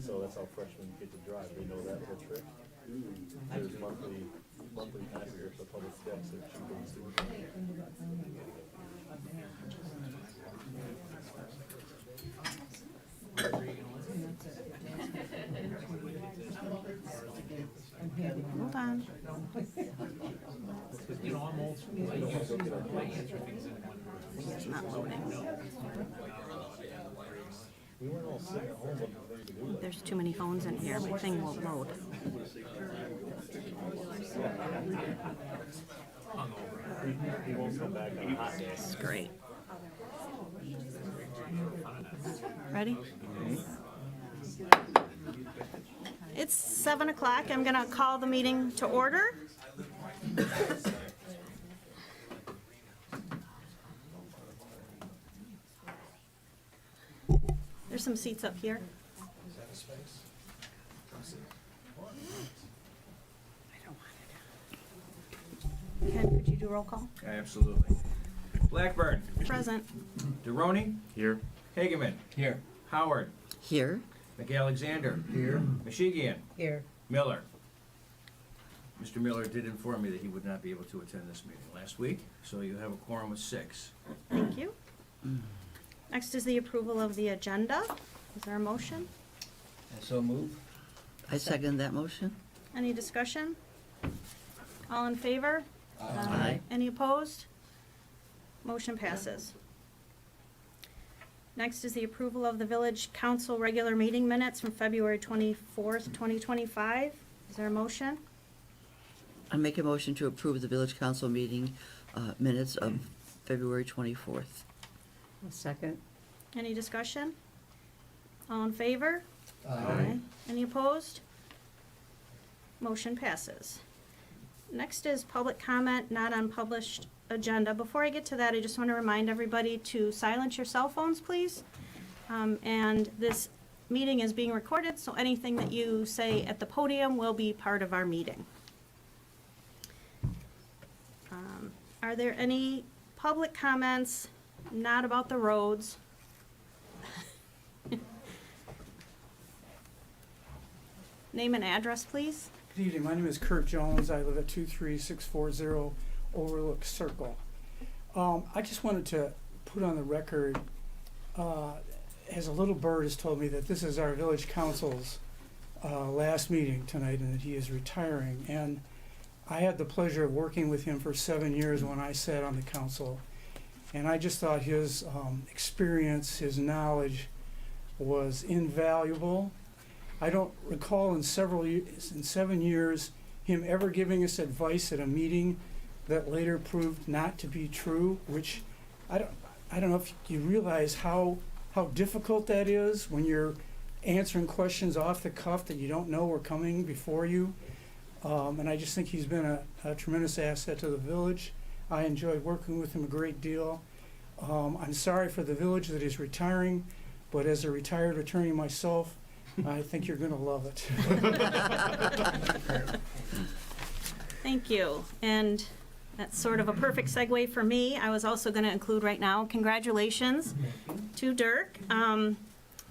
So that's how freshmen get to drive. They know that whole trick. There's monthly passes for public steps or cheaper than student. Hold on. You know, I'm old school. I answer things in one word. It's not loading. We weren't all sitting at home looking for things to do. There's too many phones in here. My thing won't load. He won't come back on a hot day. It's great. Ready? It's 7 o'clock. I'm going to call the meeting to order. There's some seats up here. I don't want it. Ken, could you do roll call? Absolutely. Blackburn. Present. DeRoney. Here. Hageman. Here. Howard. Here. McAlexander. Here. Mishigian. Here. Miller. Mr. Miller did inform me that he would not be able to attend this meeting last week, so you have a quorum of 6. Thank you. Next is the approval of the agenda. Is there a motion? And so move. I second that motion. Any discussion? All in favor? Aye. Any opposed? Motion passes. Next is the approval of the village council regular meeting minutes from February 24th, 2025. Is there a motion? I make a motion to approve the village council meeting minutes of February 24th. A second. Any discussion? All in favor? Aye. Any opposed? Motion passes. Next is public comment, not on published agenda. Before I get to that, I just want to remind everybody to silence your cell phones, please. And this meeting is being recorded, so anything that you say at the podium will be part of our meeting. Are there any public comments not about the roads? Name and address, please. Good evening, my name is Kurt Jones, I live at 23640 Overlook Circle. I just wanted to put on the record, as a little bird has told me that this is our village council's last meeting tonight and that he is retiring. And I had the pleasure of working with him for 7 years when I sat on the council. And I just thought his experience, his knowledge was invaluable. I don't recall in 7 years him ever giving us advice at a meeting that later proved not to be true, which I don't know if you realize how difficult that is when you're answering questions off the cuff that you don't know are coming before you. And I just think he's been a tremendous asset to the village. I enjoyed working with him a great deal. I'm sorry for the village that he's retiring, but as a retired attorney myself, I think you're going to love it. Thank you. And that's sort of a perfect segue for me. I was also going to include right now, congratulations to Dirk.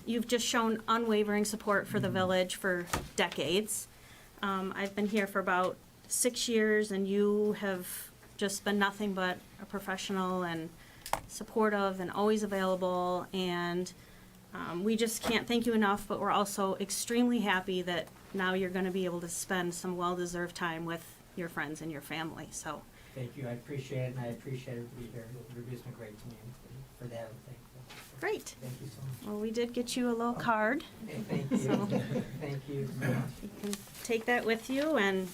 You've just shown unwavering support for the village for decades. I've been here for about 6 years, and you have just been nothing but a professional and supportive and always available. And we just can't thank you enough, but we're also extremely happy that now you're going to be able to spend some well-deserved time with your friends and your family. So Thank you, I appreciate it, and I appreciate everybody here. Everybody's been great to me, and for that, I'm thankful. great. Thank you so much. Well, we did get you a little card. Okay, thank you, So- thank you. You can take that with you, and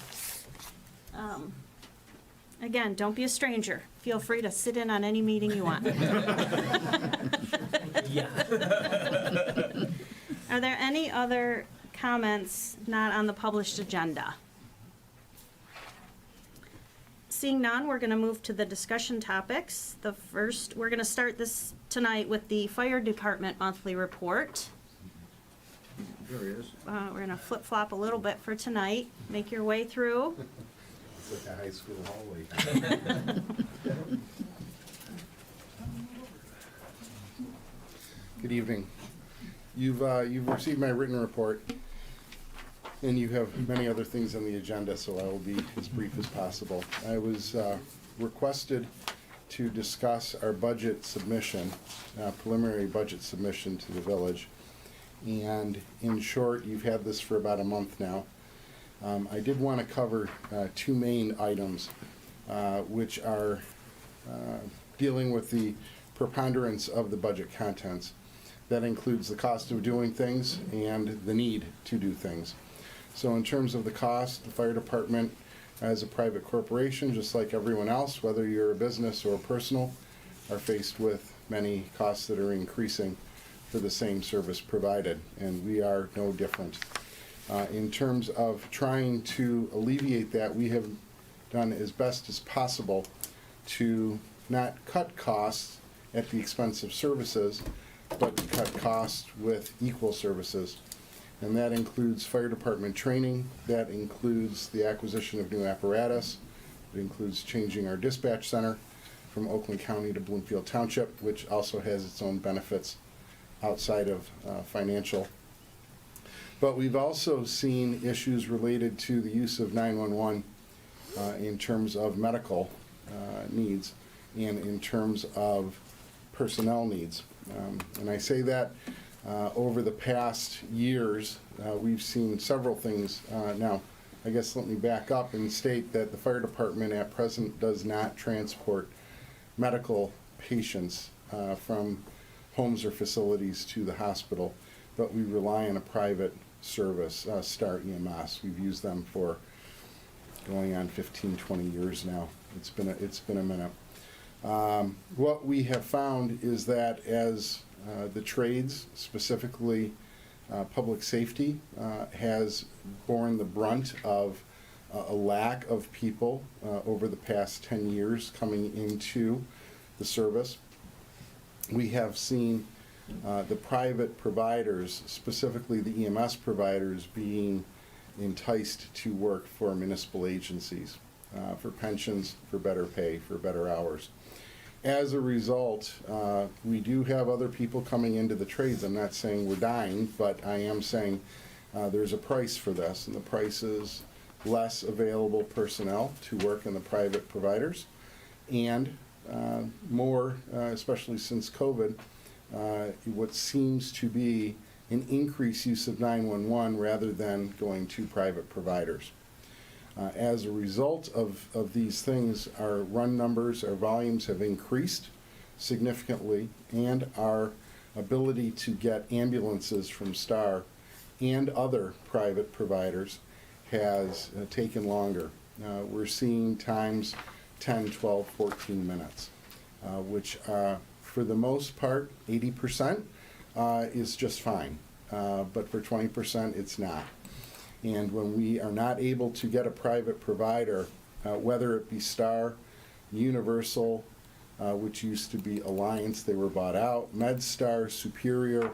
again, don't be a stranger. Feel free to sit in on any meeting you want. Yeah. Are there any other comments not on the published agenda? Seeing none, we're going to move to the discussion topics. The first, we're going to start this tonight with the fire department monthly report. There he is. We're going to flip-flop a little bit for tonight. Make your way through. It's like a high school hallway. Good evening. You've received my written report, and you have many other things on the agenda, so I will be as brief as possible. I was requested to discuss our budget submission, preliminary budget submission to the village. And in short, you've had this for about a month now. I did want to cover two main items, which are dealing with the preponderance of the budget contents. That includes the cost of doing things and the need to do things. So in terms of the cost, the fire department as a private corporation, just like everyone else, whether you're a business or personal, are faced with many costs that are increasing for the same service provided, and we are no different. In terms of trying to alleviate that, we have done as best as possible to not cut costs at the expense of services, but to cut costs with equal services. And that includes fire department training, that includes the acquisition of new apparatus, it includes changing our dispatch center from Oakland County to Bloomfield Township, which also has its own benefits outside of financial. But we've also seen issues related to the use of 911 in terms of medical needs and in terms of personnel needs. And I say that over the past years, we've seen several things. Now, I guess let me back up and state that the fire department at present does not transport medical patients from homes or facilities to the hospital, but we rely on a private service, Star EMS. We've used them for going on 15, 20 years now. It's been a minute. What we have found is that as the trades, specifically public safety, has borne the brunt of a lack of people over the past 10 years coming into the service, we have seen the private providers, specifically the EMS providers, being enticed to work for municipal agencies, for pensions, for better pay, for better hours. As a result, we do have other people coming into the trades. I'm not saying we're dying, but I am saying there's a price for this, and the price is less available personnel to work in the private providers, and more, especially since COVID, what seems to be an increased use of 911 rather than going to private providers. As a result of these things, our run numbers, our volumes have increased significantly, and our ability to get ambulances from Star and other private providers has taken longer. We're seeing times 10, 12, 14 minutes, which for the most part, 80% is just fine, but for 20% it's not. And when we are not able to get a private provider, whether it be Star, Universal, which used to be Alliance, they were bought out, MedStar, Superior,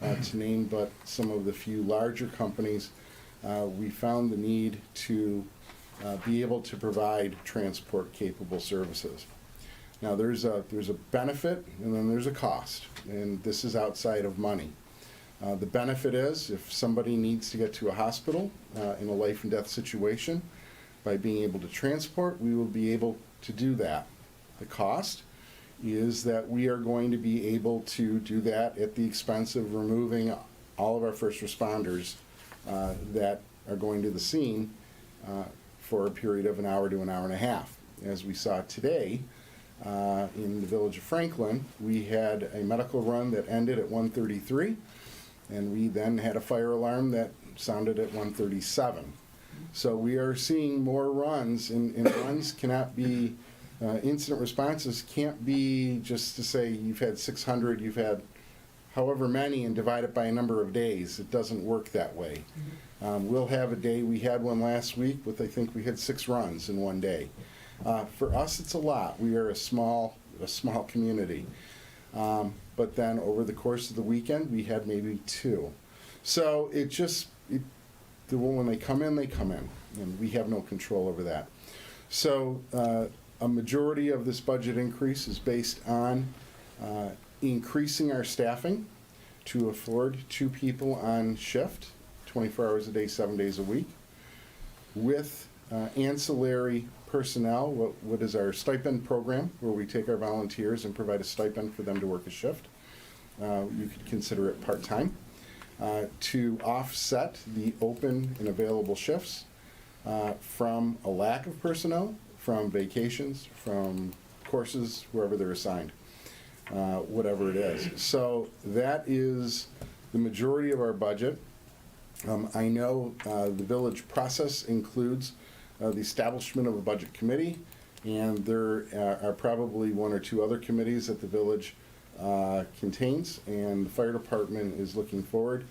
to name but some of the few larger companies, we found the need to be able to provide transport-capable services. Now, there's a benefit, and then there's a cost, and this is outside of money. The benefit is if somebody needs to get to a hospital in a life and death situation, by being able to transport, we will be able to do that. The cost is that we are going to be able to do that at the expense of removing all of our first responders that are going to the scene for a period of an hour to an hour and a half. As we saw today, in the village of Franklin, we had a medical run that ended at 1:33, and we then had a fire alarm that sounded at 1:37. So we are seeing more runs, and runs cannot be, incident responses can't be just to say you've had 600, you've had however many and divide it by a number of days. It doesn't work that way. We'll have a day, we had one last week with, I think we had 6 runs in one day. For us, it's a lot. We are a small community. But then over the course of the weekend, we had maybe 2. So when they come in, and we have no control over that. So a majority of this budget increase is based on increasing our staffing to afford 2 people on shift, 24 hours a day, 7 days a week, with ancillary personnel, what is our stipend program, where we take our volunteers and provide a stipend for them to work a shift. You could consider it part-time, to offset the open and available shifts from a lack of personnel, from vacations, from courses, wherever they're assigned, whatever it is. So that is the majority of our budget. I know the village process includes the establishment of a budget committee, and there are probably 1 or 2 other committees that the village contains, and the fire department is looking forward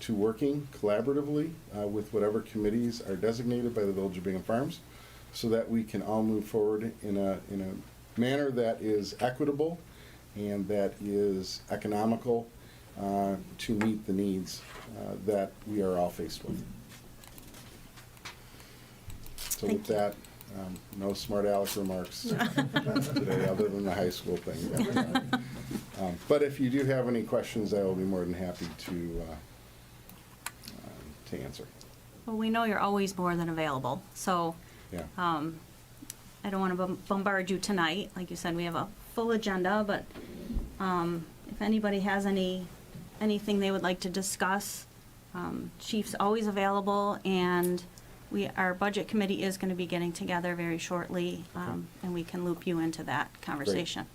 to working collaboratively with whatever committees are designated by the Village of Bingham Farms, so that we can all move forward in a manner that is equitable and that is economical to meet the needs that we are all faced with. So with that, no smart aleck remarks today, other than the high school thing. But if you do have any questions, I will be more than happy to answer. Well, we know you're always more than available, so Yeah. I don't want to bombard you tonight. Like you said, we have a full agenda, but if anybody has anything they would like to discuss, Chief's always available, and our budget committee is going to be getting together very shortly, and we can loop you into that conversation.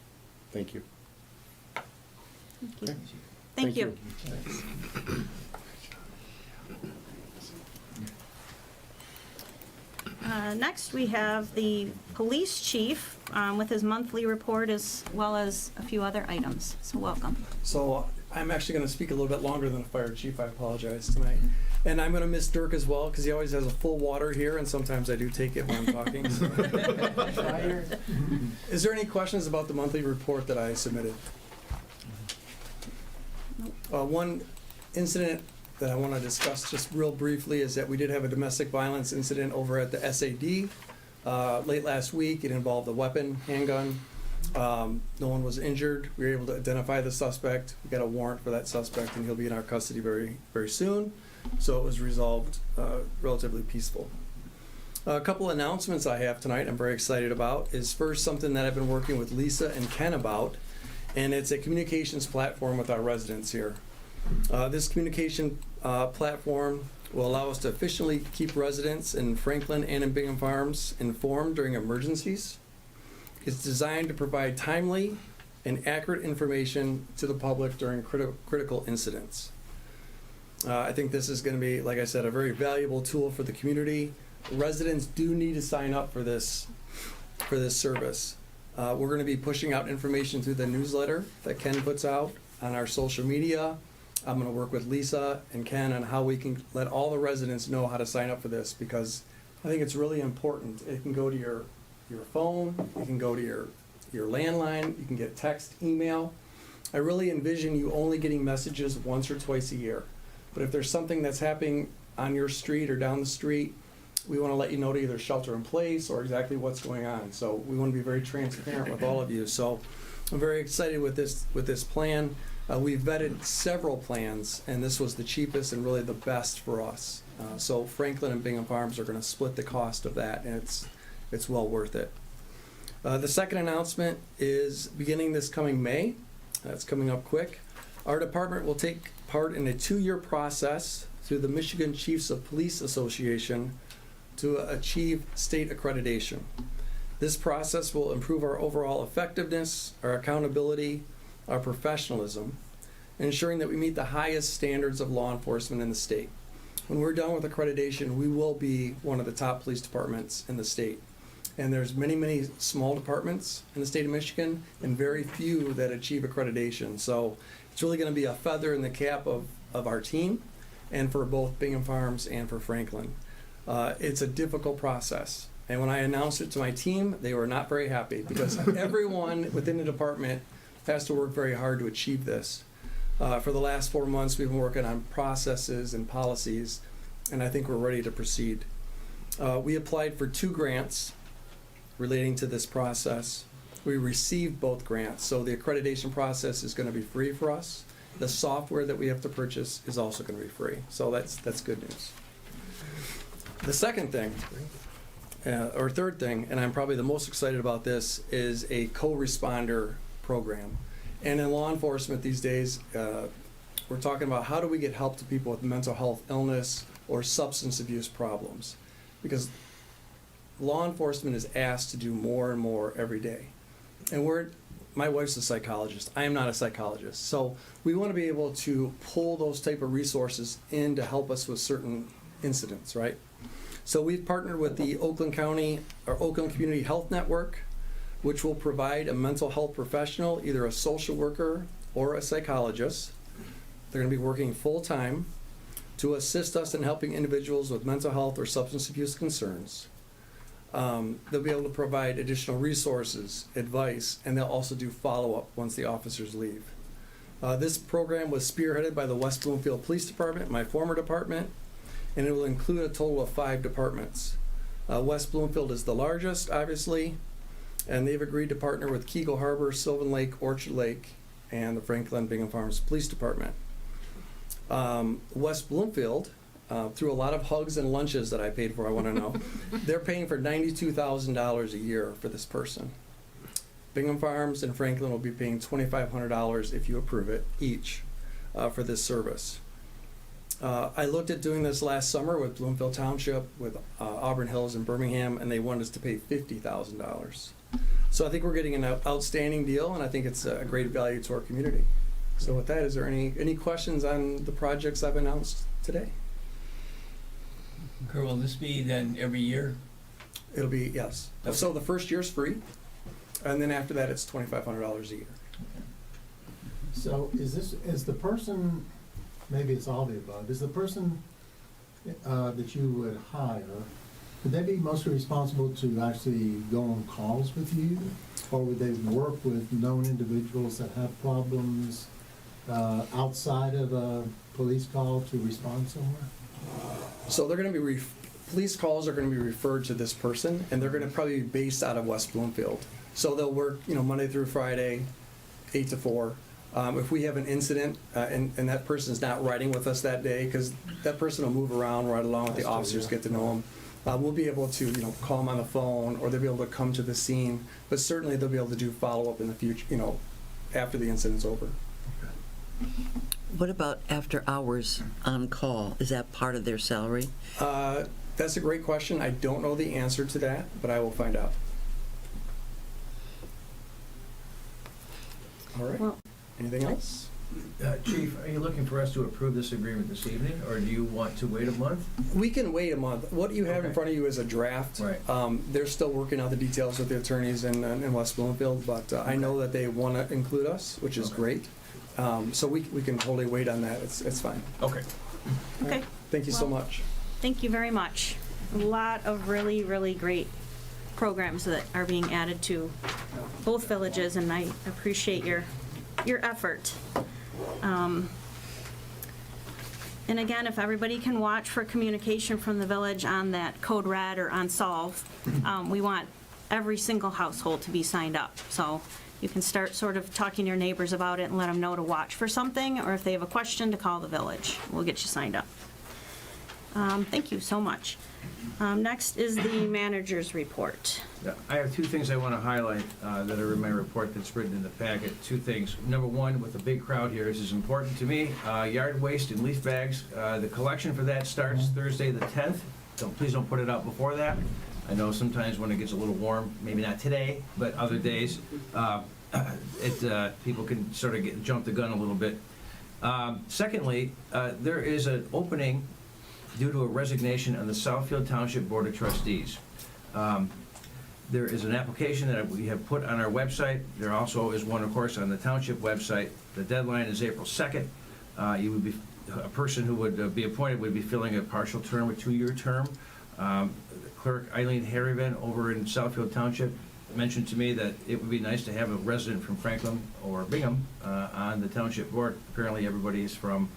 Thank you. Thank you. Okay. Thank you. Next, we have the police chief with his monthly report, as well as a few other items. So welcome. So I'm actually going to speak a little bit longer than the fire chief. I apologize tonight. And I'm going to miss Dirk as well, because he always has a full water here, and sometimes I do take it when I'm talking. So. Is there any questions about the monthly report that I submitted? One incident that I want to discuss just real briefly is that we did have a domestic violence incident over at the SAD late last week. It involved a weapon, handgun. No one was injured. We were able to identify the suspect. We got a warrant for that suspect, and he'll be in our custody very, very soon. So it was resolved relatively peaceful. A couple announcements I have tonight I'm very excited about is first something that I've been working with Lisa and Ken about, and it's a communications platform with our residents here. This communication platform will allow us to efficiently keep residents in Franklin and in Bingham Farms informed during emergencies. It's designed to provide timely and accurate information to the public during critical incidents. I think this is going to be, like I said, a very valuable tool for the community. Residents do need to sign up for this service. We're going to be pushing out information through the newsletter that Ken puts out on our social media. I'm going to work with Lisa and Ken on how we can let all the residents know how to sign up for this, because I think it's really important. It can go to your phone, it can go to your landline, you can get text, email. I really envision you only getting messages once or twice a year. But if there's something that's happening on your street or down the street, we want to let you know to either shelter in place or exactly what's going on. So we want to be very transparent with all of you. So I'm very excited with this plan. We've vetted several plans, and this was the cheapest and really the best for us. So Franklin and Bingham Farms are going to split the cost of that, and it's well worth it. The second announcement is beginning this coming May. That's coming up quick. Our department will take part in a 2-year process through the Michigan Chiefs of Police Association to achieve state accreditation. This process will improve our overall effectiveness, our accountability, our professionalism, ensuring that we meet the highest standards of law enforcement in the state. When we're done with accreditation, we will be one of the top police departments in the state. And there's many, many small departments in the state of Michigan and very few that achieve accreditation. So it's really going to be a feather in the cap of our team, and for both Bingham Farms and for Franklin. It's a difficult process. And when I announced it to my team, they were not very happy, because everyone within the department has to work very hard to achieve this. For the last 4 months, we've been working on processes and policies, and I think we're ready to proceed. We applied for 2 grants relating to this process. We received both grants, so the accreditation process is going to be free for us, the software that we have to purchase is also gonna be free. So that's good news. The second thing, or third thing, and I'm probably the most excited about this, is a co-responder program. And in law enforcement these days, we're talking about how do we get help to people with mental health illness or substance abuse problems. Because law enforcement is asked to do more and more every day. And my wife's a psychologist. I am not a psychologist. So we want to be able to pull those type of resources in to help us with certain incidents, right? So we've partnered with the Oakland Community Health Network, which will provide a mental health professional, either a social worker or a psychologist. They're going to be working full-time to assist us in helping individuals with mental health or substance abuse concerns. They'll be able to provide additional resources, advice, and they'll also do follow-up once the officers leave. This program was spearheaded by the West Bloomfield Police Department, my former department, and it will include a total of 5 departments. West Bloomfield is the largest, obviously, and they've agreed to partner with Keagle Harbor, Sylvan Lake, Orchard Lake, and the Franklin Bingham Farms Police Department. West Bloomfield, through a lot of hugs and lunches that I paid for, I want to know, they're paying for $92,000 a year for this person. Bingham Farms and Franklin will be paying $2,500 if you approve it each for this service. I looked at doing this last summer with Bloomfield Township, with Auburn Hills and Birmingham, and they wanted us to pay $50,000. So I think we're getting an outstanding deal, and I think it's a great value to our community. So with that, is there any questions on the projects I've announced today? Kurt, will this be then every year? It'll be, yes. Okay. So the first year's free, and then after that, it's $2,500 a year. So is the person, maybe it's all the above, is the person that you would hire, would they be mostly responsible to actually go on calls with you? Or would they work with known individuals that have problems outside of a police call to respond somewhere? So they're going to be, police calls are going to be referred to this person, and they're going to probably be based out of West Bloomfield. So they'll work, Monday through Friday, 8 to 4. If we have an incident and that person's not riding with us that day, because that person will move around right along with the officers, get to know them, we'll be able to, call them on the phone, or they'll be able to come to the scene. But certainly they'll be able to do follow-up in the future, after the incident's over. What about after hours on call? Is that part of their salary? That's a great question. I don't know the answer to that, but I will find out. All right. Well, Anything else? Chief, are you looking for us to approve this agreement this evening, or do you want to wait a month? We can wait a month. What you have in Okay. front of you is a draft. Right. They're still working out the details with the attorneys in West Bloomfield, but I know that they want to include us, which is Okay. great. So we can totally wait on that. It's fine. Okay. okay. Thank you so Well- much. Thank you very much. A lot of really, really great programs that are being added to both villages, and I appreciate your effort. And again, if everybody can watch for communication from the village on that Code Red or on Solve, we want every single household to be signed up. So you can start sort of talking to your neighbors about it and let them know to watch for something, or if they have a question, to call the village. We'll get you signed up. Thank you so much. Next is the manager's report. Yeah, I have 2 things I want to highlight that are in my report that's written in the packet. 2 things. Number 1, with the big crowd here, this is important to me. Yard waste and leaf bags. The collection for that starts Thursday the 10th. So please don't put it out before that. I know sometimes when it gets a little warm, maybe not today, but other days, people can sort of jump the gun a little bit. Secondly, there is an opening due to a resignation on the Southfield Township Board of Trustees. There is an application that we have put on our website. There also is one, of course, on the township website. The deadline is April 2nd. A person who would be appointed would be filling a partial term, a 2-year term. Clerk Eileen Harrivan over in Southfield Township mentioned to me that it would be nice to have a resident from Franklin or Bingham on the township board. Apparently everybody is from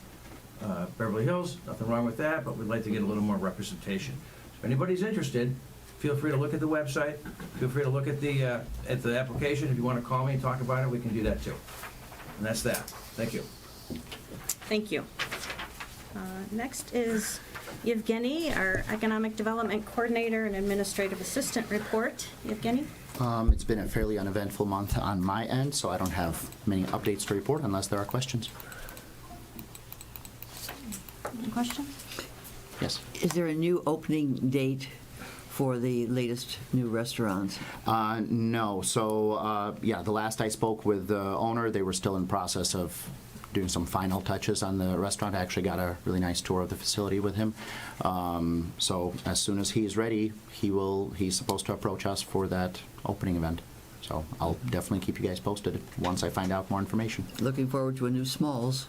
Beverly Hills, nothing wrong with that, but we'd like to get a little more representation. If anybody's interested, feel free to look at the website, feel free to look at the application. If you want to call me and talk about it, we can do that too. And that's that. Thank you. Thank you. Next is Yevgeny, our Economic Development Coordinator and Administrative Assistant report. Yevgeny? It's been a fairly uneventful month on my end, so I don't have many updates to report unless there are questions. Any questions? Yes. Is there a new opening date for the latest new restaurant? No. So, yeah, the last I spoke with the owner, they were still in the process of doing some final touches on the restaurant. I actually got a really nice tour of the facility with him. So as soon as he's ready, he's supposed to approach us for that opening event. So I'll definitely keep you guys posted once I find out more information. Looking forward to a new Smalls.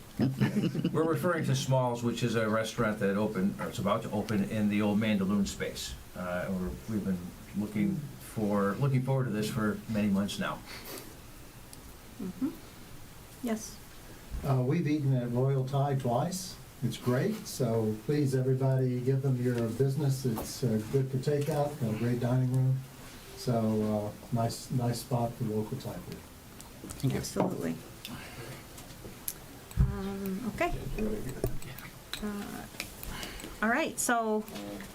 We're referring to Smalls, which is a restaurant that opened, or it's about to open in the old Mandaloon space. And we've been looking forward to this for many months now. Mm-hmm. Yes. We've eaten at Royal Thai twice. It's great, so please, everybody, give them your business. It's good for takeout, got a great dining room. So, nice spot for local Thai food. Thank you. Absolutely. Okay. All right, so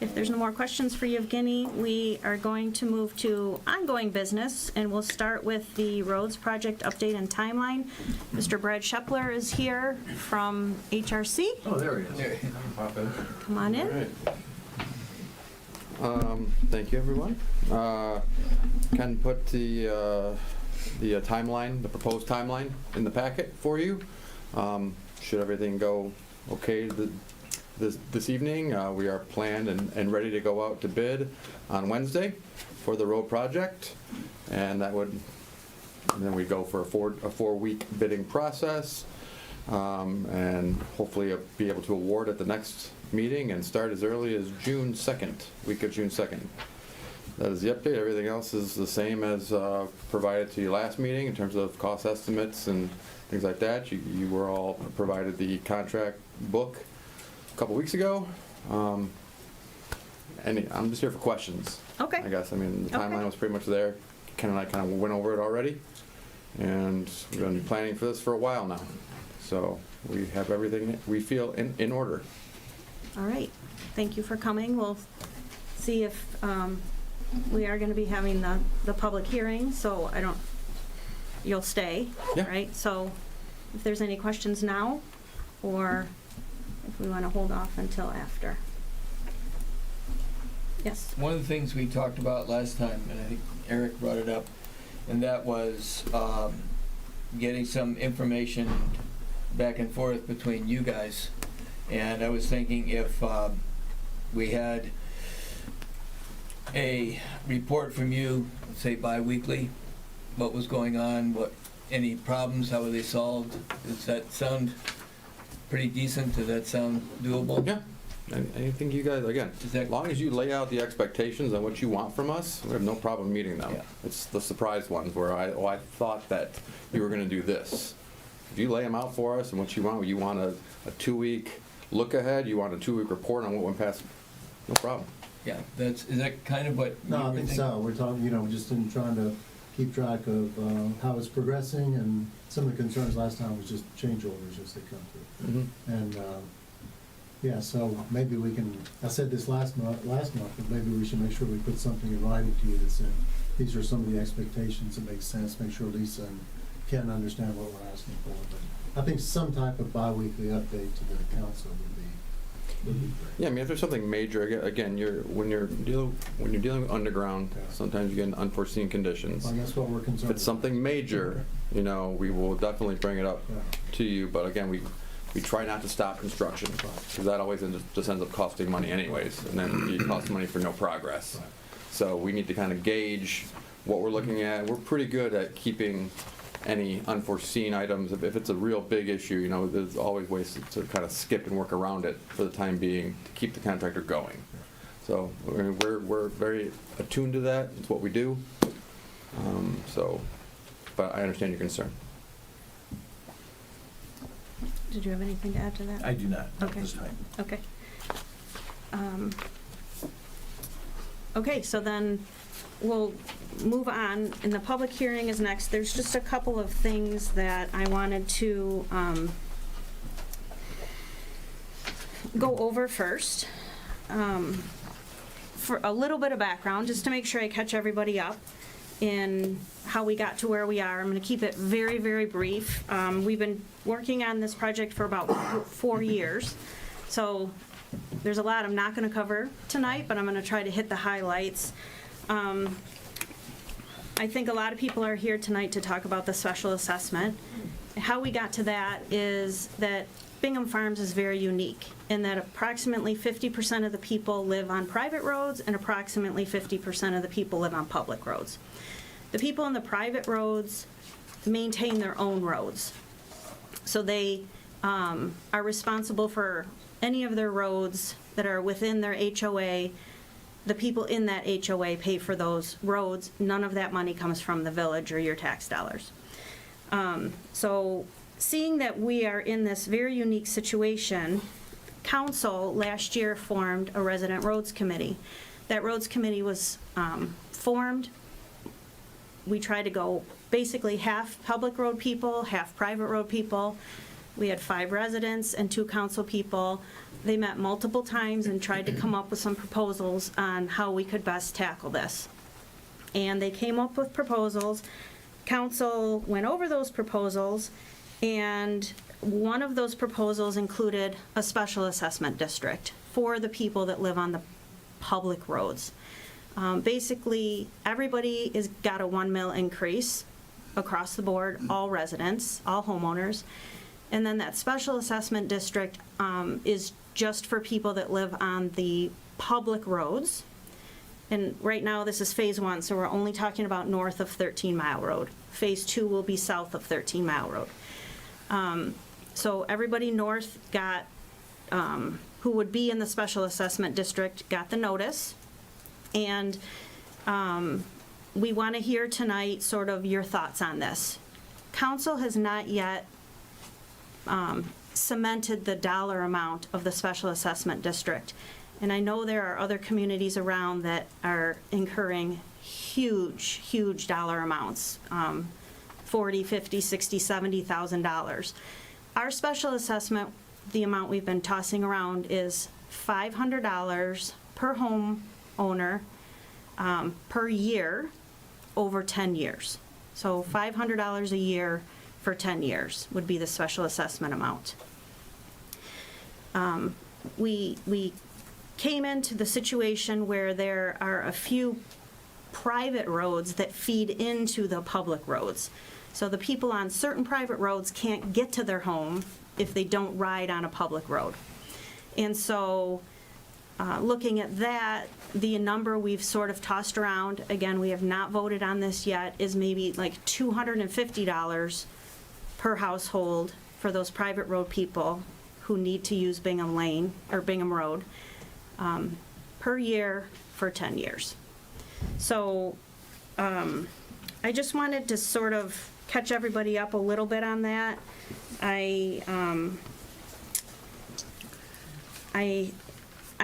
if there's no more questions for Yevgeny, we are going to move to ongoing business, and we'll start with the roads project update and timeline. Mr. Brad Shepler is here from HRC. Oh, there he is. Pop in. Come on in. All right. Thank you, everyone. Can put the timeline, the proposed timeline, in the packet for you. Should everything go okay this evening, we are planned and ready to go out to bid on Wednesday for the road project, and then we go for a 4-week bidding process, and hopefully be able to award at the next meeting and start as early as June 2nd, week of June 2nd. That is the update. Everything else is the same as provided to you last meeting in terms of cost estimates and things like that. You were all provided the contract book a couple weeks ago. And I'm just here for questions. Okay. I guess. I mean, the Okay. timeline was pretty much there. Ken and I kind of went over it already. And we're going to be planning for this for a while now. So we have everything we feel in order. All right. Thank you for coming. We'll see if we are going to be having the public hearing, so you'll stay, Yeah. right? So if there's any questions now, or if we want to hold off until after. Yes. One of the things we talked about last time, and I think Eric brought it up, and that was getting some information back and forth between you guys. And I was thinking if we had a report from you, say bi-weekly, what was going on, any problems, how were they solved? Does that sound pretty decent? Does that sound doable? Yeah. Anything you guys, again, Is that- as long as you lay out the expectations and what you want from us, we have no problem meeting them. Yeah. It's the surprise ones where I thought that you were going to do this. If you lay them out for us and what you want a 2-week look ahead, you want a 2-week report on what went past, no problem. Yeah, is that kind of what you No, I were think thinking? so. We're talking, just in trying to keep track of how it's progressing, and some of the concerns last time was just change orders as they come through. And, yeah, so maybe we can, I said this last month, but maybe we should make sure we put something in writing to you that said, these are some of the expectations that make sense, make sure Lisa and Ken understand what we're asking for. But I think some type of bi-weekly update to the council would be great. Yeah, I mean, if there's something major, again, when you're dealing with underground, Yeah. sometimes you get unforeseen conditions. Well, that's what we're concerned If about. it's something major, we will definitely bring it up Yeah. to you, but again, we try not to stop construction, because that always just ends up costing money anyways, and then it costs money for no progress. Right. So we need to kind of gauge what we're looking at. We're pretty good at keeping any unforeseen items. If it's a real big issue, there's always ways to kind of skip and work around it for the time being to keep the contractor going. So we're very attuned to that. It's what we do. But I understand your concern. Did you have anything to add to that? I do not at Okay. this time. Okay. Okay, so then we'll move on, and the public hearing is next. There's just a couple of things that I wanted to go over first, for a little bit of background, just to make sure I catch everybody up in how we got to where we are. I'm going to keep it very, very brief. We've been working on this project for about 4 years, so there's a lot I'm not going to cover tonight, but I'm going to try to hit the highlights. I think a lot of people are here tonight to talk about the special assessment. How we got to that is that Bingham Farms is very unique in that approximately 50% of the people live on private roads and approximately 50% of the people live on public roads. The people on the private roads maintain their own roads. So they are responsible for any of their roads that are within their HOA. The people in that HOA pay for those roads. None of that money comes from the village or your tax dollars. So seeing that we are in this very unique situation, council last year formed a resident roads committee. That roads committee was formed. We tried to go basically half public road people, half private road people. We had 5 residents and 2 council people. They met multiple times and tried to come up with some proposals on how we could best tackle this. And they came up with proposals. Council went over those proposals, and one of those proposals included a special assessment district for the people that live on the public roads. Basically, everybody is got a 1 mil increase across the board, all residents, all homeowners. And then that special assessment district is just for people that live on the public roads. And right now, this is phase 1, so we're only talking about north of 13 Mile Road. Phase 2 will be south of 13 Mile Road. So everybody north got, who would be in the special assessment district, got the notice. And we want to hear tonight sort of your thoughts on this. Council has not yet cemented the dollar amount of the special assessment district. And I know there are other communities around that are incurring huge, huge dollar amounts, $40,000, $50,000, $60,000, $70,000. Our special assessment, the amount we've been tossing around is $500 per homeowner per year over 10 years. So $500 a year for 10 years would be the special assessment amount. We came into the situation where there are a few private roads that feed into the public roads. So the people on certain private roads can't get to their home if they don't ride on a public road. And so looking at that, the number we've sort of tossed around, again, we have not voted on this yet, is maybe like $250 per household for those private road people who need to use Bingham Lane or Bingham Road per year for 10 years. So I just wanted to sort of catch everybody up a little bit on that. I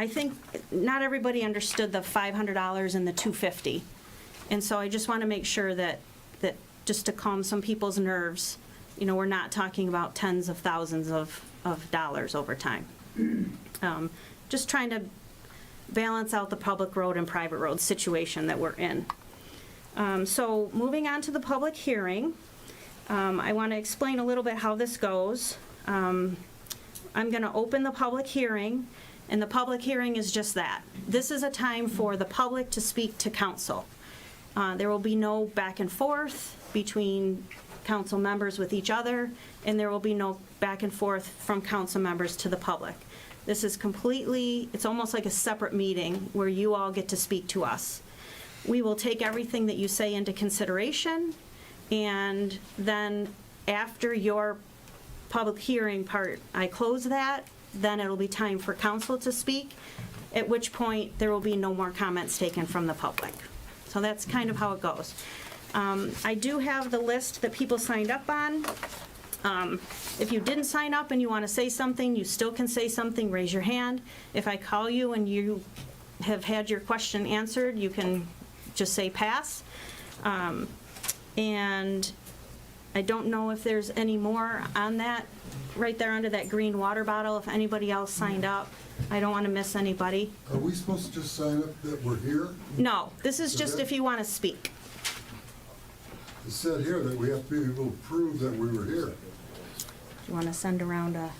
think not everybody understood the $500 and the $250. And so I just want to make sure that just to calm some people's nerves, you know, we're not talking about tens of thousands of dollars over time. Just trying to balance out the public road and private road situation that we're in. So moving on to the public hearing, I want to explain a little bit how this goes. I'm going to open the public hearing, and the public hearing is just that. This is a time for the public to speak to council. There will be no back and forth between council members with each other, and there will be no back and forth from council members to the public. This is completely, it's almost like a separate meeting where you all get to speak to us. We will take everything that you say into consideration, and then after your public hearing part, I close that, then it'll be time for council to speak, at which point there will be no more comments taken from the public. So that's kind of how it goes. I do have the list that people signed up on. If you didn't sign up and you want to say something, you still can say something, raise your hand. If I call you and you have had your question answered, you can just say pass. And I don't know if there's any more on that, right there under that green water bottle, if anybody else signed up. I don't want to miss anybody. Are we supposed to just sign up that we're here? No, this is just if you want to speak. It said here that we have to be able to prove that we were here. You want to send around a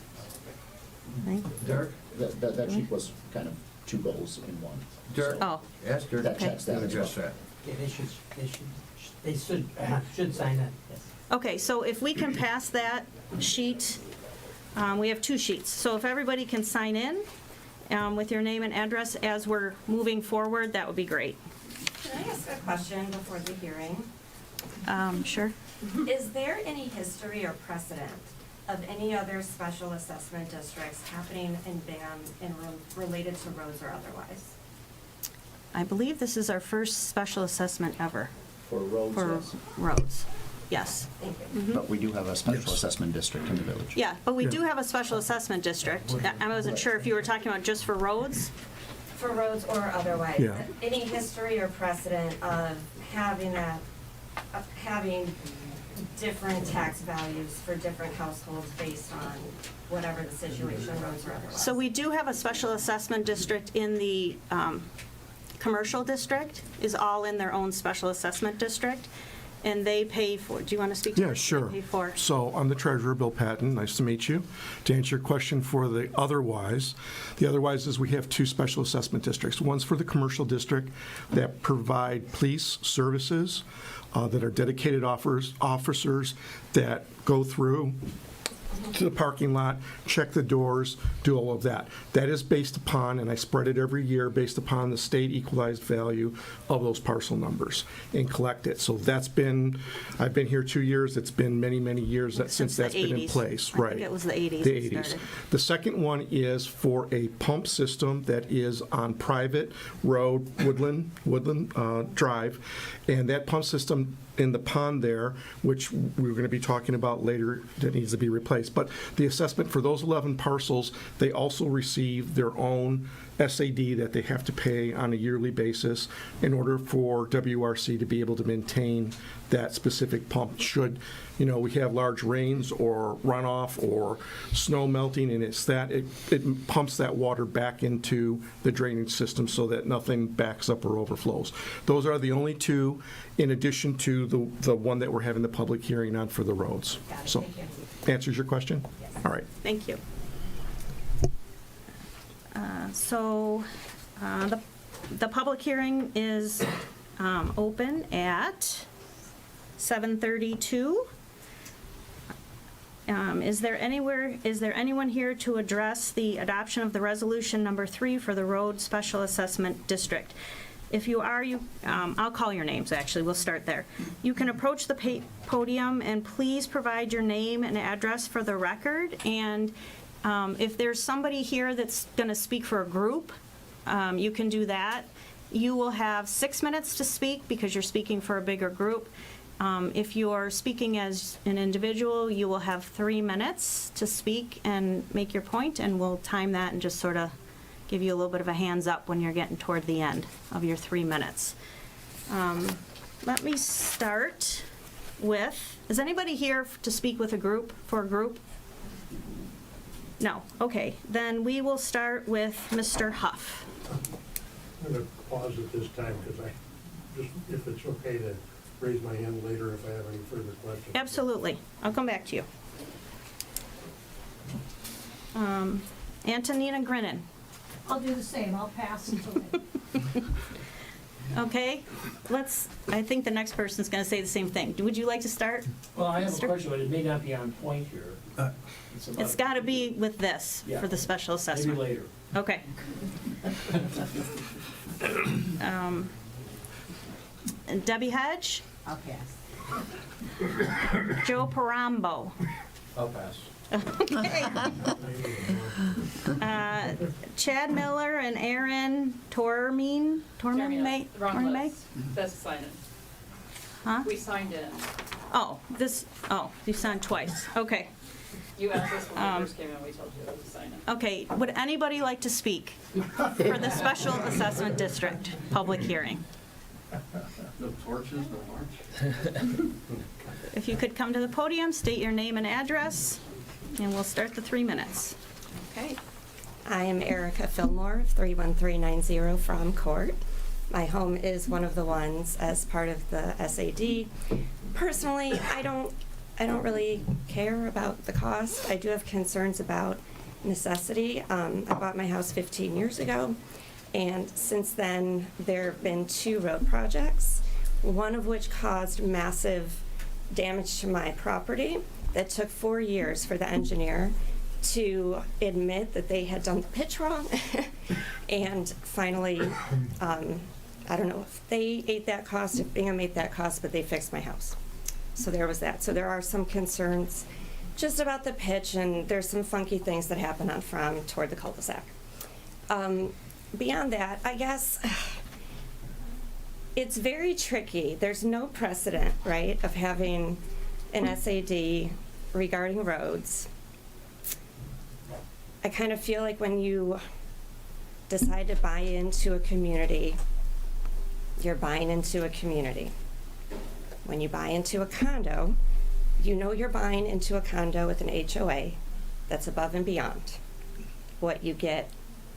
thing? Dirk? That sheet was kind of two goals in one. Dirk? Oh, Ask Dirk. That checks that to as well. address that. Yeah, they should sign it, yes. okay, so if we can pass that sheet, we have 2 sheets. So if everybody can sign in with your name and address as we're moving forward, that would be great. Can I ask a question before the hearing? Sure. Is there any history or precedent of any other special assessment districts happening in Bingham related to roads or otherwise? I believe this is our first special assessment ever For roads, for yes. roads. Yes. Thank you. But we do have a special assessment district in the village. Yeah, but we do have a special assessment district. I wasn't sure if you were talking about just for roads. For roads or otherwise? Yeah. Any history or precedent of having different tax values for different households based on whatever the situation, roads or otherwise? So we do have a special assessment district in the commercial district, is all in their own special assessment district, and they pay for, do you want to speak to Yeah, what sure. they pay for? So I'm the treasurer, Bill Patton. Nice to meet you. To answer your question for the otherwise is we have 2 special assessment districts. One's for the commercial district that provide police services that are dedicated officers that go through to the parking lot, check the doors, do all of that. That is based upon, and I spread it every year, based upon the state equalized value of those parcel numbers and collect it. So I've been here 2 years, it's been many, many years since the that's been in 80s. place. I Right. think it was the 80s The it 80s. started. The second one is for a pump system that is on private road, Woodland Drive, and that pump system in the pond there, which we're going to be talking about later, that needs to be replaced. But the assessment for those 11 parcels, they also receive their own SAD that they have to pay on a yearly basis in order for WRC to be able to maintain that specific pump. Should, we have large rains or runoff or snow melting, and it pumps that water back into the drainage system so that nothing backs up or overflows. Those are the only 2, in addition to the one that we're having the public hearing on for the roads. Got it, So, thank you. answers your question? Yes. All right. Thank you. The public hearing is open at 7:32. Is there anyone here to address the adoption of the resolution number 3 for the Road Special Assessment District? If you are, I'll call your names, actually, we'll start there. You can approach the podium and please provide your name and address for the record. And if there's somebody here that's going to speak for a group, you can do that. You will have 6 minutes to speak because you're speaking for a bigger group. If you're speaking as an individual, you will have 3 minutes to speak and make your point, and we'll time that and just sort of give you a little bit of a hands up when you're getting toward the end of your 3 minutes. Let me start with, is anybody here to speak with for a group? No, okay, then we will start with Mr. Huff. I'm going to pause at this time because if it's okay to raise my hand later if I have any further questions. Absolutely, I'll come back to you. Antonina Grinnan. I'll do the same, I'll pass until then. Okay, I think the next person's going to say the same thing. Would you like to start? Well, I have Mr.? a question, but it may not be on point here. about- It's got to be with this Yeah. for the special Maybe assessment. later. Okay. And Debbie Hedge, I'll pass. Joe Parambo. I'll pass. Okay. Chad Miller and Aaron Tormine. Wrong list. That's signing. Huh? We signed in. You signed twice. Okay. You asked us when we first came in, we told you to sign in. Okay, would anybody like to speak for the Special Assessment District public hearing? No torches, no march? If you could come to the podium, state your name and address, and we'll start the 3 minutes. Okay. I am Erica Fillmore, 31390 from Court. My home is one of the ones as part of the SAD. Personally, I don't really care about the cost. I do have concerns about necessity. I bought my house 15 years ago, and since then there have been 2 road projects, one of which caused massive damage to my property that took 4 years for the engineer to admit that they had done the pitch wrong. And finally, I don't know if they ate that cost, if Bingham ate that cost, but they fixed my house. So there was that. So there are some concerns just about the pitch, and there's some funky things that happen on from toward the cul-de-sac. Beyond that, I guess it's very tricky. There's no precedent, right, of having an SAD regarding roads. I kind of feel like when you decide to buy into a community, you're buying into a community. When you buy into a condo, you know you're buying into a condo with an HOA that's above and beyond what you get,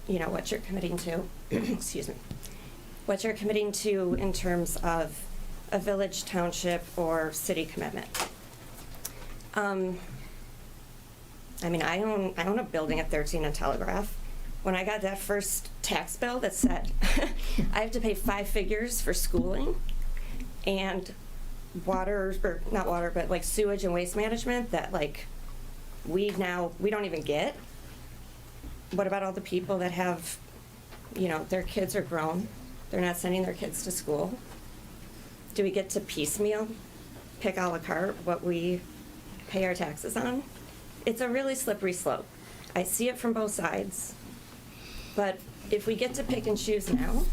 you know, what you're committing to, excuse me, what you're committing to in terms of a village, township, or city commitment. I mean, I own a building at 13 and Telegraph. When I got that first tax bill that said I have to pay 5 figures for schooling and water, or not water, but like sewage and waste management that like we don't even get. What about all the people that have, you know, their kids are grown, they're not sending their kids to school? Do we get to piecemeal, pick a la carte what we pay our taxes on? It's a really slippery slope. I see it from both sides. But if we get to pick and choose now,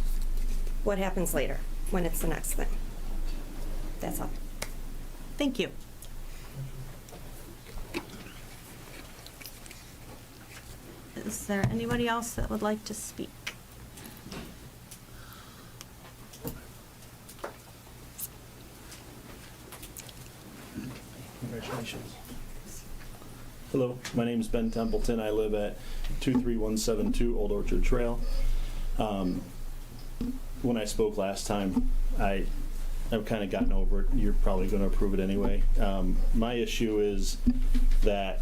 what happens later when it's the next thing? That's all. Thank you. Is there anybody else that would like to speak? Congratulations. Hello, my name is Ben Templeton. I live at 23172 Old Orchard Trail. When I spoke last time, I've kind of gotten over it. You're probably going to approve it anyway. My issue is that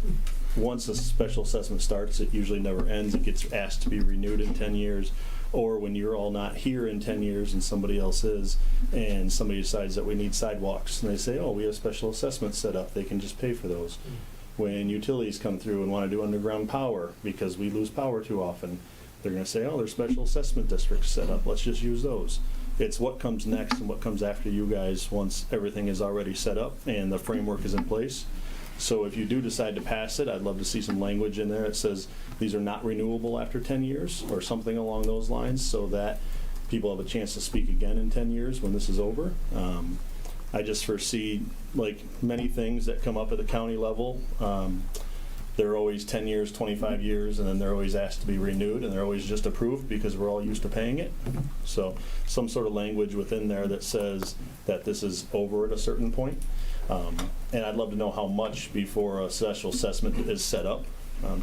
once a special assessment starts, it usually never ends. It gets asked to be renewed in 10 years. Or when you're all not here in 10 years and somebody else is, and somebody decides that we need sidewalks, and they say, oh, we have special assessments set up. They can just pay for those. When utilities come through and want to do underground power because we lose power too often, they're going to say, oh, there's special assessment districts set up. Let's just use those. It's what comes next and what comes after you guys once everything is already set up and the framework is in place. So if you do decide to pass it, I'd love to see some language in there that says these are not renewable after 10 years or something along those lines so that people have a chance to speak again in 10 years when this is over. I just foresee, like many things that come up at the county level, they're always 10 years, 25 years, and then they're always asked to be renewed, and they're always just approved because we're all used to paying it. So some sort of language within there that says that this is over at a certain point. And I'd love to know how much before a special assessment is set up.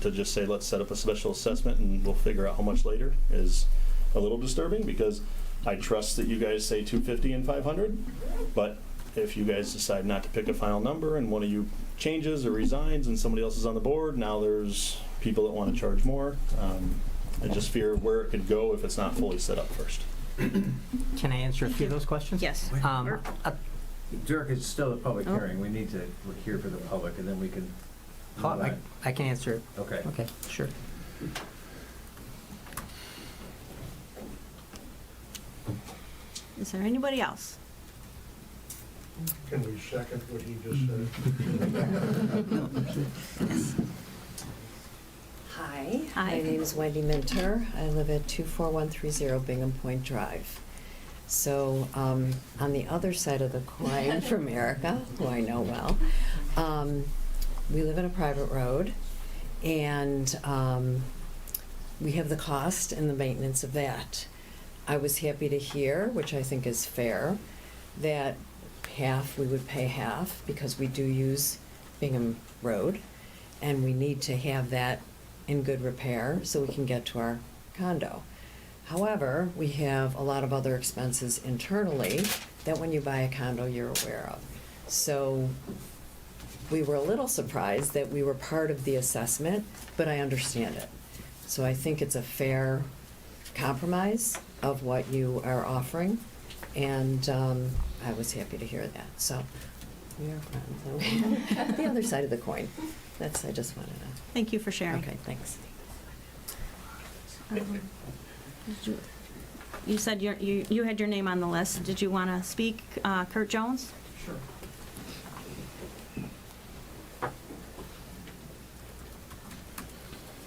To just say, let's set up a special assessment and we'll figure out how much later is a little disturbing because I trust that you guys say 250 and 500, but if you guys decide not to pick a final number and one of you changes or resigns and somebody else is on the board, now there's people that want to charge more. I just fear where it could go if it's not fully set up first. Can I answer a few of those questions? Yes. Dirk, it's still a public hearing. We need to hear for the public, and then we can. I can answer it. Okay. Okay, sure. Is there anybody else? Can we second what he just said? Hi. Hi. My name is Wendy Minter. I live at 24130 Bingham Point Drive. So on the other side of the coin from Erica, who I know well, we live in a private road, and we have the cost and the maintenance of that. I was happy to hear, which I think is fair, that half, we would pay half, because we do use Bingham Road, and we need to have that in good repair so we can get to our condo. However, we have a lot of other expenses internally that when you buy a condo, you're aware of. So we were a little surprised that we were part of the assessment, but I understand it. So I think it's a fair compromise of what you are offering, and I was happy to hear that. So we are friends. The other side of the coin. I just wanted to. Thank you for sharing. Okay, thanks. You said you had your name on the list. Did you want to speak, Kurt Jones? Sure.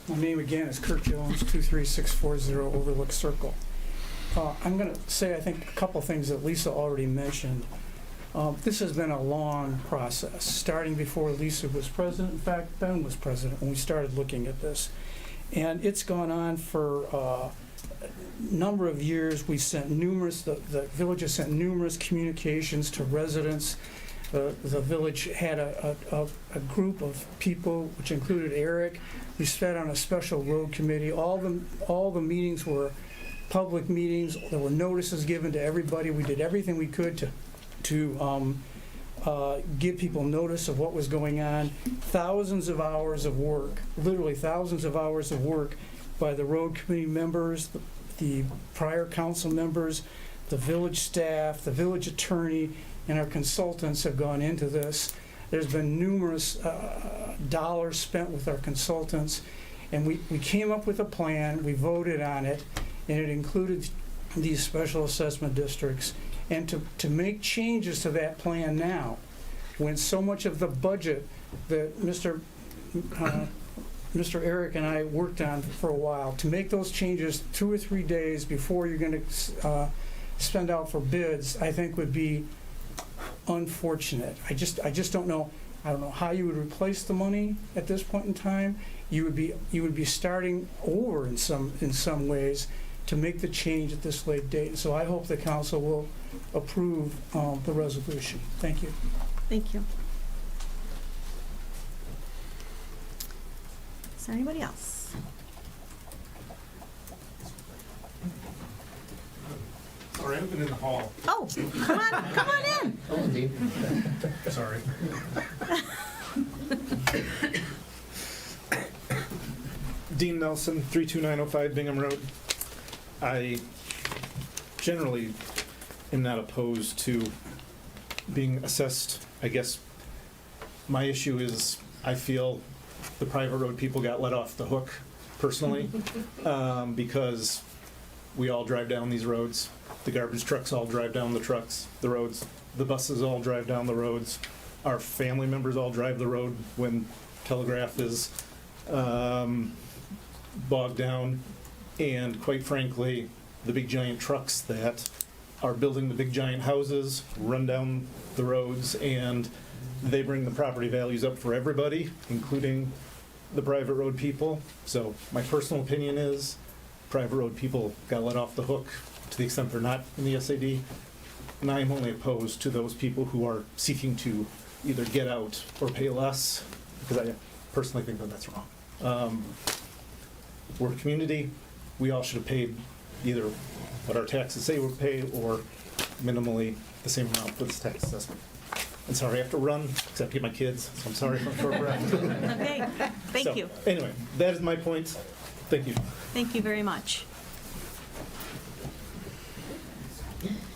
My name again is Kurt Jones, 23640 Overlook Circle. I'm going to say, I think, a couple things that Lisa already mentioned. This has been a long process, starting before Lisa was president. In fact, Ben was president when we started looking at this. And it's gone on for a number of years. We sent numerous, the village has sent numerous communications to residents. The village had a group of people, which included Eric. We sat on a special road committee. All the meetings were public meetings. There were notices given to everybody. We did everything we could to give people notice of what was going on. Thousands of hours of work, literally thousands of hours of work by the road committee members, the prior council members, the village staff, the village attorney, and our consultants have gone into this. There's been numerous dollars spent with our consultants, and we came up with a plan, we voted on it, and it included these special assessment districts. And to make changes to that plan now, when so much of the budget that Mr. Eric and I worked on for a while, to make those changes 2 or 3 days before you're going to spend out for bids, I think would be unfortunate. I just don't know. I don't know how you would replace the money at this point in time. You would be starting over in some ways to make the change at this late date. So I hope the council will approve the resolution. Thank you. Thank you. Is there anybody else? Sorry, I've been in the hall. Oh, come on in. Sorry. Dean Nelson, 32905 Bingham Road. I generally am not opposed to being assessed. I guess my issue is I feel the private road people got let off the hook personally because we all drive down these roads. The garbage trucks all drive down the roads. The buses all drive down the roads. Our family members all drive the road when Telegraph is bogged down. And quite frankly, the big giant trucks that are building the big giant houses run down the roads, and they bring the property values up for everybody, including the private road people. So my personal opinion is private road people got let off the hook to the extent they're not in the SAD. And I'm only opposed to those people who are seeking to either get out or pay less, because I personally think that that's wrong. We're a community. We all should have paid either what our taxes say we'll pay or minimally the same amount for this tax assessment. And sorry, I have to run because I have to get my kids, so I'm sorry if I'm short breath. Okay, thank you. Anyway, that is my point. Thank you. Thank you very much.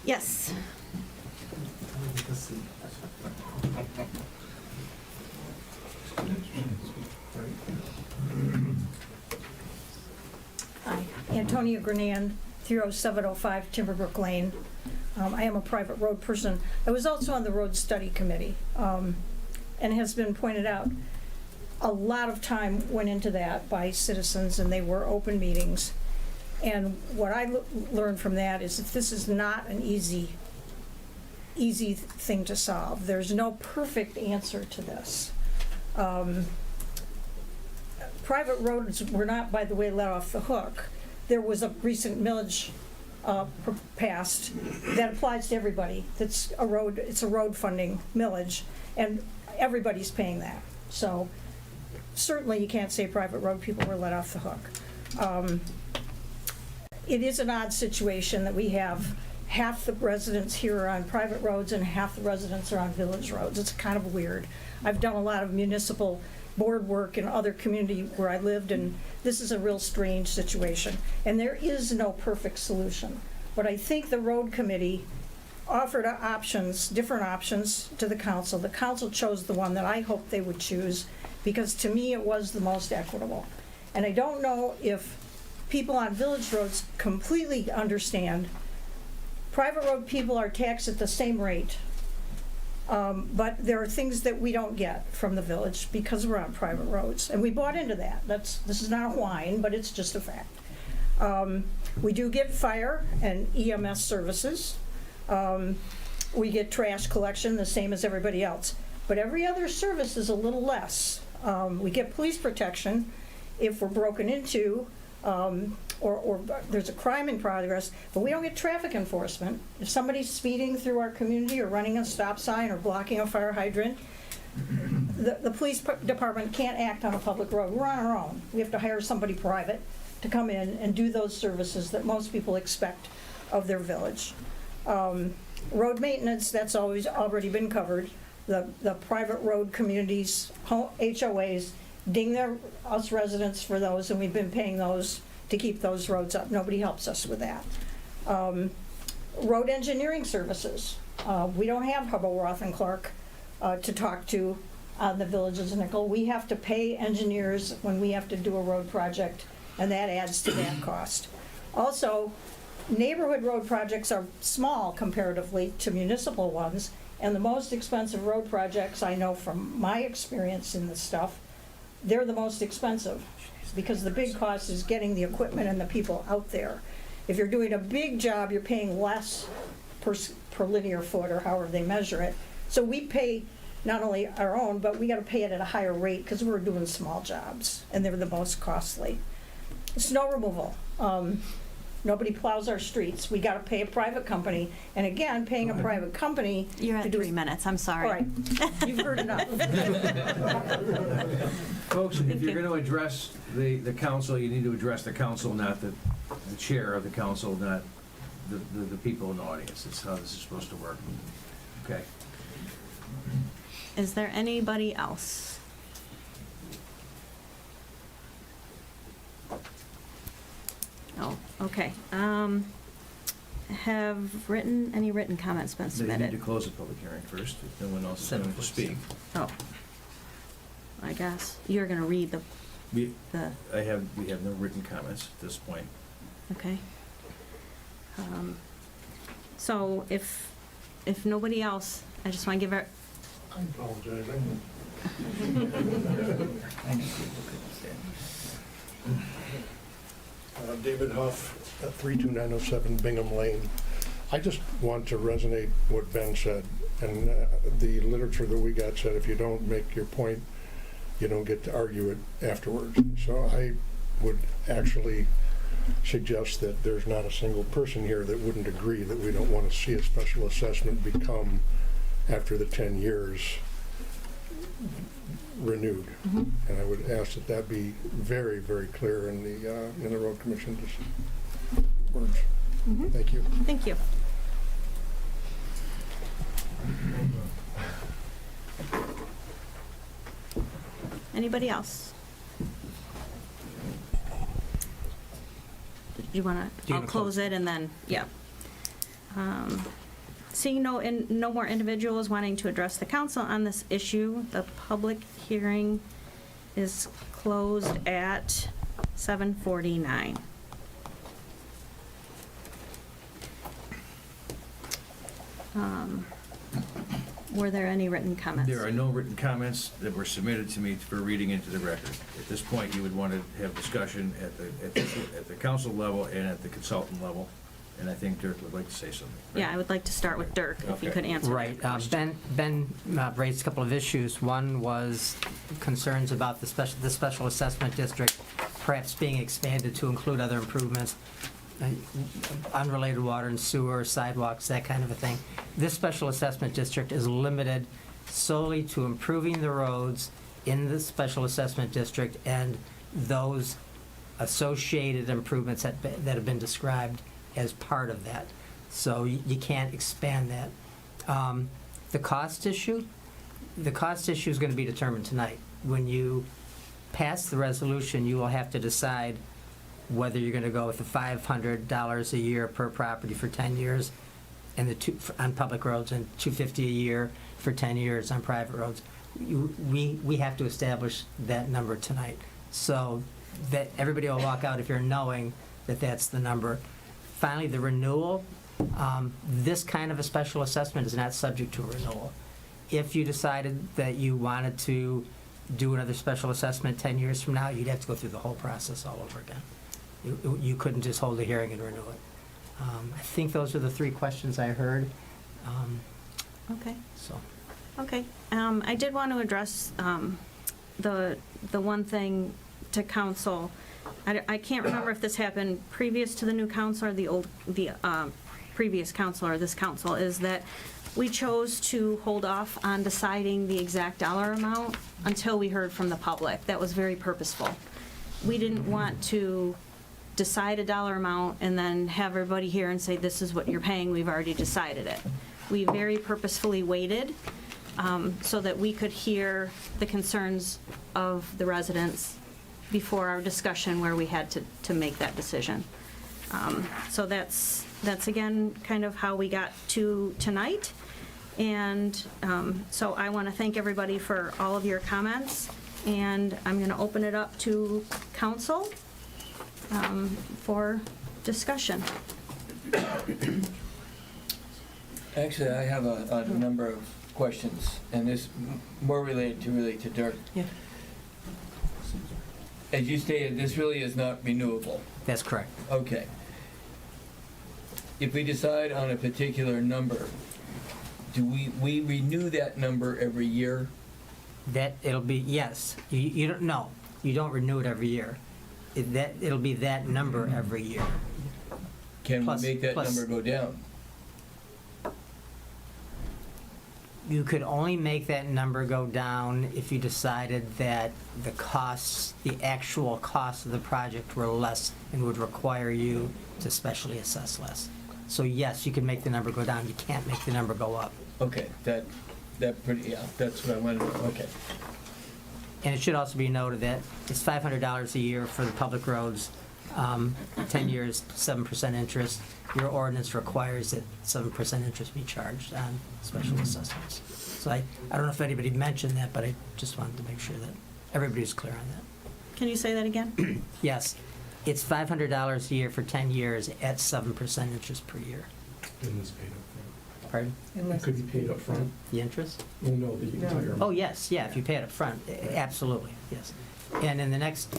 Yes. Hi, Antonia Grenan, 30705 Timberbrook Lane. I am a private road person. I was also on the road study committee, and has been pointed out, a lot of time went into that by citizens, and they were open meetings. And what I learned from that is that this is not an easy thing to solve. There's no perfect answer to this. Private roads were not, by the way, let off the hook. There was a recent millage passed that applies to everybody. It's a road funding millage, and everybody's paying that. So certainly you can't say private road people were let off the hook. It is an odd situation that we have half the residents here are on private roads and half the residents are on village roads. It's kind of weird. I've done a lot of municipal board work in other community where I lived, and this is a real strange situation. And there is no perfect solution. But I think the road committee offered options, different options to the council. The council chose the one that I hoped they would choose, because to me it was the most equitable. And I don't know if people on village roads completely understand. Private road people are taxed at the same rate, but there are things that we don't get from the village because we're on private roads, and we bought into that. This is not a whine, but it's just a fact. We do get fire and EMS services. We get trash collection the same as everybody else, but every other service is a little less. We get police protection if we're broken into, or there's a crime in progress, but we don't get traffic enforcement. If somebody's speeding through our community or running a stop sign or blocking a fire hydrant, the police department can't act on a public road. We're on our own. We have to hire somebody private to come in and do those services that most people expect of their village. Road maintenance, that's already been covered. The private road communities, HOAs, ding us residents for those, and we've been paying those to keep those roads up. Nobody helps us with that. Road engineering services. We don't have Hubble, Roth, and Clark to talk to on the village's nickel. We have to pay engineers when we have to do a road project, and that adds to that cost. Also, neighborhood road projects are small comparatively to municipal ones, and the most expensive road projects, I know from my experience in this stuff, they're the most expensive, because the big cost is getting the equipment and the people out there. If you're doing a big job, you're paying less per linear foot, or however they measure it. So we pay not only our own, but we got to pay it at a higher rate because we're doing small jobs, and they're the most costly. Snow removal. Nobody plows our streets. We got to pay a private company, and again, paying a private company. You're at 3 minutes, I'm sorry. All right, you've heard enough. Folks, if you're going to address the council, you need to address the council, not the chair of the council, not the people in the audience. That's how this is supposed to work. Okay. Is there anybody else? Oh, okay. Have any written comments been You submitted? need to close the public hearing first, if no one else is going to speak. Oh, I guess you're going to read the. We have no written comments at this point. Okay. So if nobody else, I just want to give her. I apologize. David Huff, 32907 Bingham Lane. I just want to resonate what Ben said, and the literature that we got said if you don't make your point, you don't get to argue it afterwards. So I would actually suggest that there's not a single person here that wouldn't agree that we don't want to see a special assessment become, after the 10 years, renewed. Mm-hmm. And I would ask that that be very, very clear in the road commission's words. Mm-hmm. Thank you. Thank you. Anybody else? Do you want to? I'll close it and then, yeah. Seeing no more individuals wanting to address the council on this issue, the public hearing is closed at 7:49. Were there any written comments? There are no written comments that were submitted to me for reading into the record. At this point, you would want to have discussion at the council level and at the consultant level, and I think Dirk would like to say something. Right? Yeah, I would like to start with Dirk, if you Okay. could answer Right. that question. Ben raised a couple of issues. One was concerns about the special assessment district perhaps being expanded to include other improvements. unrelated water and sewer, sidewalks, that kind of a thing. This special assessment district is limited solely to improving the roads in the special assessment district and those associated improvements that have been described as part of that. So you can't expand that. The cost issue is going to be determined tonight. When you pass the resolution, you will have to decide whether you're going to go with the $500 a year per property for 10 years and on public roads and $250 a year for 10 years on private roads. We have to establish that number tonight, so that everybody will walk out if you're knowing that that's the number. Finally, the renewal. This kind of a special assessment is not subject to a renewal. If you decided that you wanted to do another special assessment 10 years from now, you'd have to go through the whole process all over again. You couldn't just hold a hearing and renew it. I think those are the three questions I heard. Okay. So. Okay. I did want to address the one thing to council. I can't remember if this happened previous to the new council or the previous council or this council, is that we chose to hold off on deciding the exact dollar amount until we heard from the public. That was very purposeful. We didn't want to decide a dollar amount and then have everybody here and say, this is what you're paying, we've already decided it. We very purposefully waited so that we could hear the concerns of the residents before our discussion where we had to make that decision. So that's again kind of how we got to tonight. And so I want to thank everybody for all of your comments, and I'm going to open it up to council for discussion. Actually, I have a number of questions, and this more related to Dirk. Yeah. As you stated, this really is not renewable. That's correct. Okay. If we decide on a particular number, do we renew that number every year? It'll be, yes. You don't, no, you don't renew it every year. It'll be that number every year. Can we make that number go down? You could only make that number go down if you decided that the actual costs of the project were less and would require you to specially assess less. So yes, you can make the number go down. You can't make the number go up. Okay, that pretty, yeah, that's what I wanted to know. Okay. And it should also be noted that it's $500 a year for the public roads, 10 years, 7% interest. Your ordinance requires that 7% interest be charged on special assessments. So I don't know if anybody mentioned that, but I just wanted to make sure that everybody's clear on that. Can you say that again? Yes, it's $500 a year for 10 years at 7% interest per year. And it's paid up front. Pardon? It could be paid up front. The interest? Well, no, the entire amount. Oh, yes, yeah, if you pay it up front, absolutely, yes. And in the next,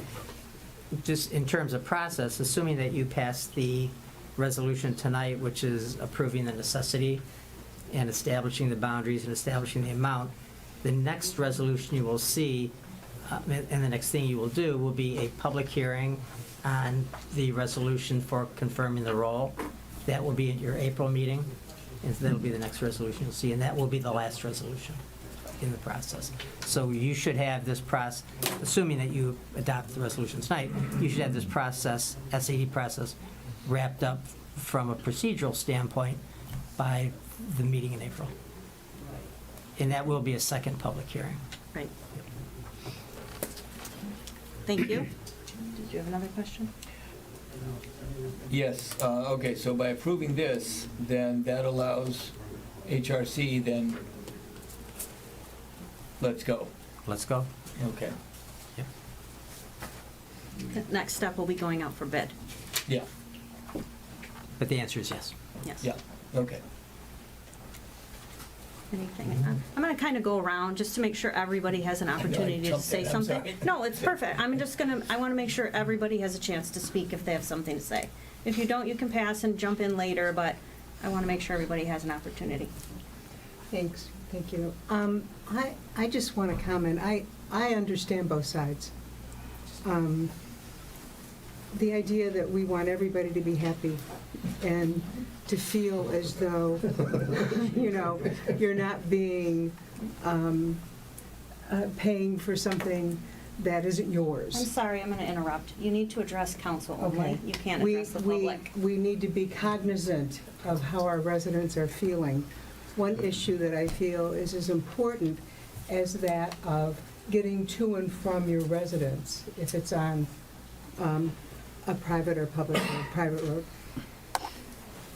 just in terms of process, assuming that you pass the resolution tonight, which is approving the necessity and establishing the boundaries and establishing the amount, the next resolution you will see, and the next thing you will do will be a public hearing on the resolution for confirming the roll. That will be at your April meeting, and that'll be the next resolution you'll see, and that will be the last resolution in the process. So you should have this process, assuming that you adopt the resolution tonight, you should have this process, SAD process, wrapped up from a procedural standpoint by the meeting in April. And that will be a second public hearing. Right. Thank you. Did you have another question? Yes, okay, so by approving this, then that allows HRC, then, let's go. Let's go. Okay, The next step will be going out for bid. yeah, But the answer is yes. Yes. yeah, okay. Anything? I'm going to kind of go around just to make sure everybody has an opportunity to jumped say in, I'm something. sorry. No, it's perfect. I want to make sure everybody has a chance to speak if they have something to say. If you don't, you can pass and jump in later, but I want to make sure everybody has an opportunity. Thanks, thank you. I just want to comment. I understand both sides. the idea that we want everybody to be happy and to feel as though, you're not being, paying for something that isn't yours. I'm sorry, I'm going to interrupt. You need to address council only. Okay. You can't address the public. We need to be cognizant of how our residents are feeling. One issue that I feel is as important as that of getting to and from your residence, if it's on a private or public road, private road,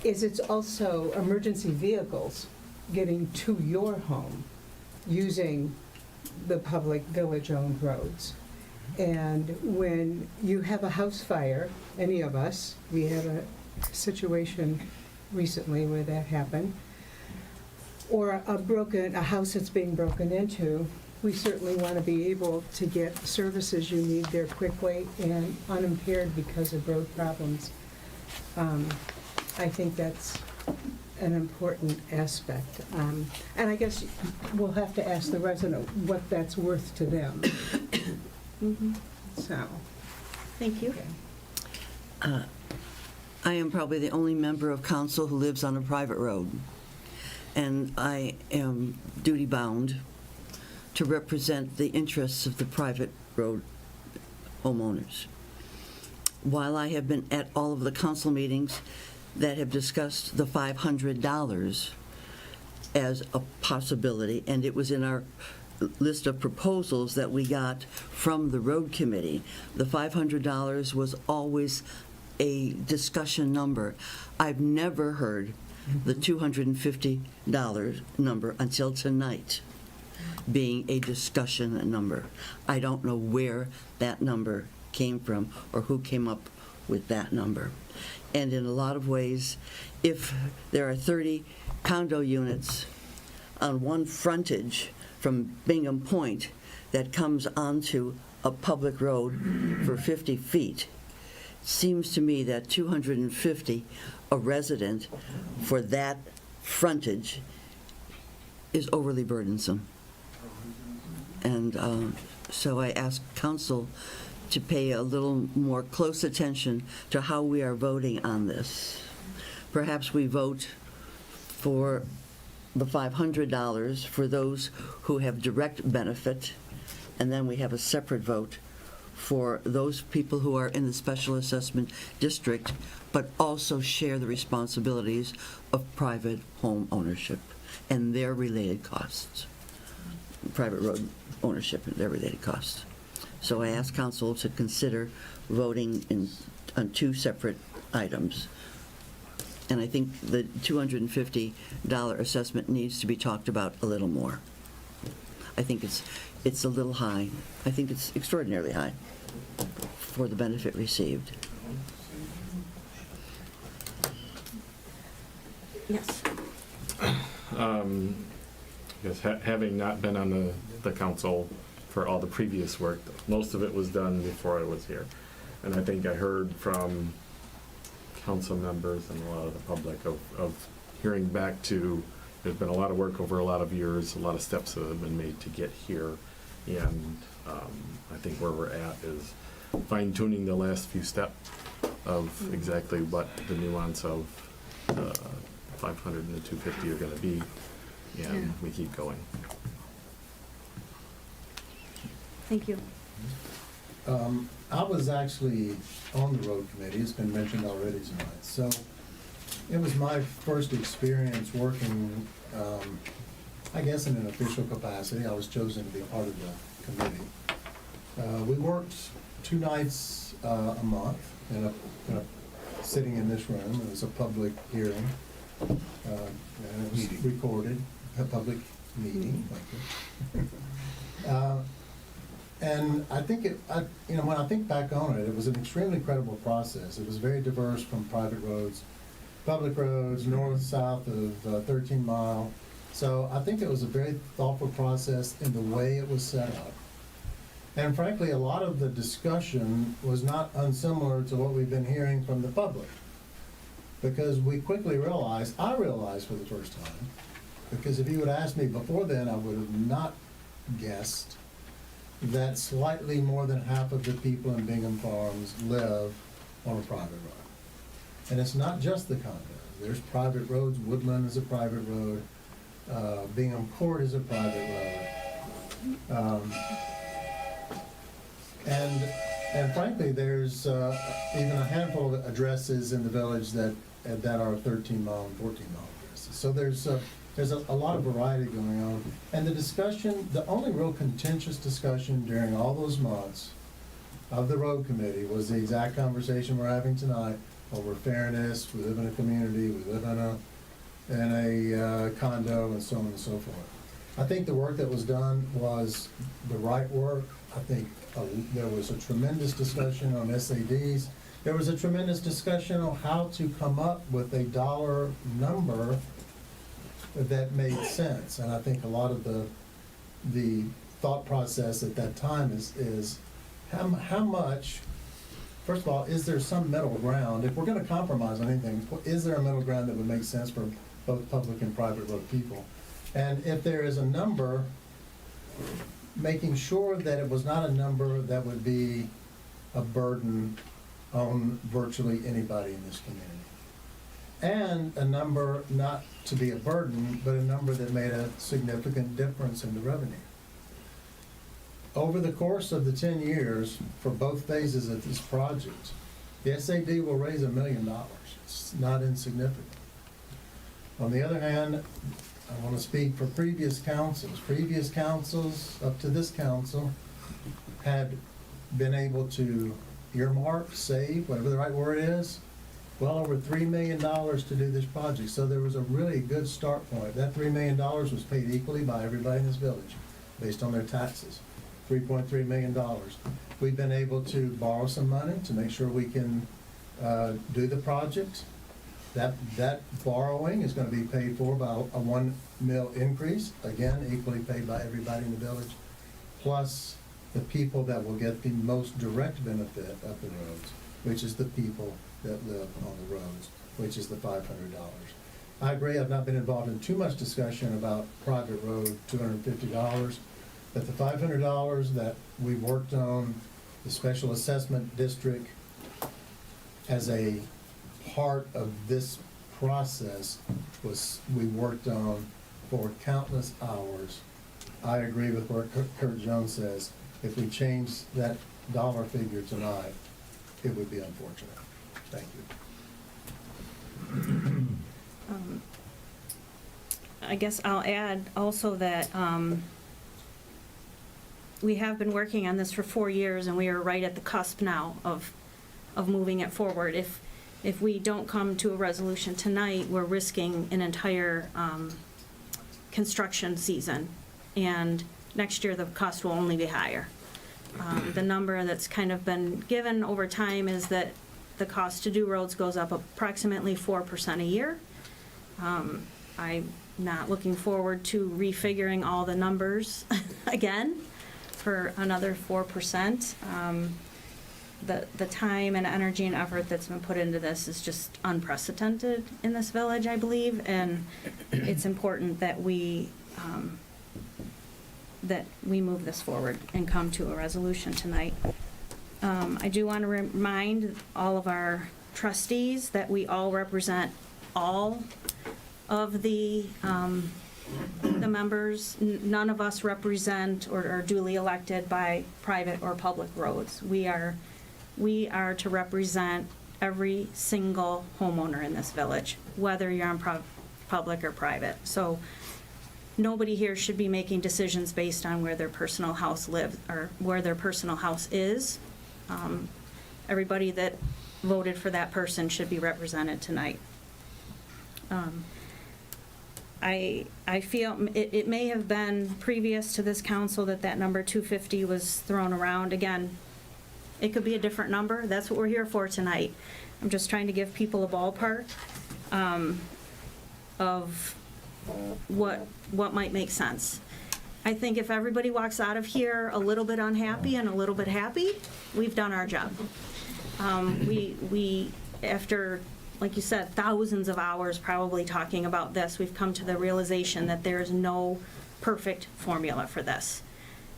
is it's also emergency vehicles getting to your home using the public village-owned roads. And when you have a house fire, any of us, we had a situation recently where that happened, or a house that's being broken into, we certainly want to be able to get the services you need there quickly and unimpaired because of road problems. I think that's an important aspect. And I guess we'll have to ask the resident what that's worth to them. So. Thank you. I am probably the only member of council who lives on a private road, and I am duty-bound to represent the interests of the private road homeowners. While I have been at all of the council meetings that have discussed the $500 as a possibility, and it was in our list of proposals that we got from the road committee, the $500 was always a discussion number. I've never heard the $250 number until tonight being a discussion number. I don't know where that number came from or who came up with that number. And in a lot of ways, if there are 30 condo units on one frontage from Bingham Point that comes onto a public road for 50 feet, seems to me that 250 a resident for that frontage is overly burdensome. And so I ask council to pay a little more close attention to how we are voting on this. Perhaps we vote for the $500 for those who have direct benefit, and then we have a separate vote for those people who are in the special assessment district, but also share the responsibilities of private home ownership and their related costs. Private road ownership and their related costs. So I ask council to consider voting on two separate items. And I think the $250 assessment needs to be talked about a little more. I think it's a little high. I think it's extraordinarily high for the benefit received. Yes. Because having not been on the council for all the previous work, most of it was done before I was here. And I think I heard from council members and a lot of the public of hearing back to, there's been a lot of work over a lot of years, a lot of steps that have been made to get here. And I think where we're at is fine-tuning the last few steps of exactly what the nuance of 500 and the 250 are going to be, and we keep going. Thank you. I was actually on the road committee, it's been mentioned already tonight, so it was my first experience working, I guess in an official capacity. I was chosen to be part of the committee. We worked 2 nights a month sitting in this room. It was a public hearing, and it was recorded, a public meeting. And I think when I think back on it, it was an extremely credible process. It was very diverse from private roads, public roads, north, south of 13 Mile. So I think it was a very thoughtful process in the way it was set up. And frankly, a lot of the discussion was not unsimilar to what we've been hearing from the public. Because we quickly realized, I realized for the first time, because if you had asked me before then, I would have not guessed that slightly more than half of the people in Bingham Farms live on a private road. And it's not just the condos. There's private roads. Woodland is a private road. Bingham Court is a private road. And frankly, there's even a handful of addresses in the village that are 13-mile and 14-mile addresses. So there's a lot of variety going on. And the discussion, the only real contentious discussion during all those months of the road committee was the exact conversation we're having tonight over fairness. We live in a community, we live in a condo, and so on and so forth. I think the work that was done was the right work. I think there was a tremendous discussion on SADs. There was a tremendous discussion on how to come up with a dollar number that made sense. And I think a lot of the thought process at that time is how much, first of all, is there some middle ground? If we're going to compromise on anything, is there a middle ground that would make sense for both public and private road people? And if there is a number, making sure that it was not a number that would be a burden on virtually anybody in this community. And a number not to be a burden, but a number that made a significant difference in the revenue. Over the course of the 10 years, for both phases of this project, the SAD will raise $1 million. It's not insignificant. On the other hand, I want to speak for previous councils. Previous councils, up to this council, had been able to earmark, save, whatever the right word is, well over $3 million to do this project. So there was a really good start point. That $3 million was paid equally by everybody in this village, based on their taxes. $3.3 million. We've been able to borrow some money to make sure we can do the project. That borrowing is going to be paid for by a $1 mil increase, again, equally paid by everybody in the village, plus the people that will get the most direct benefit of the roads, which is the people that live on the roads, which is the $500. I agree, I've not been involved in too much discussion about private road, $250, but the $500 that we worked on, the special assessment district, as a part of this process, we worked on for countless hours. I agree with what Kurt Jones says. If we change that dollar figure tonight, it would be unfortunate. Thank you. I guess I'll add also that we have been working on this for 4 years, and we are right at the cusp now of moving it forward. If we don't come to a resolution tonight, we're risking an entire construction season, and next year the cost will only be higher. The number that's kind of been given over time is that the cost to do roads goes up approximately 4% a year. I'm not looking forward to refiguring all the numbers again for another 4%. The time and energy and effort that's been put into this is just unprecedented in this village, I believe, and it's important that we move this forward and come to a resolution tonight. I do want to remind all of our trustees that we all represent all of the members. None of us represent or are duly elected by private or public roads. We are to represent every single homeowner in this village, whether you're on public or private. So nobody here should be making decisions based on where their personal house lives or where their personal house is. Everybody that voted for that person should be represented tonight. I feel it may have been previous to this council that number 250 was thrown around. Again, it could be a different number. That's what we're here for tonight. I'm just trying to give people a ballpark of what might make sense. I think if everybody walks out of here a little bit unhappy and a little bit happy, we've done our job. We after, like you said, thousands of hours probably talking about this, we've come to the realization that there is no perfect formula for this.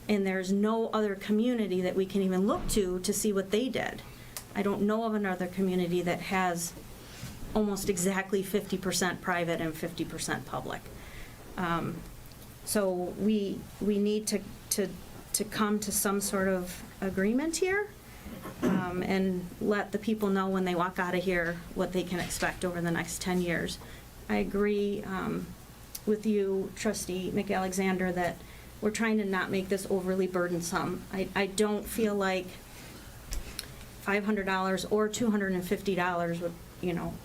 And there's no other community that we can even look to see what they did. I don't know of another community that has almost exactly 50% private and 50% public. So we need to come to some sort of agreement here, and let the people know when they walk out of here what they can expect over the next 10 years. I agree with you, Trustee McAlexander, that we're trying to not make this overly burdensome. I don't feel like $500 or $250 with,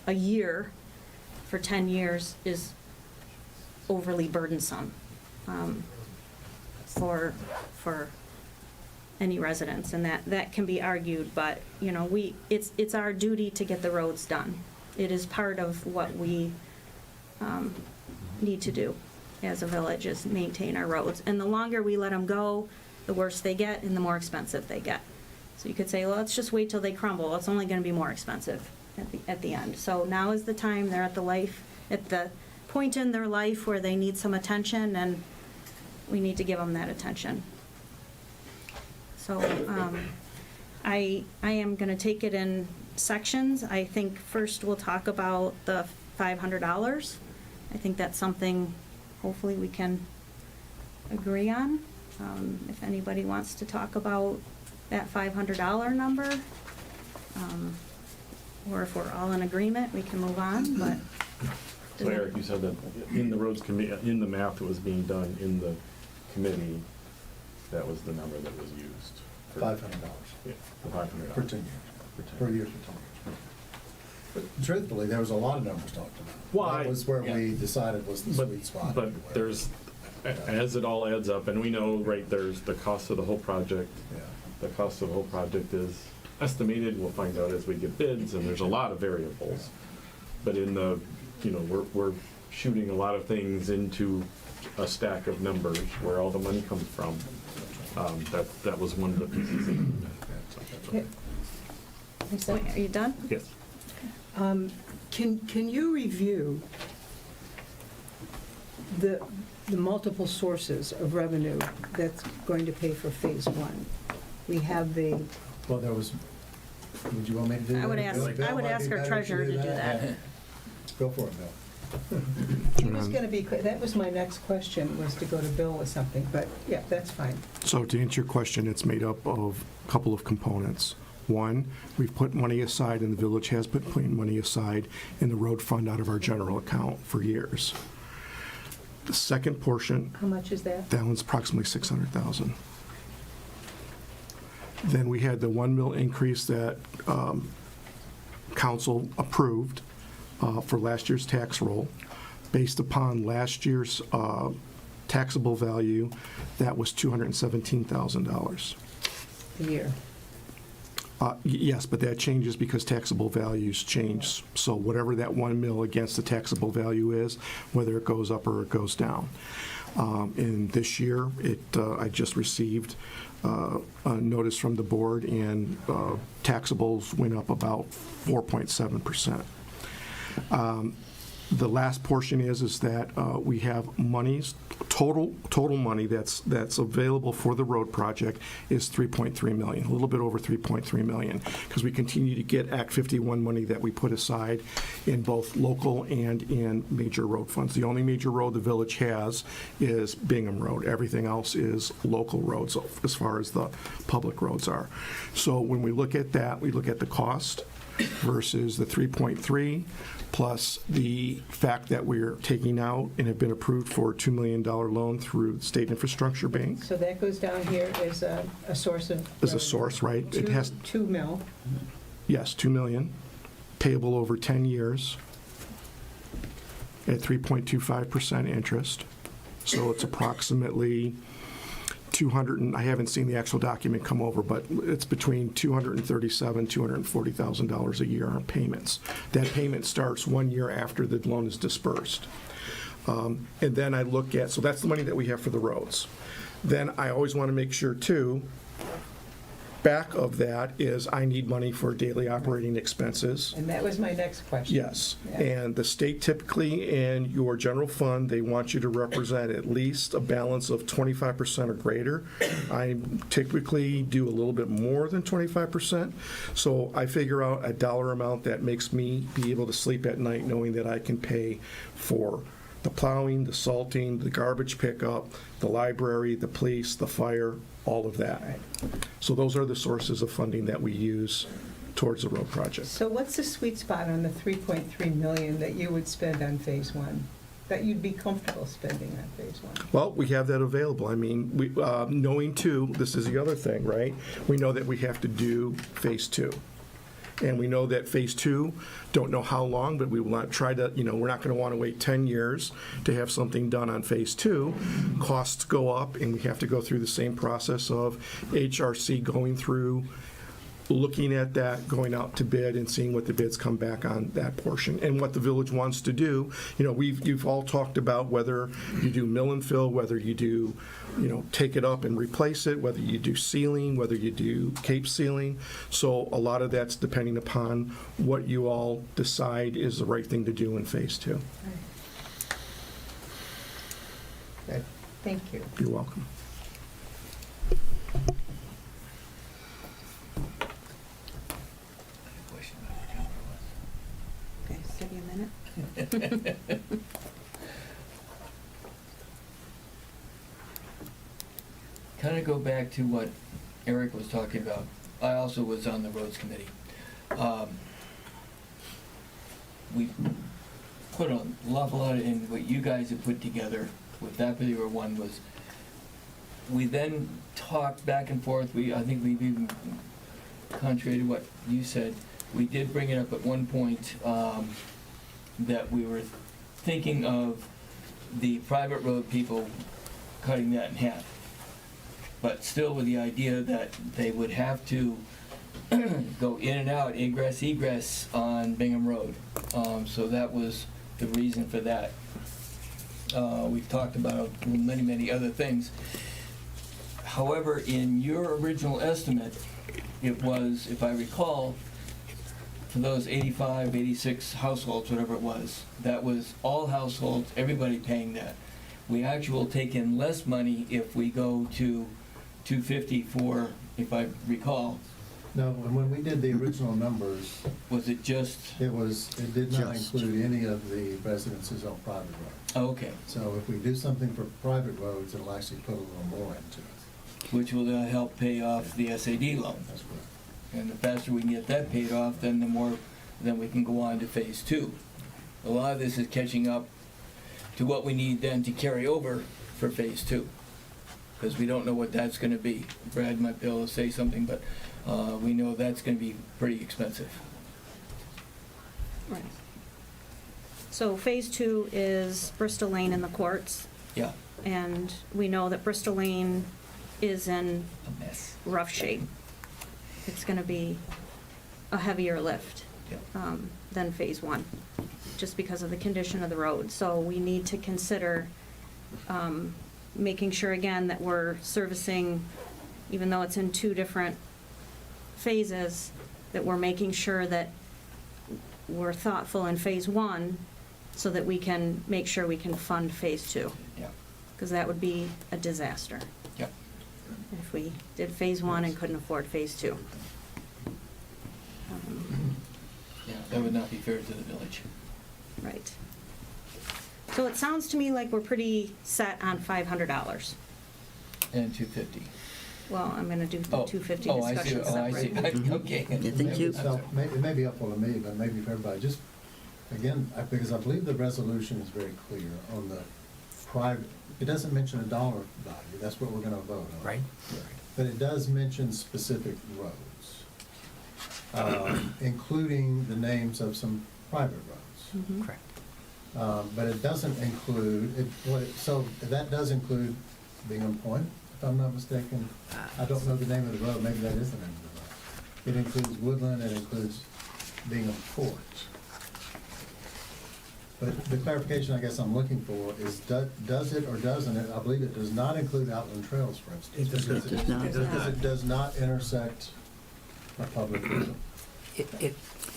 a year for 10 years is overly burdensome for any residents, and that can be argued, but, it's our duty to get the roads done. It is part of what we need to do as a village, is maintain our roads. And the longer we let them go, the worse they get and the more expensive they get. So you could say, well, let's just wait till they crumble. It's only going to be more expensive at the end. So now is the time. They're at the point in their life where they need some attention, and we need to give them that attention. So I am going to take it in sections. I think first we'll talk about the $500. I think that's something hopefully we can agree on. If anybody wants to talk about that $500 number, or if we're all in agreement, we can move on, but. So Eric, you said that in the roads committee, in the math that was being done in the committee, that was the number that was used. $500. Yeah, $500. For 10 years. Per year for 10 years. But truthfully, there was a lot of numbers talked about. Well, that was where we decided was the sweet spot. But there's, as it all adds up, and we know, right, there's the cost of the whole project. Yeah. The cost of the whole project is estimated, we'll find out as we get bids, and there's a lot of variables. But in the, we're shooting a lot of things into a stack of numbers where all the money comes from. That was one of the pieces. Are you done? Yes. Can you review the multiple sources of revenue that's going to pay for phase one? We have the. Well, there was, would you want me to do that? I would ask our treasurer to do that. Go for it, Bill. He was going to be, that was my next question, was to go to Bill with something, but yeah, that's fine. So to answer your question, it's made up of a couple of components. One, we've put money aside, and the village has put money aside in the road fund out of our general account for years. The second portion. How much is that? That one's approximately $600,000. Then we had the 1 mil increase that council approved for last year's tax roll. Based upon last year's taxable value, that was $217,000. A year. Yes, but that changes because taxable values change. So whatever that 1 mil against the taxable value is, whether it goes up or it goes down. And this year, I just received a notice from the board, and taxables went up about 4.7%. The last portion is that we have monies, total money that's available for the road project is $3.3 million, a little bit over $3.3 million, because we continue to get Act 51 money that we put aside in both local and in major road funds. The only major road the village has is Bingham Road. Everything else is local roads as far as the public roads are. So when we look at that, we look at the cost versus the 3.3, plus the fact that we're taking out and have been approved for a $2 million loan through the State Infrastructure Bank. So that goes down here as a source of. As a source, right? It has 2 mil. Yes, $2 million, payable over 10 years at 3.25% interest. So it's approximately 200, and I haven't seen the actual document come over, but it's between $237,000, $240,000 a year on payments. That payment starts 1 year after the loan is dispersed. And then I look at, so that's the money that we have for the roads. Then I always want to make sure, too, back of that is I need money for daily operating expenses. And that was my next question. Yes, Yeah. and the state typically in your general fund, they want you to represent at least a balance of 25% or greater. I typically do a little bit more than 25%, so I figure out a dollar amount that makes me be able to sleep at night knowing that I can pay for the plowing, the salting, the garbage pickup, the library, the police, the fire, all of that. So those are the sources of funding that we use towards the road project. So what's the sweet spot on the 3.3 million that you would spend on phase one, that you'd be comfortable spending on phase one? Well, we have that available. I mean, we, knowing too, this is the other thing, right? We know that we have to do phase two. And we know that phase two, don't know how long, but we will not try to, we're not going to want to wait 10 years to have something done on phase two. Costs go up, and we have to go through the same process of HRC going through, looking at that, going out to bid and seeing what the bids come back on that portion and what the village wants to do. You've all talked about whether you do mill and fill, whether you do, take it up and replace it, whether you do sealing, whether you do cape sealing. So a lot of that's depending upon what you all decide is the right thing to do in phase two. Good, thank you. You're welcome. Okay, give you a minute. Kind of go back to what Eric was talking about. I also was on the roads committee. We put an awful lot in what you guys had put together with that particular one was, we then talked back and forth. I think we've even, contrary to what you said, we did bring it up at one point, that we were thinking of the private road people cutting that in half. But still with the idea that they would have to go in and out, egress on Bingham Road. So that was the reason for that. We've talked about many other things. However, in your original estimate, it was, if I recall, for those 85, 86 households, whatever it was, that was all households, everybody paying that. We actually will take in less money if we go to 250 for, if I recall. No, and when we did the original numbers, Was it just, it did not Just. include any of the residences on private roads. oh, okay, So if we do something for private roads, it'll actually put a little more into it. which will help pay off the SAD loan. That's correct. And the faster we can get that paid off, then then we can go on to phase two. A lot of this is catching up to what we need then to carry over for phase two. Because we don't know what that's gonna be. Brad might be able to say something, but we know that's gonna be pretty expensive. Right. So phase two is Bristol Lane in the courts, Yeah, and we know that Bristol Lane is in a mess. rough shape. It's gonna be a heavier lift Yeah. than phase one, just because of the condition of the road. So we need to consider making sure again that we're servicing, even though it's in two different phases, that we're making sure that we're thoughtful in phase one so that we can make sure we can fund phase two. Yeah, Because that would be a disaster yeah. if we did phase one and couldn't afford phase two. Yeah, that would not be fair to the village. Right. So it sounds to me like we're pretty set on $500. And 250. Well, I'm gonna do the Oh, 250 oh, I see. discussion Oh, I see. separate. Okay. Yeah, thank Maybe you. it's it may be helpful to me, but maybe for everybody, just, again, because I believe the resolution is very clear on the private, it doesn't mention a dollar value, that's what we're gonna vote on. Right. But it does mention specific roads, including the names of some private roads. Mhm. Correct. But it doesn't include, so that does include Bingham Point, if I'm not mistaken. I don't know the name of the road, maybe that is the name of the road. It includes Woodland, it includes Bingham Court. But the clarification I guess I'm looking for is, does it or doesn't it, I believe it does not include Outland Trails, for instance. It does not. Because it does not intersect a public road. It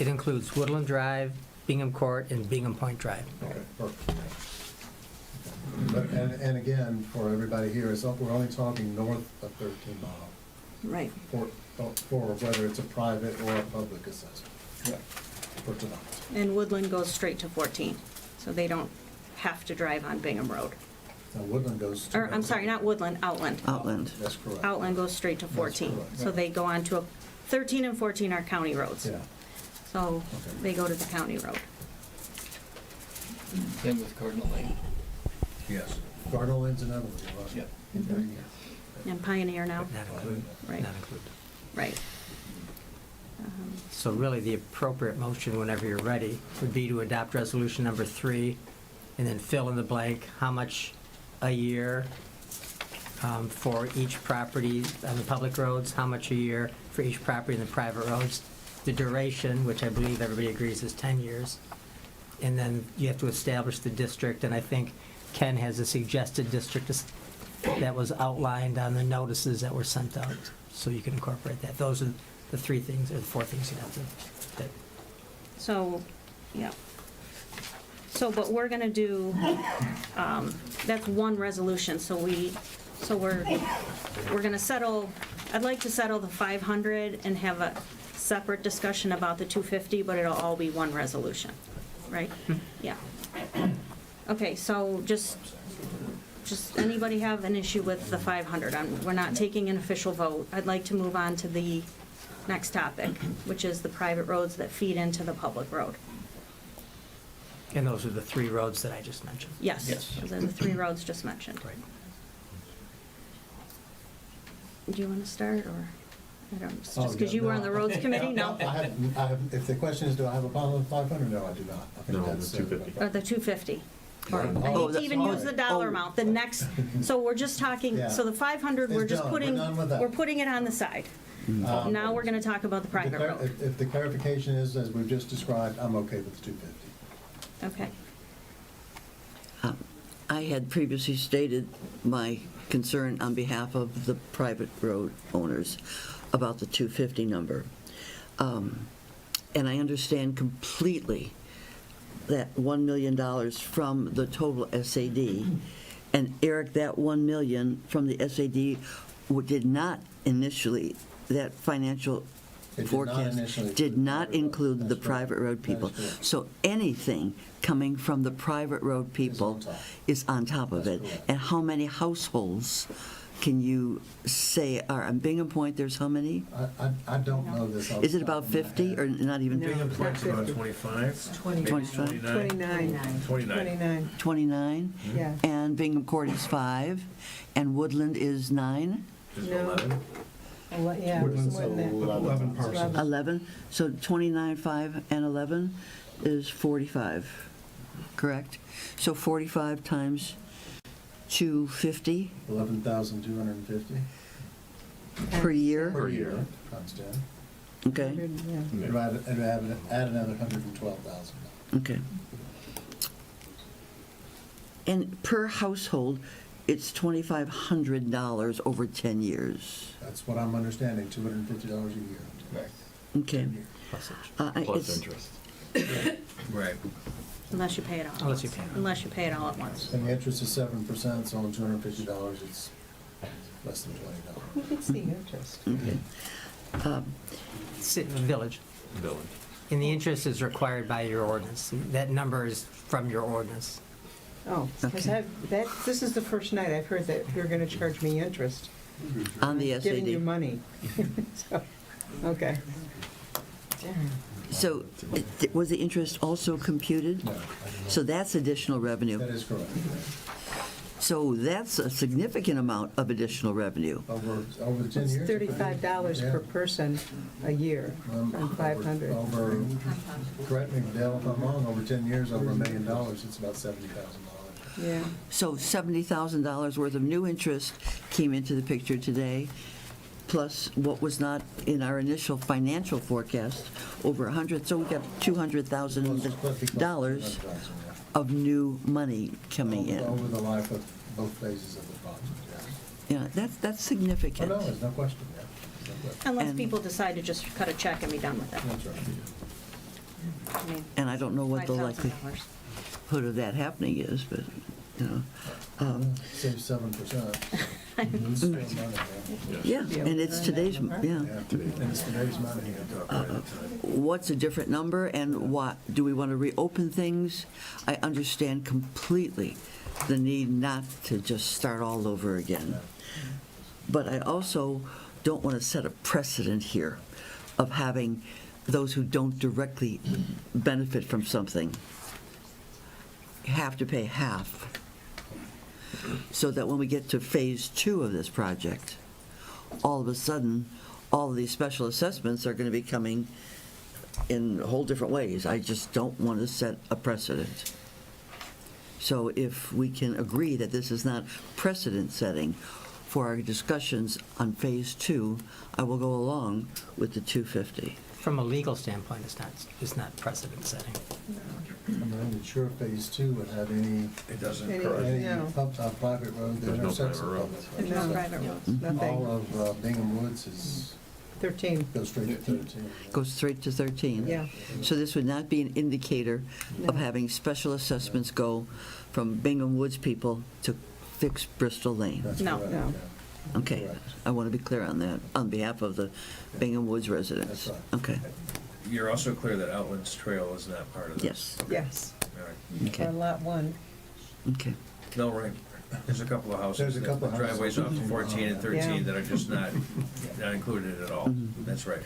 includes Woodland Drive, Bingham Court, and Bingham Point Drive. Okay, perfect. But, and again, for everybody here, we're only talking north of 13 Mile. Right. For whether it's a private or a public assessment. Right. For tonight. And Woodland goes straight to 14, so they don't have to drive on Bingham Road. Now Woodland goes to. Or, I'm sorry, not Woodland, Outland. Outland. That's correct. Outland goes straight to 14. correct. So they go on to, 13 and 14 are county roads. Yeah. So Okay. they go to the county road. Same with Cardinal Lane. Yes. Cardinal Lane's another one. You're right. Yep. And Pioneer now. Not included. Right. Not included. Right. So really, the appropriate motion, whenever you're ready, would be to adopt resolution number 3, and then fill in the blank, how much a year for each property on the public roads, how much a year for each property in the private roads, the duration, which I believe everybody agrees is 10 years, and then you have to establish the district, and I think Ken has a suggested district that was outlined on the notices that were sent out, so you can incorporate that. Those are the 3 things, or the 4 things you have to. So, yeah. So, but we're gonna do, that's one resolution, so we're gonna settle, I'd like to settle the 500 and have a separate discussion about the 250, but it'll all be one resolution, right? Yeah. Okay, so just anybody have an issue with the 500? We're not taking an official vote. I'd like to move on to the next topic, which is the private roads that feed into the public road. And those are the 3 roads that I just mentioned. Yes. Yes. Those are the 3 roads just mentioned. Right. Do you want to start, or, I don't, Oh, just because yeah, you were on the roads committee? No? I have, if the question is, do I have a problem with 500? No, I do not. I think No, that's, the 250. Or the 250? Or, I Oh, hate to that's even use the fine. dollar Oh. amount, the next, so we're just talking, Yeah. so the 500, we're It's just done. We're putting, done with that. we're putting it on the side. Now we're going to talk about the private road. If the clarification is, as we've just described, I'm okay with the 250. Okay. I had previously stated my concern on behalf of the private road owners about the 250 number. And I understand completely that $1 million from the total SAD. And Eric, that 1 million from the SAD did not initially, that financial It did not forecast initially did not include the That's correct. private road people. That is correct. So anything coming from the private road people is on top of it. That's correct. And how many households can you say are on Bingham Point? There's how many? I don't know this. off Is the it top about of my 50 head. or not even? No. Bingham Point's about 50. 25. 25? 29. 29, 29? yeah. And Bingham Court is 5, and Woodland is 9? Just No. 11. Yeah, Woodland's more than that. 11 parcels. 11? So 29, 5, and 11 is 45, correct? So 45 times 250 11,250 per year? per year, times 10. Okay, Yeah. Add another 112,000. okay. And per household, it's $2,500 over 10 years. That's what I'm understanding, $250 a year. Correct. Okay. Plus interest. Plus It's- interest. Right. Unless you pay it all. Unless you pay it all. Unless you pay it all at once. And the interest is 7%, so on $250, it's less than $20. Who gets the interest? Okay. Village. Village. And the interest is required by your ordinance. That number is from your ordinance. Oh, because this is the first night I've heard that you're going to charge me interest. On the Giving you SAD. money. So, okay. So was the interest also computed? No, So that's additional revenue. that is correct. So that's a significant amount of additional revenue. Over the 10 It's years. $35 per person a year on 500. Over, correct me, Dale, if I'm wrong, over 10 years, over $1 million, it's about $70,000. Yeah. So $70,000 worth of new interest came into the picture today, plus what was not in our initial financial forecast, over 100. So we got $200,000 of new money coming in. Over the life of both phases of the project, yes. Yeah, that's Oh, significant. no, there's no question, yeah. There's no question. Unless And- people decide to just cut a check and be done with it. That's right. I mean, And I don't know what the $5,000. likelihood of that happening is, but, you know. Save 7%. Yeah, and it's today's, yeah. And it's today's money. What's a different number, and what, do we want to reopen things? I understand completely the need not to just start all over again. But I also don't want to set a precedent here of having those who don't directly benefit from something have to pay half, so that when we get to phase 2 of this project, all of a sudden, all of these special assessments are going to be coming in whole different ways. I just don't want to set a precedent. So if we can agree that this is not precedent-setting for our discussions on phase 2, I will go along with the 250. From a legal standpoint, it's not precedent-setting. I'm not even sure phase 2 would have any. It doesn't. Any No. private road that There's no intersects private the road. public. No private roads. Nothing. All of Bingham Woods is, 13. goes straight to 13. Goes straight to 13. Yeah. So this would not be an indicator of No. having special assessments go from Bingham Woods people to fix Bristol Lane. That's No. correct, No. yeah. Okay, Correct. I want to be clear on that, on behalf of the Bingham Woods residents. That's right. Okay, You're also clear that Outlands Trail is not part of this? yes, Yes, All right. okay, on lot 1. okay. No, right. There's a couple of houses. There's a couple of that- driveways off to 14 and 13 Yeah. that are just not included at all. Mhm. That's right.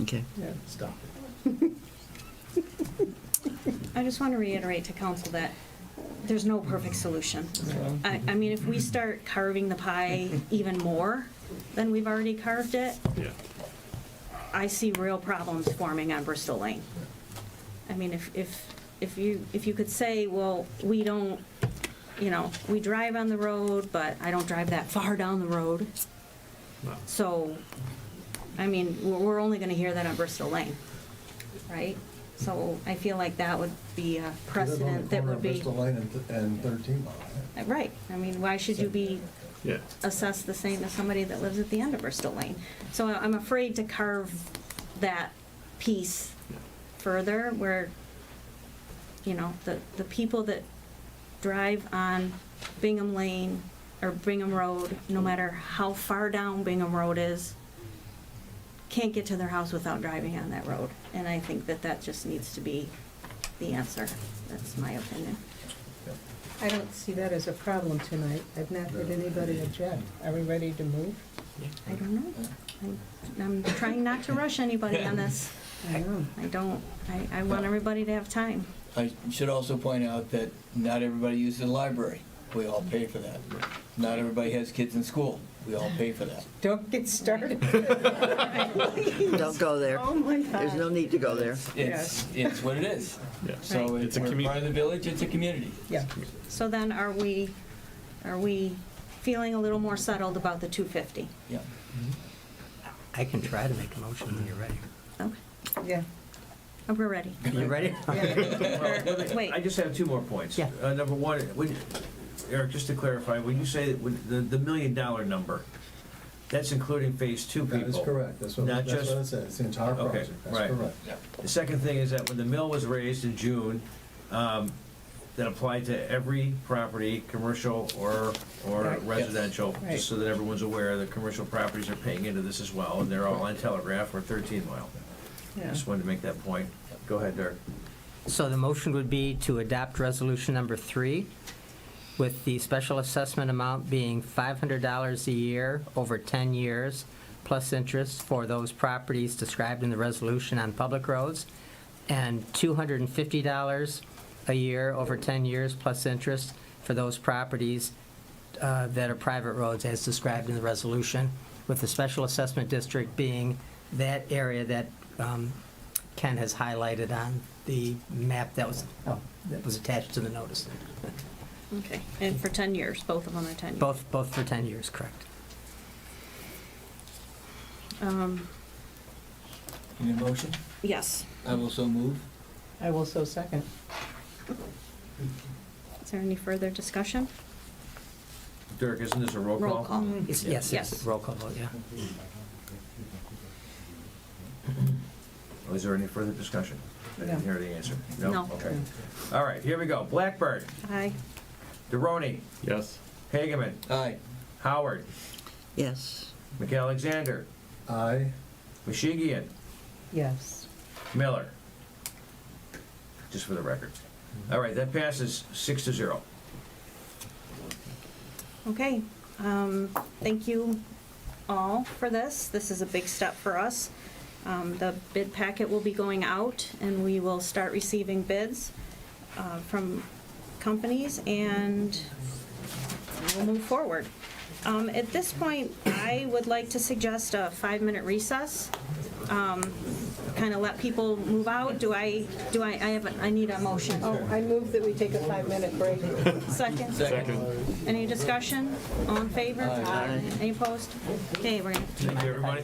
Okay. Yeah. Stop I just want to reiterate to council that there's no perfect solution. I mean, if we start carving the pie even more than we've already carved it, Yeah. I see real problems forming on Bristol Lane. I mean, if you could say, well, we don't, we drive on the road, but I don't drive that far down the road. No. So, I mean, we're only gonna hear that on Bristol Lane, right? So I feel like that would be a precedent that would be. Bristol Lane and 13 mile. Right, I mean, why should you be Yeah. assessed the same as somebody that lives at the end of Bristol Lane? So I'm afraid to carve that piece further where, the people that drive on Bingham Lane or Bingham Road, no matter how far down Bingham Road is, can't get to their house without driving on that road. And I think that just needs to be the answer. That's my opinion. I don't see that as a problem tonight. I've not heard anybody object. Are we ready to move? I don't know. I'm trying not to rush anybody on this. I know. I want everybody to have time. I should also point out that not everybody uses the library. We all pay for that. Not everybody has kids in school. We all pay for that. Don't get started. Don't go there. Oh, my God. There's no need to go there. It's what it is. Yeah. So It's a we're part of the village, it's a community. Yeah. So then are we feeling a little more settled about the 250? Yeah. I can try to make a motion when you're ready. Okay, Yeah. we're ready. You ready? Wait. I just have two more points. Yeah. Number one, Eric, just to clarify, when you say that the $1 million number, that's including phase 2 people? That is correct. That's what Not it just- said. It's the entire Okay, project. That's right. correct. The second thing is that when the mill was raised in June, that applied to every property, commercial or Right. residential, Right. just so that everyone's aware, the commercial properties are paying into this as well, and they're all on Telegraph or 13 Mile. Yeah. Just wanted to make that point. Go ahead, Dirk. So the motion would be to adopt resolution number 3, with the special assessment amount being $500 a year over 10 years, plus interest for those properties described in the resolution on public roads, and $250 a year over 10 years, plus interest for those properties that are private roads as described in the resolution, with the special assessment district being that area that Ken has highlighted on the map that was attached to the notice. Okay, and for 10 years, both of them are 10 years. Both for 10 years, correct. Need a motion? Yes. I will so move. I will so second. Is there any further discussion? Dirk, isn't this a roll call? Roll call. Yes, Yes. yes, roll call vote, yeah. Oh, is there any further discussion? I didn't hear the answer. No. Okay. All right, here we go. Blackburn, Aye. DeRoni, Yes. Hageman, Aye. Howard, Yes. McAlexander, Aye. Mashigian, Yes. Miller. Just for the record. All right, that passes 6-0. Okay, thank you all for this. This is a big step for us. The bid packet will be going out, and we will start receiving bids from companies, and we'll move forward. At this point, I would like to suggest a 5-minute recess. Kind of let people move out. I need a motion. Oh, I move that we take a 5-minute break. Second? Second. Any discussion? All in favor? Aye. Any opposed? Okay, we're gonna. Thank you, everybody.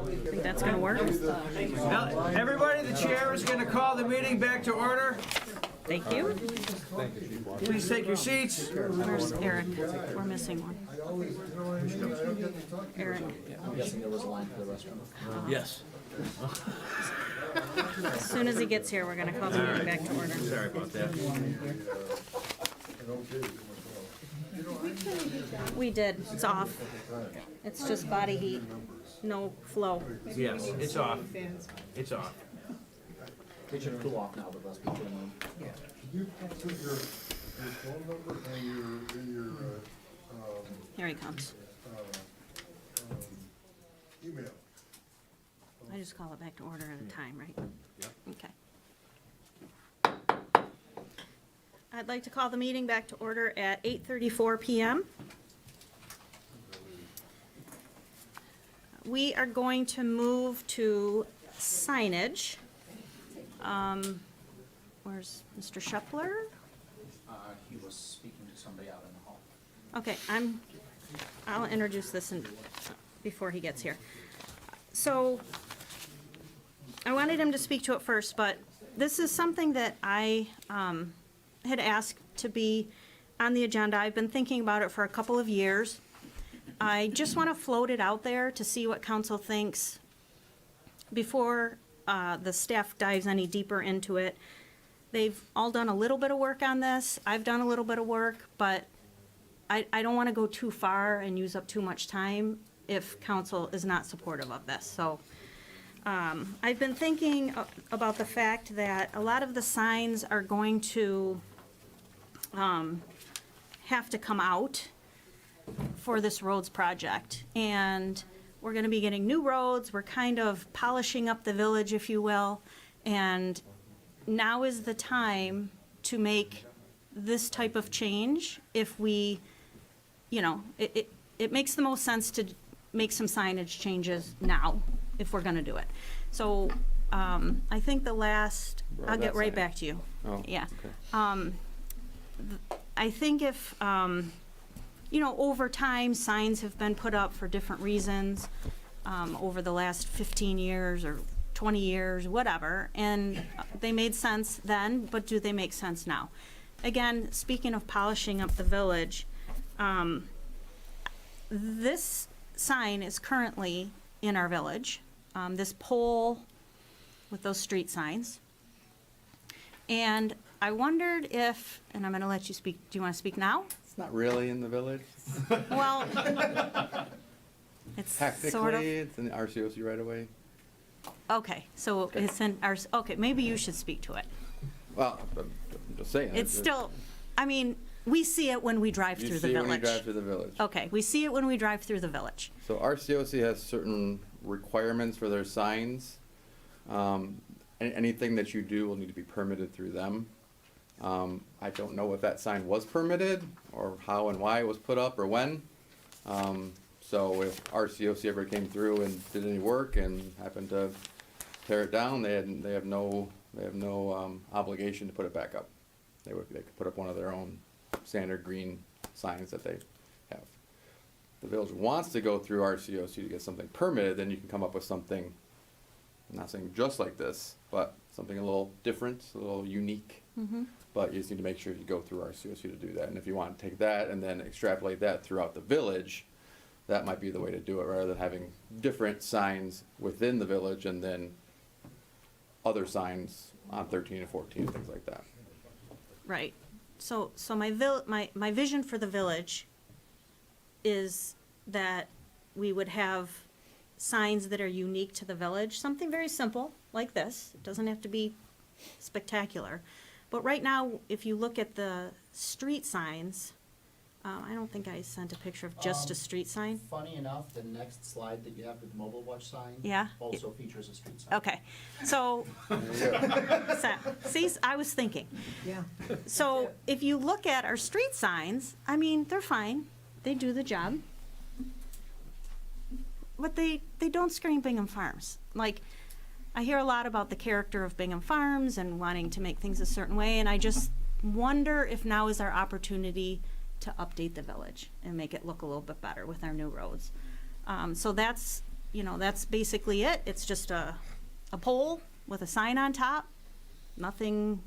Think that's gonna work? Now, everybody, the chair is going to call the meeting back to order. Thank you. Please take your seats. Where's Eric? We're missing one. Eric. I'm guessing there was a line for the restaurant. Yes. As soon as he gets here, we're gonna call the meeting back to order. Sorry about that. We did. It's off. It's just body heat, no flow. Yes, it's off. It's off. They should cool off now, but less people in the room. Can you put your phone number and your, Here he comes. email? I just call it back to order at a time, right? Yep. Okay. I'd like to call the meeting back to order at 8:34 PM. We are going to move to signage. Where's Mr. Shepler? He was speaking to somebody out in the hall. Okay, I'll introduce this before he gets here. So, I wanted him to speak to it first, but this is something that I had asked to be on the agenda. I've been thinking about it for a couple of years. I just want to float it out there to see what council thinks before the staff dives any deeper into it. They've all done a little bit of work on this. I've done a little bit of work, but I don't want to go too far and use up too much time if council is not supportive of this. So I've been thinking about the fact that a lot of the signs are going to have to come out for this roads project. And we're going to be getting new roads. We're kind of polishing up the village, if you will. And now is the time to make this type of change if we, you know, it makes the most sense to make some signage changes now if we're gonna do it. So, I think I'll get right back to you. Oh, Yeah. okay. I think if, you know, over time, signs have been put up for different reasons, over the last 15 years or 20 years, whatever, and they made sense then, but do they make sense now? Again, speaking of polishing up the village, this sign is currently in our village, this pole with those street signs. And I wondered if, and I'm gonna let you speak, do you wanna speak now? It's not really in the village. Well, it's sort of, Technically, it's in the RCOC right away. okay, so it's in our, okay, maybe you should speak to it. Well, I'm just saying. It's still, I mean, we see it when we drive You through the see it when you village. drive through the village. Okay, we see it when we drive through the village. So RCOC has certain requirements for their signs. Anything that you do will need to be permitted through them. I don't know if that sign was permitted, or how and why it was put up, or when. So if RCOC ever came through and did any work and happened to tear it down, they have no obligation to put it back up. They could put up one of their own standard green signs that they have. If the village wants to go through RCOC to get something permitted, then you can come up with something, I'm not saying just like this, but something a little different, a little unique. Mm-hmm. But you just need to make sure you go through RCOC to do that. And if you want to take that and then extrapolate that throughout the village, that might be the way to do it, rather than having different signs within the village and then other signs on 13 and 14 and things like that. Right. So my vision for the village is that we would have signs that are unique to the village, something very simple like this. It doesn't have to be spectacular. But right now, if you look at the street signs, I don't think I sent a picture of just a street sign. Funny enough, the next slide that you have with the mobile watch sign Yeah. also features a street sign. Okay, so, see, I was thinking. Yeah. So if you look at our street signs, I mean, they're fine. They do the job. But they don't scream Bingham Farms. Like, I hear a lot about the character of Bingham Farms and wanting to make things a certain way, and I just wonder if now is our opportunity to update the village and make it look a little bit better with our new roads. So that's you know, that's basically it. It's just a pole with a sign on top. Nothing,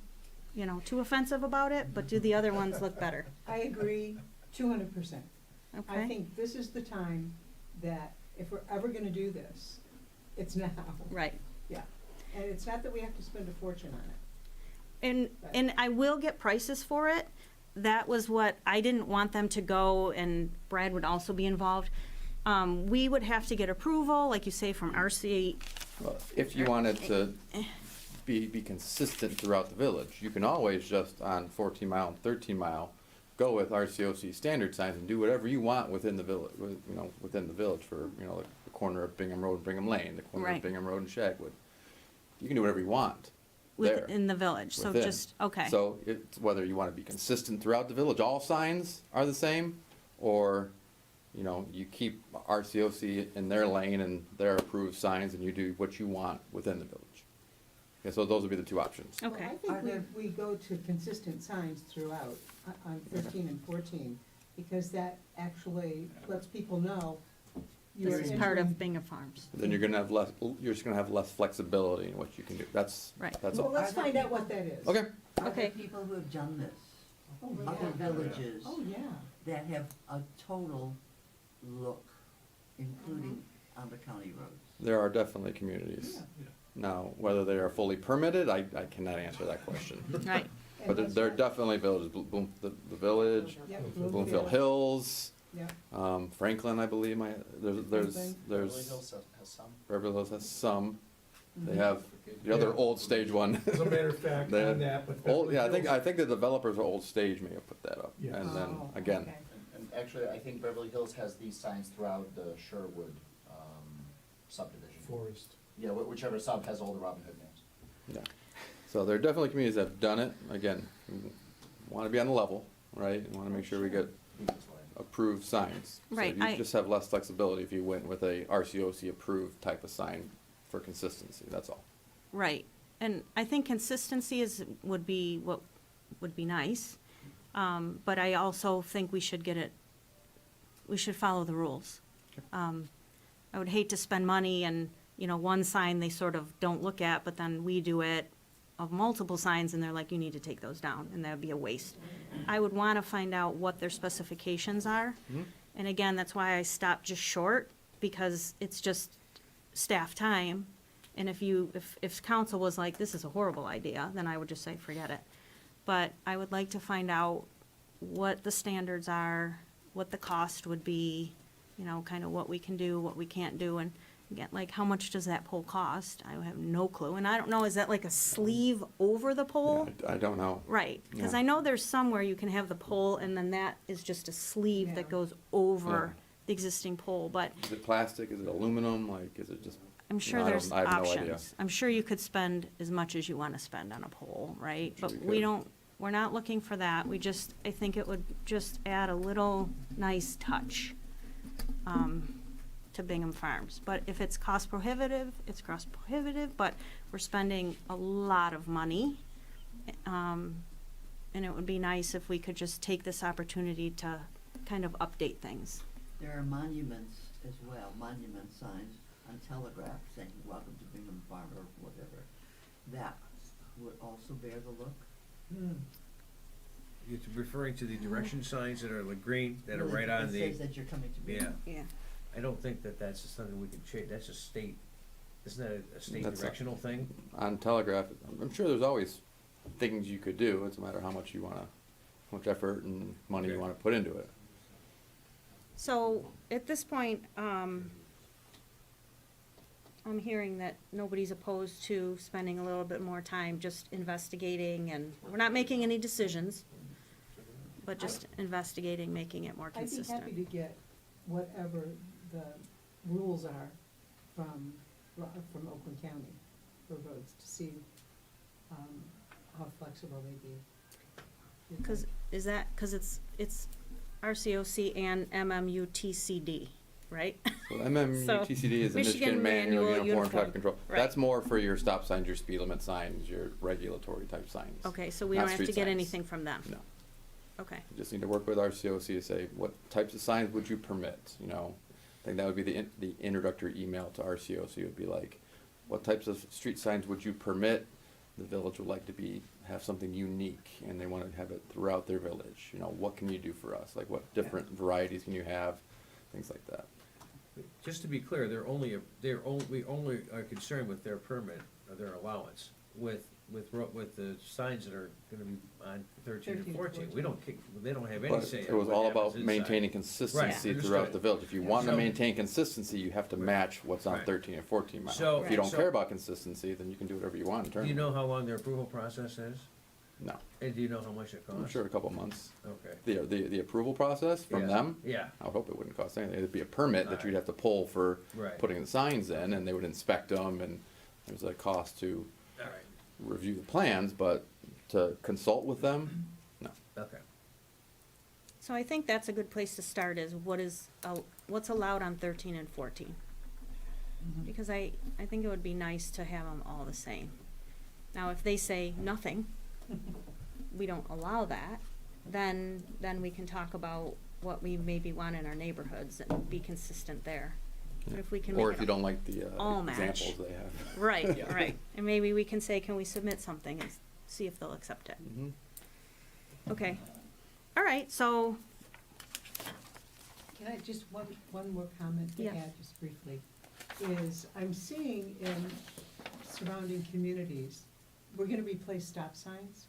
you know, too offensive about it, but do the other ones look better? I agree 200%. Okay. I think this is the time that if we're ever gonna do this, it's now. Right. Yeah. And it's not that we have to spend a fortune on it. And I will get prices for it. That was what, I didn't want them to go, and Brad would also be involved. We would have to get approval, like you say, from RC. Well, if you wanted to be consistent throughout the village, you can always just on 14 Mile and 13 Mile, go with RCOC standard signs and do whatever you want within the village, within the village for, like the corner of Bingham Road and Bingham Lane, the corner Right. of Bingham Road and Shagwood. You can do whatever you want there. Within the village, so within. just, okay. So it's whether you want to be consistent throughout the village, all signs are the same, or, you keep RCOC in their lane and their approved signs and you do what you want within the village. Okay, so those would be the two options. Okay. Well, I think we go to consistent signs throughout on 13 and 14, because that actually lets people know you're This is part of entering- Bingham Farms. Then you're just gonna have less flexibility in what you can do. That's Well, all. let's find out what that is. Okay. Are there people who have done this? Oh, Other yeah. villages Oh, yeah. that have a total look, including on the county roads? There are definitely communities. Now, whether they are fully permitted, I cannot answer that question. Right. But there are definitely villages, the village, Yep, Bloomfield Hills, Yeah. Franklin, I believe, there's Franklin. Beverly Hills has some. They Mhm. have the other Yeah. old stage one. As a matter of fact, They- on that, but Old, yeah, Beverly I Hills- think the developers of Old Stage may have put that up. Yeah. And then, Oh, again, okay. And actually, I think Beverly Hills has these signs throughout the Sherwood subdivision. Forest. Yeah, whichever sub has all the Robin Hood names. yeah. So there are definitely communities that have done it. Again, we want to be on the level, right? We want to make sure we get approved signs. Right, So you just have less flexibility if you went with a RCOC approved type of sign for consistency, that's all. Right, and I think consistency would be what would be nice, but I also think we should follow the rules. I would hate to spend money and, one sign they sort of don't look at, but then we do it of multiple signs and they're like, you need to take those down, and that would be a waste. I would want to find out what their specifications are, and again, that's why I stopped just short, because it's just staff time. And if council was like, this is a horrible idea, then I would just say, forget it. But I would like to find out what the standards are, what the cost would be, kind of what we can do, what we can't do, and again, like, how much does that pole cost? I have no clue, and I don't know, is that like a sleeve over the pole? I don't know. Right, because Yeah. I know there's some where you can have the pole, and then that is just a sleeve that goes over the existing pole, but Is it plastic, is it aluminum, like, is it just? I'm sure I don't- there's I have no idea. options. I'm sure you could spend as much as you want to spend on a pole, right? Sure But you could. we're not looking for that. I think it would just add a little nice touch to Bingham Farms. But if it's cost prohibitive, it's cost prohibitive, but we're spending a lot of money. And it would be nice if we could just take this opportunity to kind of update things. There are monuments as well, monument signs on telegraph saying, welcome to Bingham Farm, or whatever. That would also bear the look. You're referring to the direction signs that are like green, that are right on It the. says that you're coming to Bingham. Yeah. I don't think that's something we can change, that's a state, isn't that a state That's directional thing? On Telegraph, I'm sure there's always things you could do. It's a matter of how much effort and money you want to put into it. So, at this point, I'm hearing that nobody's opposed to spending a little bit more time just investigating, and we're not making any decisions, but just investigating, making it more I'd be consistent. happy to get whatever the rules are from Oakland County for roads, to see how flexible they'd be. Cause it's RCOC and MMUTCD, right? So MMUTCD is the Michigan Manual Uniform Traffic Control. Right. That's more for your stop signs, your speed limit signs, your regulatory type signs. Okay, so we not don't have to street get signs. anything from them? No. Okay, You just need to work with RCOC to say, what types of signs would you permit, I think that would be the introductory email to RCO, so it would be like, what types of street signs would you permit? The village would like to have something unique, and they want to have it throughout their village. You know, what can you do for us? Like, what different varieties can you have? Things like that. Just to be clear, we only are concerned with their permit, or their allowance, with the signs that are gonna be on 13 and 14. We don't they don't have any But say. it on was what all happens about inside. maintaining consistency Right, throughout understood. the village. If you want to So- maintain consistency, you have to match what's on Right. 13 and 14 miles. So- If you don't so- care about consistency, then you can do whatever you want in Do terms. you know how long their approval process is? No. And do you know how much it costs? I'm sure a couple months. Okay. The approval process from Yeah. them? Yeah. I would hope it wouldn't cost anything. It'd be a permit that Alright. you'd have to pull for Right. putting the signs in, and they would inspect them, and there's a cost to All right, review the plans, but to consult with them, no. okay. So I think that's a good place to start, is what's allowed on 13 and 14. Because I think it would be nice to have them all the same. Now, if they say nothing, we don't allow that, then we can talk about what we maybe want in our neighborhoods and be consistent there. But if we can Or make if it you don't like the all match. examples they have. Right, Yeah. right. And maybe we can say, can we submit something and see if they'll accept it? Mhm. Okay. All right, so, Can I just, one more comment to Yeah. add, just briefly, is I'm seeing in surrounding communities, we're gonna replace stop signs.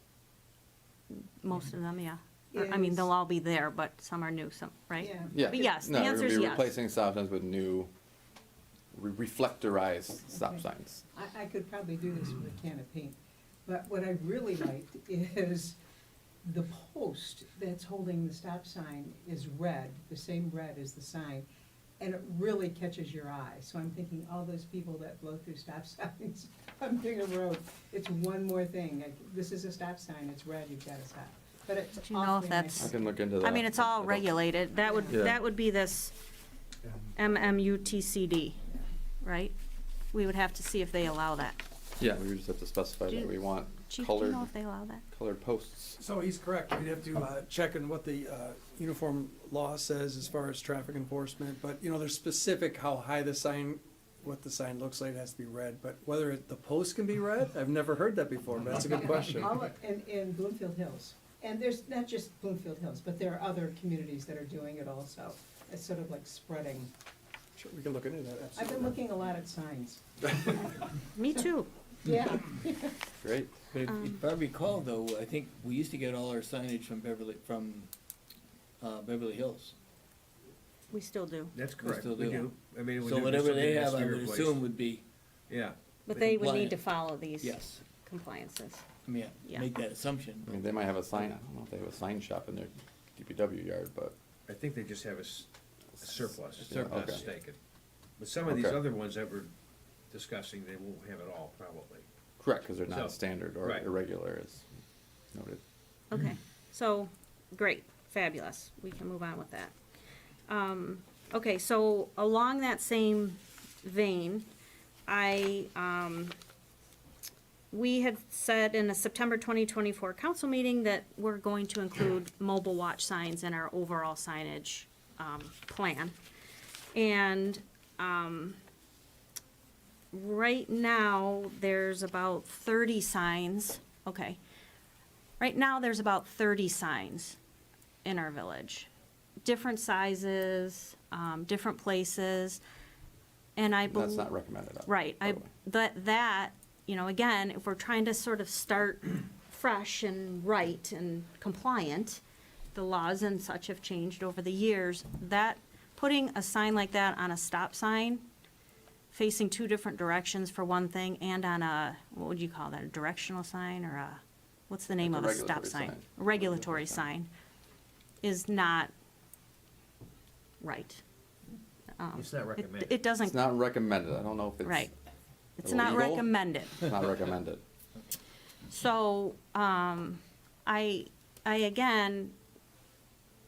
most of them, yeah. I mean, Is- they'll all be there, but some are new, some, right? Yeah. Yeah. But yes, the No, answer is we're yes. replacing stop signs with new reflectorized stop Okay. signs. I could probably do this with a can of paint, but what I really liked is the post that's holding the stop sign is red, the same red as the sign, and it really catches your eye. So I'm thinking, all those people that blow through stop signs on Bingham Road, it's one more thing, like, this is a stop sign, it's red, you've gotta stop. But it's Do you know if awfully nice. that's- I can look into that. I mean, it's all don't- regulated. That would, Yeah. that would be this MMUTCD, right? We would have to see if they allow that. Yeah, we just have to specify Do that you- we want Chief, do you colored, know if they allow that? colored posts. So he's correct. We'd have to check on what the uniform law says as far as traffic enforcement. But, you know, there's specific how high the sign, what the sign looks like, it has to be red. But whether the post can be red, I've never heard that before, but that's a good question. In Bloomfield Hills. And there's not just Bloomfield Hills, but there are other communities that are doing it also. It's sort of like spreading. Sure, we can look into that, I've absolutely. been looking a lot at signs. Me too. Yeah. Great. But if I recall though, I think we used to get all our signage from Beverly Hills. We still do. That's We correct, still we do. do. I mean, it would So just whatever be they something have, I that's would replaced. assume would be, Yeah. But they would need compliant. to follow these yes, compliances. I mean, Yeah. make that assumption. I mean, they might have a sign, I don't know if they have a sign shop in their DPW yard, but I think they just have a surplus, A if I'm not surplus. mistaken. But some of these Okay. other ones that we're discussing, they won't have it all, probably. correct, because they're So, not standard or right. irregular as noted. Okay, so, great, fabulous. We can move on with that. Okay, so along that same vein, we had said in a September 2024 council meeting that we're going to include mobile watch signs in our overall signage plan. And right now, there's about 30 signs, okay. Right now, there's about 30 signs in our village. Different sizes, different places, and I believe. That's not recommended. Right, by the way. that, you know, again, if we're trying to sort of start fresh and right and compliant, the laws and such have changed over the years, that, putting a sign like that on a stop sign, facing two different directions for one thing, and on a, what would you call that, a directional sign, or a, what's the name Like of a a stop regulatory sign? sign. A regulatory sign, is not right. It's not recommended. It doesn't. It's not recommended, I don't know if it's. Right. It's not illegal. recommended. It's not recommended. So, I again,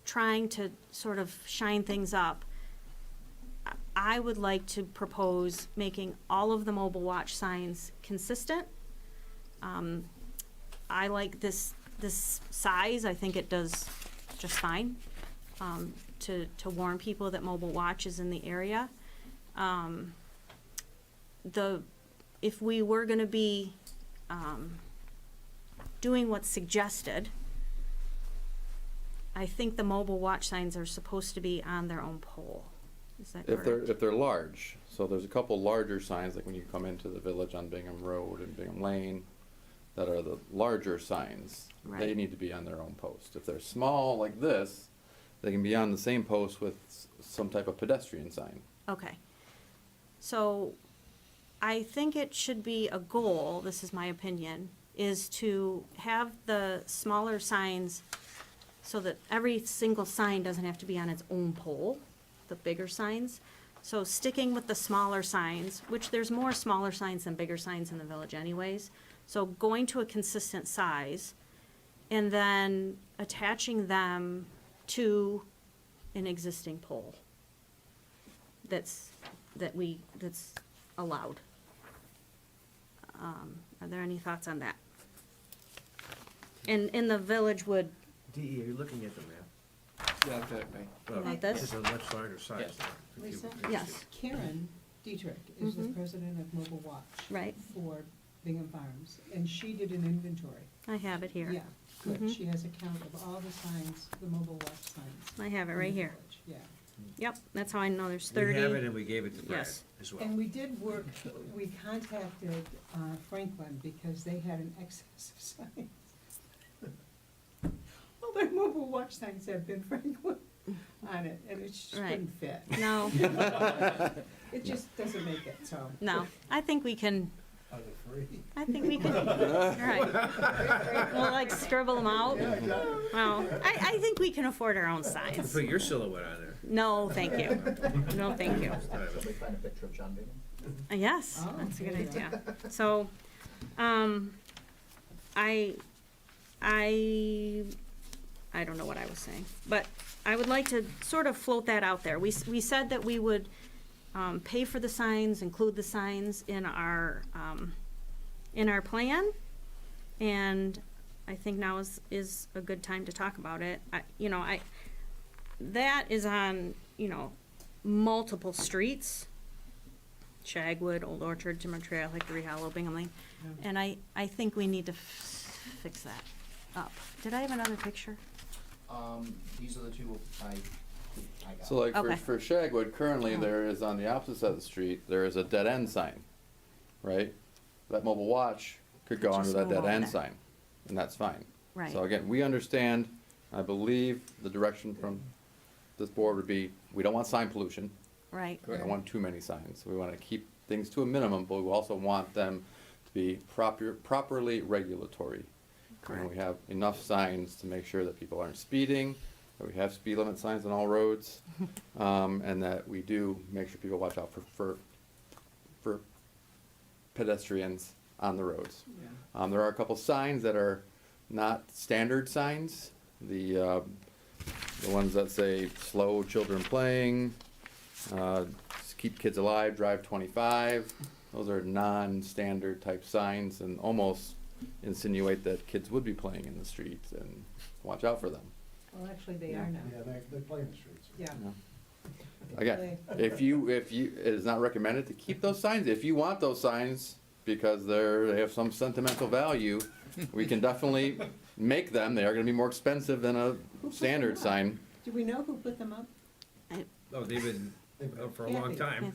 trying to sort of shine things up, I would like to propose making all of the mobile watch signs consistent. I like this size, I think it does just fine. to warn people that Mobile Watch is in the area. If we were gonna be, doing what's suggested, I think the Mobile Watch signs are supposed to be on their own pole. Is that correct? If they're large, so there's a couple larger signs, like when you come into the village on Bingham Road and Bingham Lane, that are the larger signs. They Right. need to be on their own post. If they're small like this, they can be on the same post with some type of pedestrian sign. Okay. So I think it should be a goal, this is my opinion, is to have the smaller signs so that every single sign doesn't have to be on its own pole, the bigger signs. So sticking with the smaller signs, which there's more smaller signs than bigger signs in the village anyways. So going to a consistent size and then attaching them to an existing pole that's allowed. Are there any thoughts on that? And the village would, DE, are you looking at the map? Yeah, exactly. Well, Like this? It's a much larger size. Yes. there. If you- Lisa? yes, Karen Dietrich is the Mhm. president of Mobile Watch. Right. For Bingham Farms, and she did an inventory. I have it here. Yeah, good. Mhm. She has a count of all the signs, the Mobile Watch signs. I have it in right the here. village, Yeah. Yep, that's how I know there's We 30. have it and we gave it to Brad Yes. as well. And we did work, we contacted Franklin because they had an excess of signs. All their Mobile Watch signs have been Franklin on it, and it just Right. couldn't fit. No, It just doesn't make it, so. no, I think we can, Are they free? I think we can, right. We'll like scribble them out. Well, I think we can afford our own signs. Put your silhouette on there. No, thank you. No, thank you. Should we find a picture of John Bingham? Yes, Oh, that's a good there you go. idea. So, I don't know what I was saying, but I would like to sort of float that out there. We said that we would pay for the signs, include the signs in our plan, and I think now is a good time to talk about it. That is on, multiple streets. Shagwood, Old Orchard, Timber Trail, Hickory Hollow, Bingham Lane. And I think we need to fix that up. Did I have another picture? These are the two I got. So like Okay. for Shagwood, currently Oh. there is on the opposite side of the street, there is a dead end sign, right? That Mobile Watch could go Could under just that move dead over end there. sign, and that's fine. Right. So again, we understand, I believe the direction from this board would be, we don't want sign pollution. Right. We don't want too many signs. We want to keep things to a minimum, but we also want them to be properly regulatory. And we have enough signs to make sure that people aren't speeding, that we have speed limit signs on all roads, and that we do make sure people watch out for pedestrians on the roads. Yeah. There are a couple signs that are not standard signs. The ones that say slow children playing, keep kids alive, drive 25. Those are non-standard type signs and almost insinuate that kids would be playing in the streets and watch out for them. Well, actually, they are now. Yeah, they play in the streets. Yeah. Again, if you, it is not recommended to keep those signs. If you want those signs because they have some sentimental value, we can definitely make them. They are gonna be more expensive than a standard sign. Do we know who put them up? Oh, they've been up for a long time.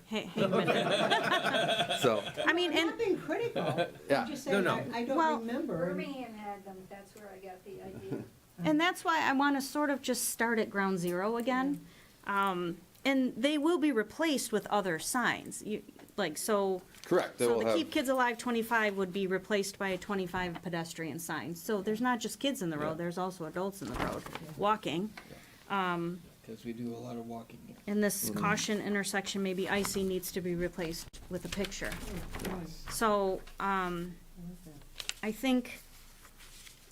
Hey, a minute. So, I mean, I'm and not being critical. Yeah. I'm just saying, No. I Well- don't remember. Birmingham had them, that's where I got the idea. And that's why I want to sort of just start at ground zero again. And they will be replaced with other signs. correct. They So will the have. Keep Kids Alive 25 would be replaced by a 25 pedestrian sign. So there's not just kids in the road, there's also adults in the road walking. Because we do a lot of walking. And this caution intersection, maybe icy, needs to be replaced with a picture. So, I think,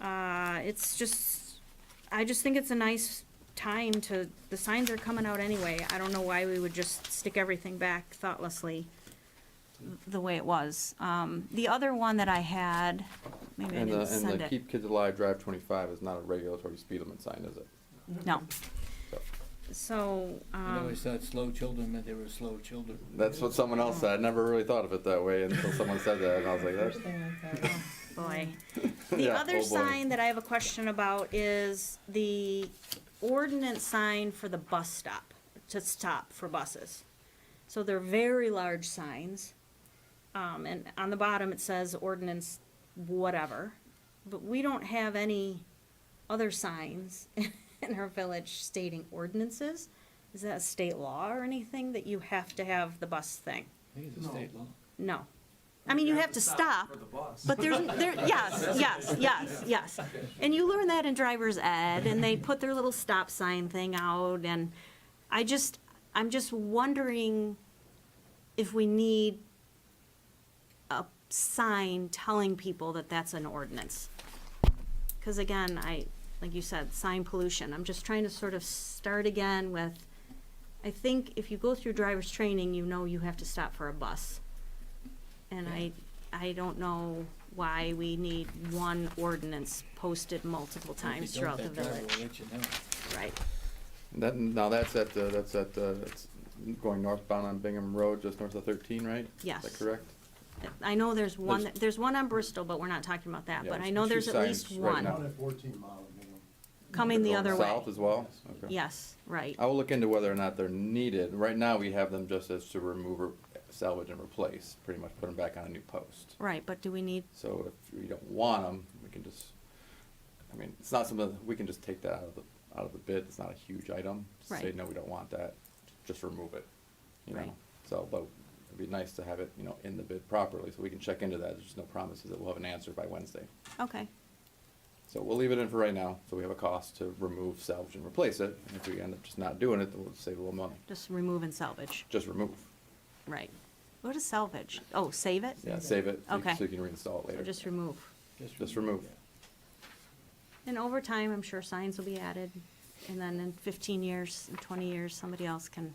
it's just, I just think it's a nice time the signs are coming out anyway. I don't know why we would just stick everything back thoughtlessly the way it was. The other one that I had, maybe I And didn't the send it. Keep Kids Alive, Drive 25 is not a regulatory speed limit sign, is it? No. So, I always thought slow children meant they were slow children. That's what someone else said. I never really thought of it that way until someone said that, and I was like, First that's. thing I thought. boy. The Yeah, other oh boy. sign that I have a question about is the ordinance sign for the bus stop, to stop for buses. So they're very large signs, and on the bottom it says ordinance whatever, but we don't have any other signs in our village stating ordinances. Is that a state law or anything that you have to have the bus thing? I think it's a state law. No. I mean, you have to stop, but yes. And you learn that in driver's ed, and they put their little stop sign thing out, and I'm just wondering if we need a sign telling people that that's an ordinance. Because again, like you said, sign pollution. I'm just trying to sort of start again with, I think if you go through driver's training, you know you have to stop for a bus. And I don't know why we need one ordinance posted multiple times throughout the village. Will let you know. Right, That's going northbound on Bingham Road, just north of 13, right? yes. Is that correct? I know there's one on Bristol, but we're not talking about that, Yeah, but I there's know two there's at least signs right one now. Down at 14 Mile in Bingham. coming the Going other way. South as well? Okay. Yes, right, I will look into whether or not they're needed. Right now, we have them just as to remove or salvage and replace, pretty much put them back on a new post. right, but do we need, So if we don't want them, we can just, I mean, it's not something, we can just take that out of the bid. It's not a huge item. Just say, Right. no, we don't want that, just remove it, you know? Right. So, but it'd be nice to have it, in the bid properly, so we can check into that. There's no promises that we'll have an answer by Wednesday. okay, So we'll leave it in for right now, so we have a cost to remove, salvage, and replace it. And if we end up just not doing it, then we'll save a little money. just remove and salvage, Just remove. right. What is salvage? Oh, save it? Yeah, save it, Okay. so you can reinstall it So later. just remove. Just remove. And over time, I'm sure signs will be added, and then in 15 years, in 20 years, somebody else can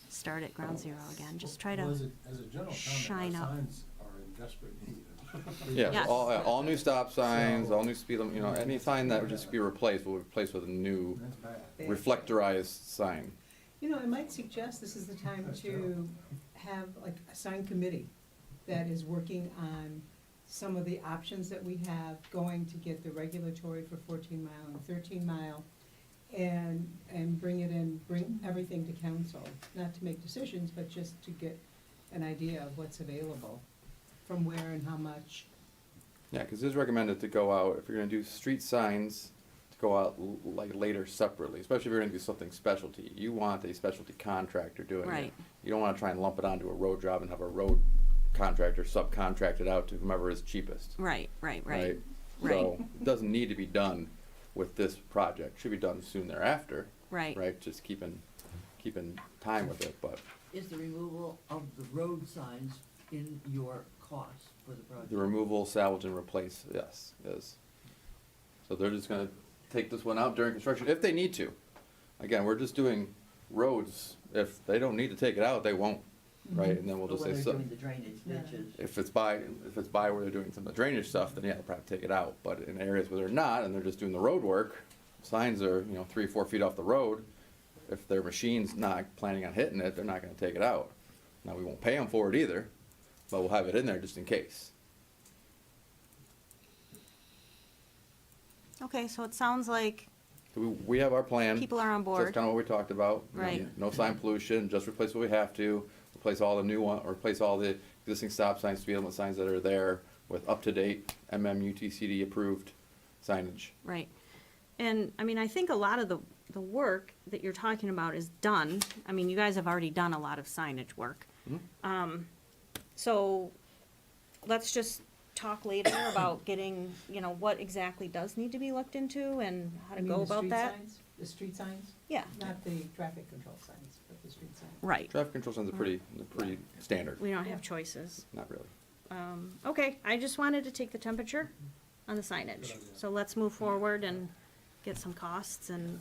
start at ground zero again. Just try Well, to as a general shine comment, our up. signs are in desperate need. Yeah, Yes. all new stop signs, So- all new speed limit, any sign that would just be replaced, will be replaced with a new That's bad. reflectorized sign. You know, I might suggest this is the time to have like a sign committee that is working on some of the options that we have going to get the regulatory for 14 Mile and 13 Mile and bring everything to council, not to make decisions, but just to get an idea of what's available, from where and how much. Yeah, because it's recommended to go out, if you're gonna do street signs, to go out like later separately, especially if you're gonna do something specialty. You want a specialty contractor doing it. Right. You don't wanna try and lump it onto a road job and have a road contractor subcontract it out to whomever is cheapest. right. So it doesn't need to be done with this project. Should be done soon thereafter. Right. Right, just keeping time with it, but Is the removal of the road signs in your cost for the project? the removal, salvage, and replace, yes, is. So they're just gonna take this one out during construction, if they need to. Again, we're just doing roads. If they don't need to take it out, they won't, right? And then we'll But just when say, they're so, doing the drainage ditches, if it's by where they're doing some of the drainage stuff, then yeah, they'll probably take it out. But in areas where they're not, and they're just doing the road work, signs are, 3 or 4 feet off the road. If their machine's not planning on hitting it, they're not gonna take it out. Now, we won't pay them for it either, but we'll have it in there just in case. Okay, so it sounds like So we have our plan. people are on That's board. kind of what we talked about. Right. No sign pollution, just replace what we have to, replace all the new one, or replace all the existing stop signs, speed limit signs that are there with up-to-date MMUTCD approved signage. Right. And, I mean, I think a lot of the work that you're talking about is done. I mean, you guys have already done a lot of signage work. So let's just talk later about getting, what exactly does need to be looked into and how to You mean go the about street that. signs? The street signs? Yeah, Not the traffic control signs, but the street signs. right. Traffic control signs are pretty standard, We don't have choices. not really. Okay, I just wanted to take the temperature on the signage. So let's move forward and get some costs and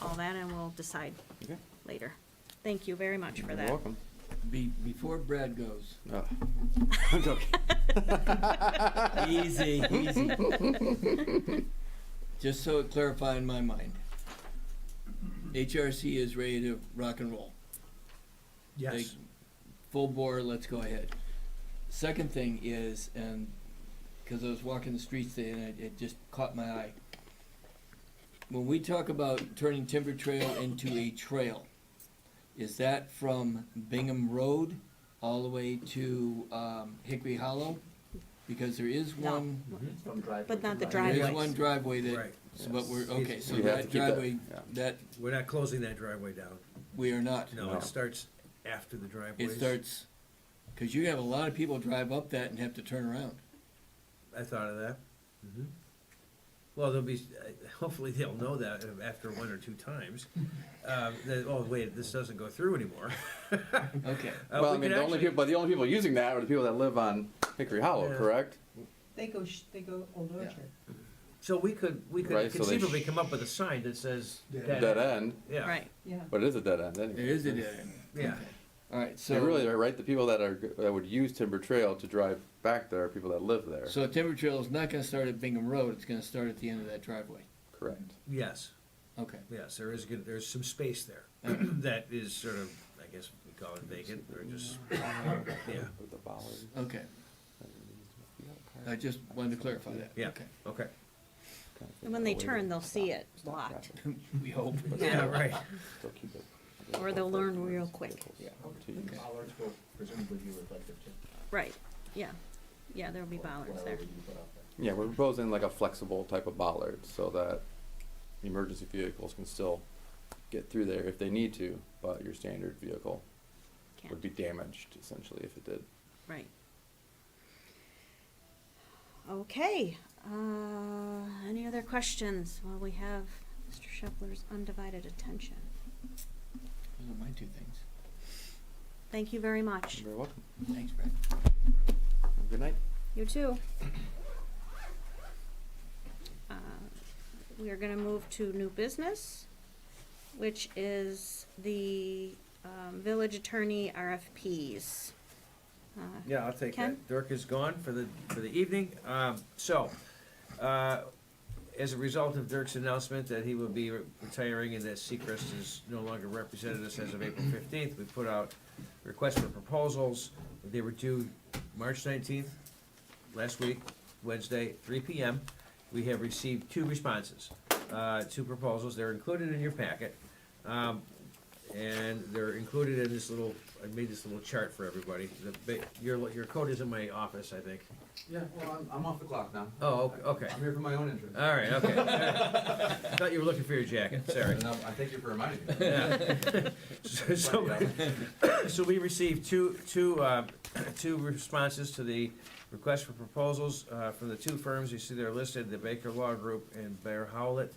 all that, and we'll decide Okay. later. Thank you very much for You're that. welcome. Before Brad goes, Oh. I'm joking. easy. Just so it clarify in my mind, HRC is ready to rock and roll. Yes. Like, full bore, let's go ahead. Second thing is, and because I was walking the streets today and it just caught my eye. When we talk about turning Timber Trail into a trail, is that from Bingham Road all the way to Hickory Hollow? Because there is No. one, From driveway But not the to there driveway. is one driveway that, Right. but we're, okay, so We have to that keep that, driveway, yeah. that, We're not closing that driveway down. we are not. No, No. it starts after the driveway. It starts, because you have a lot of people drive up that and have to turn around. I thought of that. Well, there'll be, hopefully they'll know that after one or two times. That, oh, wait, this doesn't go through anymore. Okay. Well, I we mean, could the only actually- people, but the only people using that are the people that live on Hickory Hollow, Yeah. correct? They go Old Orchard. So we could Right, so they conceivably come up with a sign that says. Dead end, Yeah. Right. Yeah. but it is a dead end anyway. It is a dead end. Yeah. All right, So so. really, right, the people that would use Timber Trail to drive back there are people that live there. So Timber Trail is not gonna start at Bingham Road, it's gonna start at the end of that driveway. Correct. Yes, Okay. yes, there's some space there that is sort of, I guess we call it vacant, or just, yeah, With the bollards. Okay. I just wanted to clarify that. yeah, Okay. okay. And when they turn, they'll see it blocked, We hope. Yeah, right. Still keep it. or they'll learn real quick. Yeah. Bollards will presumably be reflective too. Right, yeah. Yeah, there'll be bollards there. Whatever you put out there. Yeah, we're proposing like a flexible type of bollard so that emergency vehicles can still get through there if they need to, but your standard vehicle Can't. would be damaged essentially if it did. Right. Okay, any other questions? Well, we have Mr. Shepler's undivided attention. Those are my two things. Thank you very much. You're very welcome. Thanks, Brad. Have a good night. You too. We are gonna move to new business, which is the village attorney RFPs. Yeah, I'll take Ken? that. Dirk is gone for the evening. As a result of Dirk's announcement that he will be retiring and that Seacrest is no longer represented us as of April 15th, we put out requests for proposals. They were due March 19th, last week, Wednesday, 3 PM. We have received 2 responses, 2 proposals. They're included in your packet. And they're included in this little, I made this little chart for everybody. Your code is in my office, I think. Yeah, well, I'm off the clock now. Oh, okay. I'm here for my own interest. All right, okay. I thought you were looking for your jacket, sorry. I thank you for reminding me. Yeah. So we received two responses to the request for proposals from the 2 firms. You see they're listed, the Baker Law Group and Bear Howlett.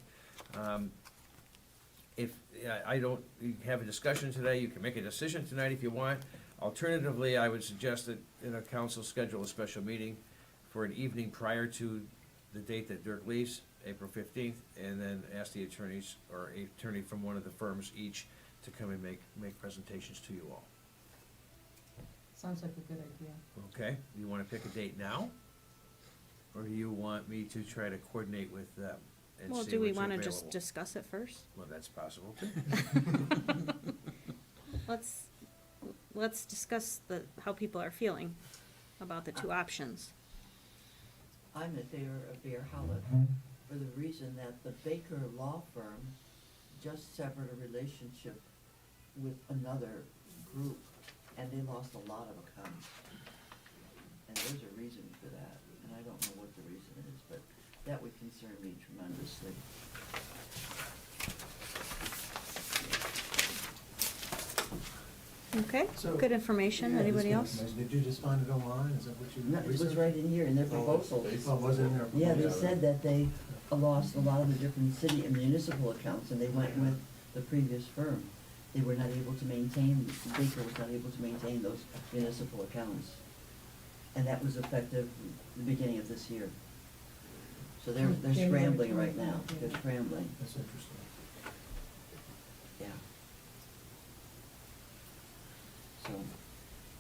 If I don't have a discussion today, you can make a decision tonight if you want. Alternatively, I would suggest that council schedule a special meeting for an evening prior to the date that Dirk leaves, April 15th, and then ask the attorneys or an attorney from one of the firms each to come and make presentations to you all. Sounds like a good idea. Okay, do you want to pick a date now? Or do you want me to try to coordinate with them and Well, see do we what's wanna just available? discuss it first? Well, that's possible too. Let's discuss how people are feeling about the 2 options. I'm in favor of Bear Howlett for the reason that the Baker Law Firm just severed a relationship with another group, and they lost a lot of accounts. And there's a reason for that, and I don't know what the reason is, but that would concern me tremendously. Okay, So- good information. Yeah, Anybody this else? information. Did you just find it online? Is that what you? No, it was researched? right in here in their proposals. Oh, was it in there? Yeah, they said that they lost a lot of the different city and municipal accounts, and they went with the previous firm. They were not able to maintain, Baker was not able to maintain those municipal accounts. And that was effective the beginning of this year. So they're scrambling right now, they're scrambling, That's interesting. yeah. So,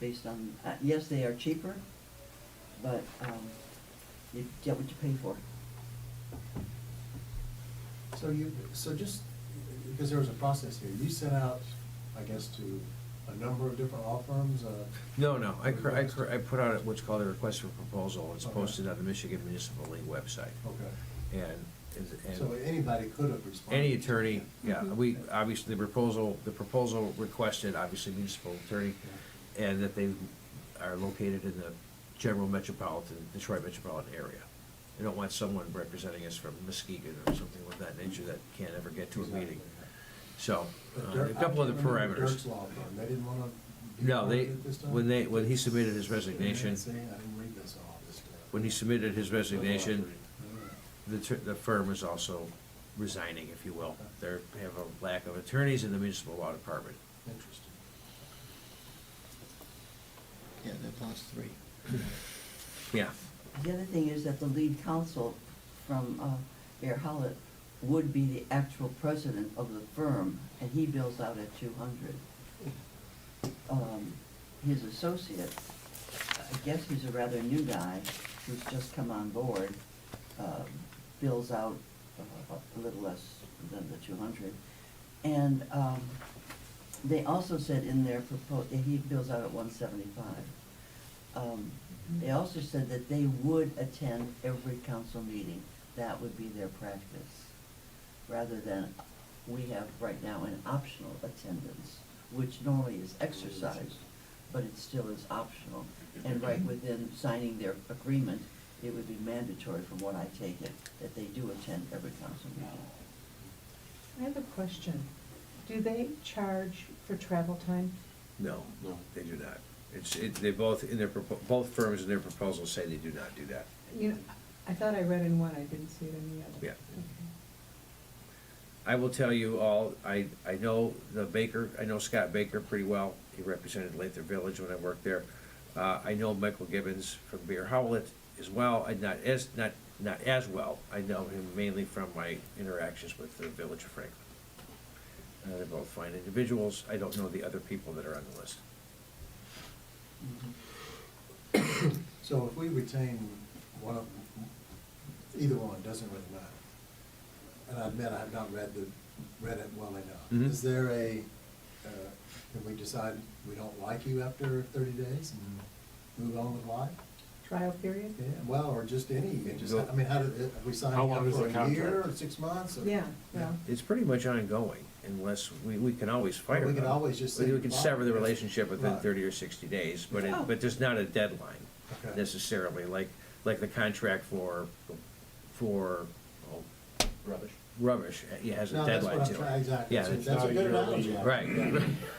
based on, yes, they are cheaper, but, you get what you pay for. So just because there was a process here. You sent out, I guess, to a number of different law firms? No, I put out what's called a request for proposal. It's Okay. posted on the Michigan Municipal League website. Okay. And So anybody could have responded? any attorney, yeah, we, obviously, the proposal requested, obviously, municipal attorney, and that they are located in the general Detroit metropolitan area. We don't want someone representing us from Muskegon or something of that nature that can't ever get to a meeting. So, a couple of the parameters. Dirk's law firm, they didn't want to? No, when he submitted his resignation, I didn't read this all, this. when he submitted his resignation, the firm is also resigning, if you will. They have a lack of attorneys in the municipal law department. Interesting. Yeah, they've lost 3. Yeah. The other thing is that the lead counsel from Bear Howlett would be the actual president of the firm, and he bills out at 200. His associate, I guess he's a rather new guy who's just come on board, bills out a little less than the 200. And they also said in their he bills out at 175. They also said that they would attend every council meeting. That would be their practice, rather than we have right now an optional attendance, which normally is exercised, but it still is optional. And right within signing their agreement, it would be mandatory, from what I take it, that they do attend every council meeting. I have a question. Do they charge for travel time? No, they do not. They both, both firms in their proposals say they do not do that. You know, I thought I read in one, I didn't see it in the other. Yeah. Okay. I will tell you all, I know I know Scott Baker pretty well. He represented Lathrop Village when I worked there. I know Michael Gibbons from Bear Howlett as well, not as well. I know him mainly from my interactions with the Village of Franklin. They're both fine individuals. I don't know the other people that are on the list. So if we retain one of, either one, doesn't really matter. And I admit I have not read it well enough. Mhm. Is there can we decide we don't like you after 30 days and move on with life? Trial period? Yeah, well, or just I mean, how did, are we signing How up long is for the a year or contract? 6 months? Or- Yeah, well, It's pretty much ongoing, unless we can always fire them. We can always just say We can goodbye. sever the relationship within Right. 30 or 60 days, but Oh. but there's not a deadline Okay. necessarily, like the contract for rubbish, it has a No, that's deadline what to I'm it. trying, exactly. Yeah, So it's that's a not good a yearly- analogy. Right.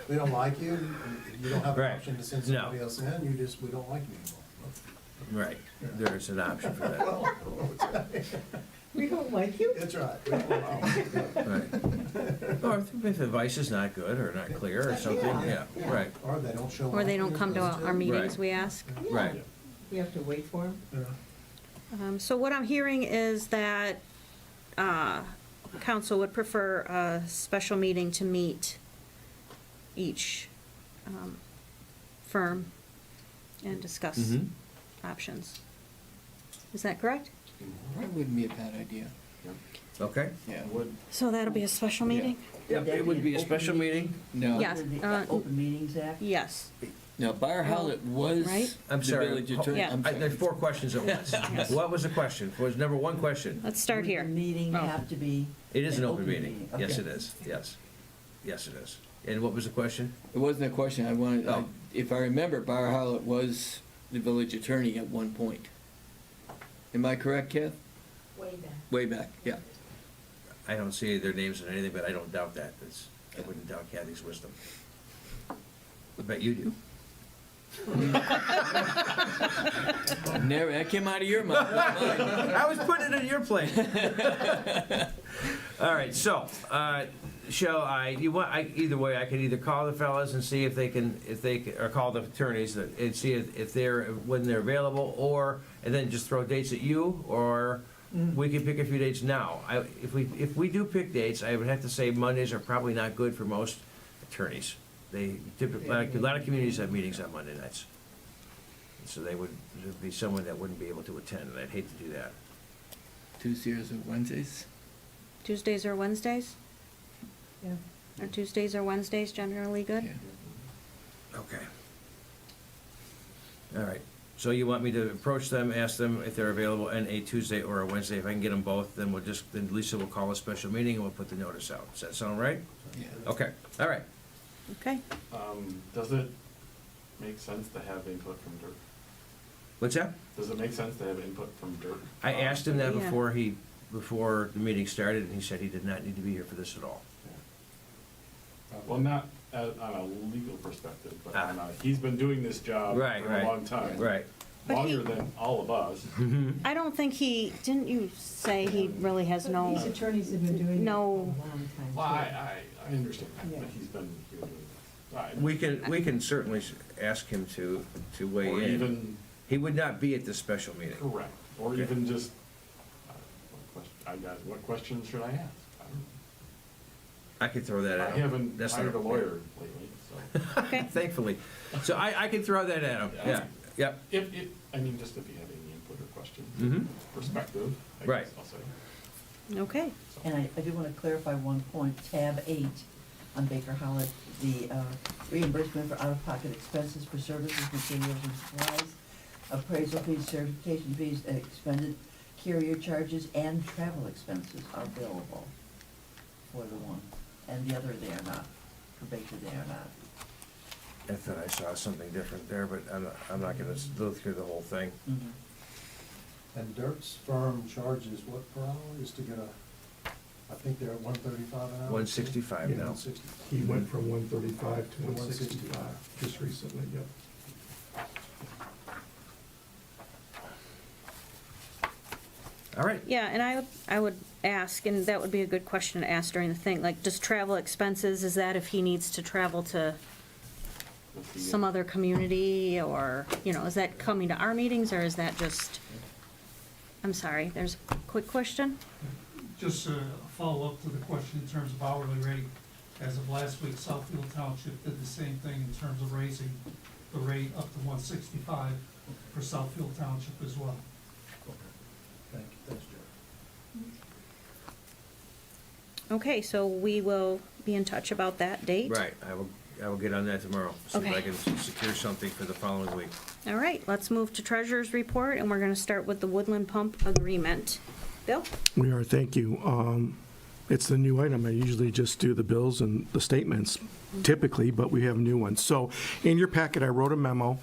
We don't like you, you don't have an Right. option to send No. somebody else in, we don't like you anymore. Right, there's an option for that. Well, we don't like you? That's right. We don't like you. Right. Or if the advice is not good or not clear or something, yeah, right, Or they don't show up. Or they don't come to our meetings, Right. we ask. right. We have to wait for them? Yeah. So what I'm hearing is that council would prefer a special meeting to meet each firm and discuss Mhm. options. Is that correct? That wouldn't be a bad idea. Okay. Yeah. So that'll be a special meeting? Yep, it would be a special meeting. No. Yes. Under the Open Meetings Act? Yes. Now, Bar Howlett was Right? I'm the sorry. village attorney. Yeah. I'm sorry. There's 4 questions at once. Yes. What was the question? Was number 1 question? Let's start Would here. the meeting Oh. have to be? It is an open meeting. Okay. Yes, it is. Yes. Yes, it is. And what was the question? It wasn't a question. Oh. If I remember, Bar Howlett was the village attorney at one point. Am I correct, Kath? Way back. Way back, yeah. I don't see their names in anything, but I don't doubt that. I wouldn't doubt Kathy's wisdom. I bet you do. Never, that came out of your mouth, not mine. I was putting it in your plate. All right, so, either way, I can either call the fellas and see if they can, or call the attorneys and see if when they're available, and then just throw dates at you, or we can pick a few dates now. If we do pick dates, I would have to say Mondays are probably not good for most attorneys. They typically, a lot of communities have meetings on Monday nights. So there'd be someone that wouldn't be able to attend, and I'd hate to do that. Tuesdays or Wednesdays? Tuesdays or Wednesdays? Yeah. Are Tuesdays or Wednesdays generally good? Okay. All right. So you want me to approach them, ask them if they're available on a Tuesday or a Wednesday? If I can get them both, then then Lisa will call a special meeting and we'll put the notice out. Does that sound right? Yeah. Okay, all right. Okay. Does it make sense to have input from Dirk? What's that? Does it make sense to have input from Dirk? I asked him that Yeah. before the meeting started, and he said he did not need to be here for this at all. Well, not on a legal perspective, but he's been doing this job Right, for right. a long time. Right. But Longer than all of us. I don't think didn't you say he really has These no, attorneys have been doing it for a no, long time. Well, too. I understand that, Yeah. but he's been here doing this. We can certainly ask him to weigh Or in. even, He would not be at this special meeting. correct, or Okay. even just, what questions should I ask? I don't know. I could throw that I at him. haven't That's hired a not- lawyer lately, so. okay. Thankfully. So I can throw that at him, yeah, yep. If, just if you have any input or questions, Mhm. perspective, I Right. guess I'll say. Okay. And I do want to clarify one point, tab 8 on Baker Hollitt, the reimbursement for out-of-pocket expenses for services, materials, and supplies, appraisal fees, certification fees, expended carrier charges, and travel expenses are billable for the one, and the other they are not, for Baker they are not. I thought I saw something different there, but I'm not gonna go through the whole thing. And Dirk's firm charges what per hour is to get I think they're at 135 an hour? 165 Yeah. now. 165. He went from 135 to 165. 165 just recently, yep. All right. Yeah, and I would ask, and that would be a good question to ask during the thing, like, does travel expenses, is that if he needs to travel to some other community, or, is that coming to our meetings, or is that just, I'm sorry, there's a quick question? Just a follow-up to the question in terms of hourly rate. As of last week, Southfield Township did the same thing in terms of raising the rate up to 165 for Southfield Township as well. Thank you, thanks, Joe. Okay, so we will be in touch about that date. Right, I will get on that tomorrow, see if I Okay. can secure something for the following week. All right, let's move to treasurer's report, and we're gonna start with the Woodland Pump Agreement. Bill? We are, thank you. It's the new item. I usually just do the bills and the statements typically, but we have a new one. So in your packet, I wrote a memo.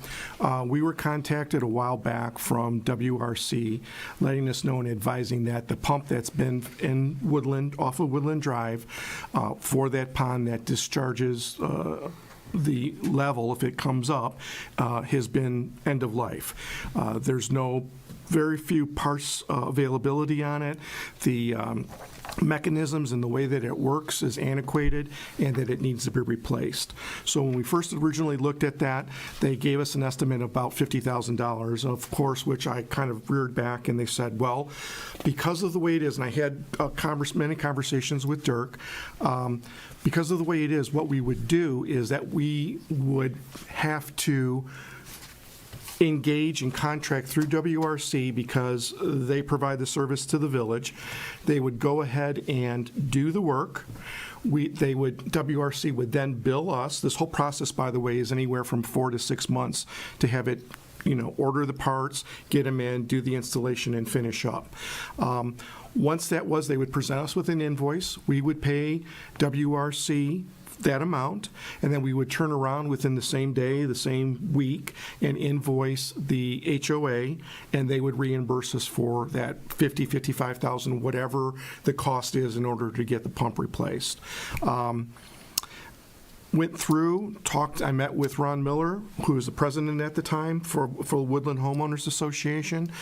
We were contacted a while back from WRC, letting us know and advising that the pump that's been in Woodland, off of Woodland Drive, for that pond that discharges the level, if it comes up, has been end of life. There's very few parts availability on it. The mechanisms and the way that it works is antiquated, and that it needs to be replaced. So when we first originally looked at that, they gave us an estimate of about $50,000, of course, which I kind of reared back, and they said, well, because of the way it is, and I had many conversations with Dirk, because of the way it is, what we would do is that we would have to engage and contract through WRC because they provide the service to the village. They would go ahead and do the work. WRC would then bill us. This whole process, by the way, is anywhere from 4 to 6 months to have it, order the parts, get them in, do the installation, and finish up. Once that was, they would present us with an invoice. We would pay WRC that amount, and then we would turn around within the same day, the same week, and invoice the HOA, and they would reimburse us for that $55,000, whatever the cost is in order to get the pump replaced. Went through, I met with Ron Miller, who was the president at the time for Woodland Homeowners Association.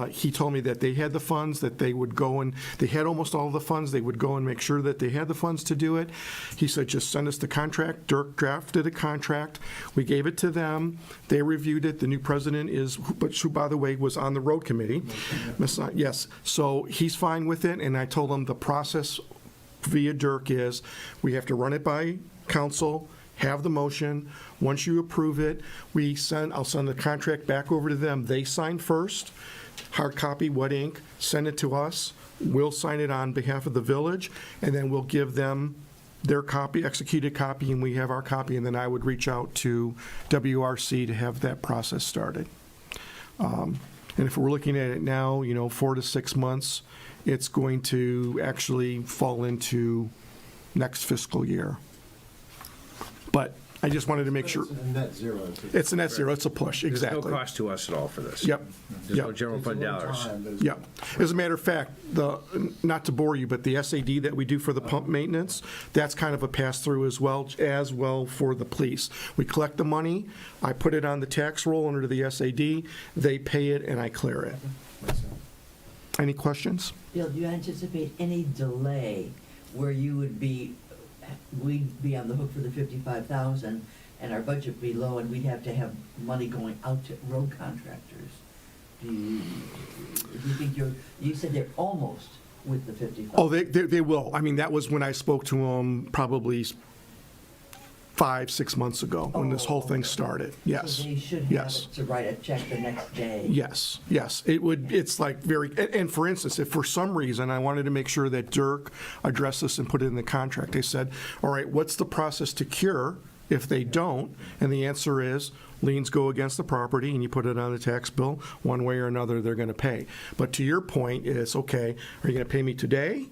He told me that they had the funds, that they would go and, they had almost all of the funds, they would go and make sure that they had the funds to do it. He said, just send us the contract. Dirk drafted a contract. We gave it to them. They reviewed it. The new president who, by the way, was on the road committee. Yes, so he's fine with it, and I told him the process via Dirk is, we have to run it by council, have the motion. Once you approve it, I'll send the contract back over to them. They sign first, hard copy, wet ink, send it to us. We'll sign it on behalf of the village, and then we'll give them their copy, executed copy, and we have our copy, and then I would reach out to WRC to have that process started. And if we're looking at it now, 4 to 6 months, it's going to actually fall into next fiscal year. But I just wanted to make sure. It's a net zero. It's a net zero, it's a push, exactly. There's no cost to us at all for this. Yep. There's no Yep. general fund dollars. Yeah. As a matter of fact, not to bore you, but the SAD that we do for the pump maintenance, that's kind of a pass-through as well for the police. We collect the money, I put it on the tax roll under the SAD, they pay it, and I clear it. Any questions? Bill, do you anticipate any delay where we'd be on the hook for the 55,000 and our budget would be low and we'd have to have money going out to road contractors? Do you think you said they're almost with the 55? Oh, they will. I mean, that was when I spoke to them probably 5-6 months ago, when this whole thing started. Yes. So they should have it to write a check the next day. Yes, yes. It's like and for instance, if for some reason I wanted to make sure that Dirk addressed this and put it in the contract, they said, all right, what's the process to cure if they don't? And the answer is, liens go against the property and you put it on the tax bill. One way or another, they're going to pay. But to your point, it's okay, are you going to pay me today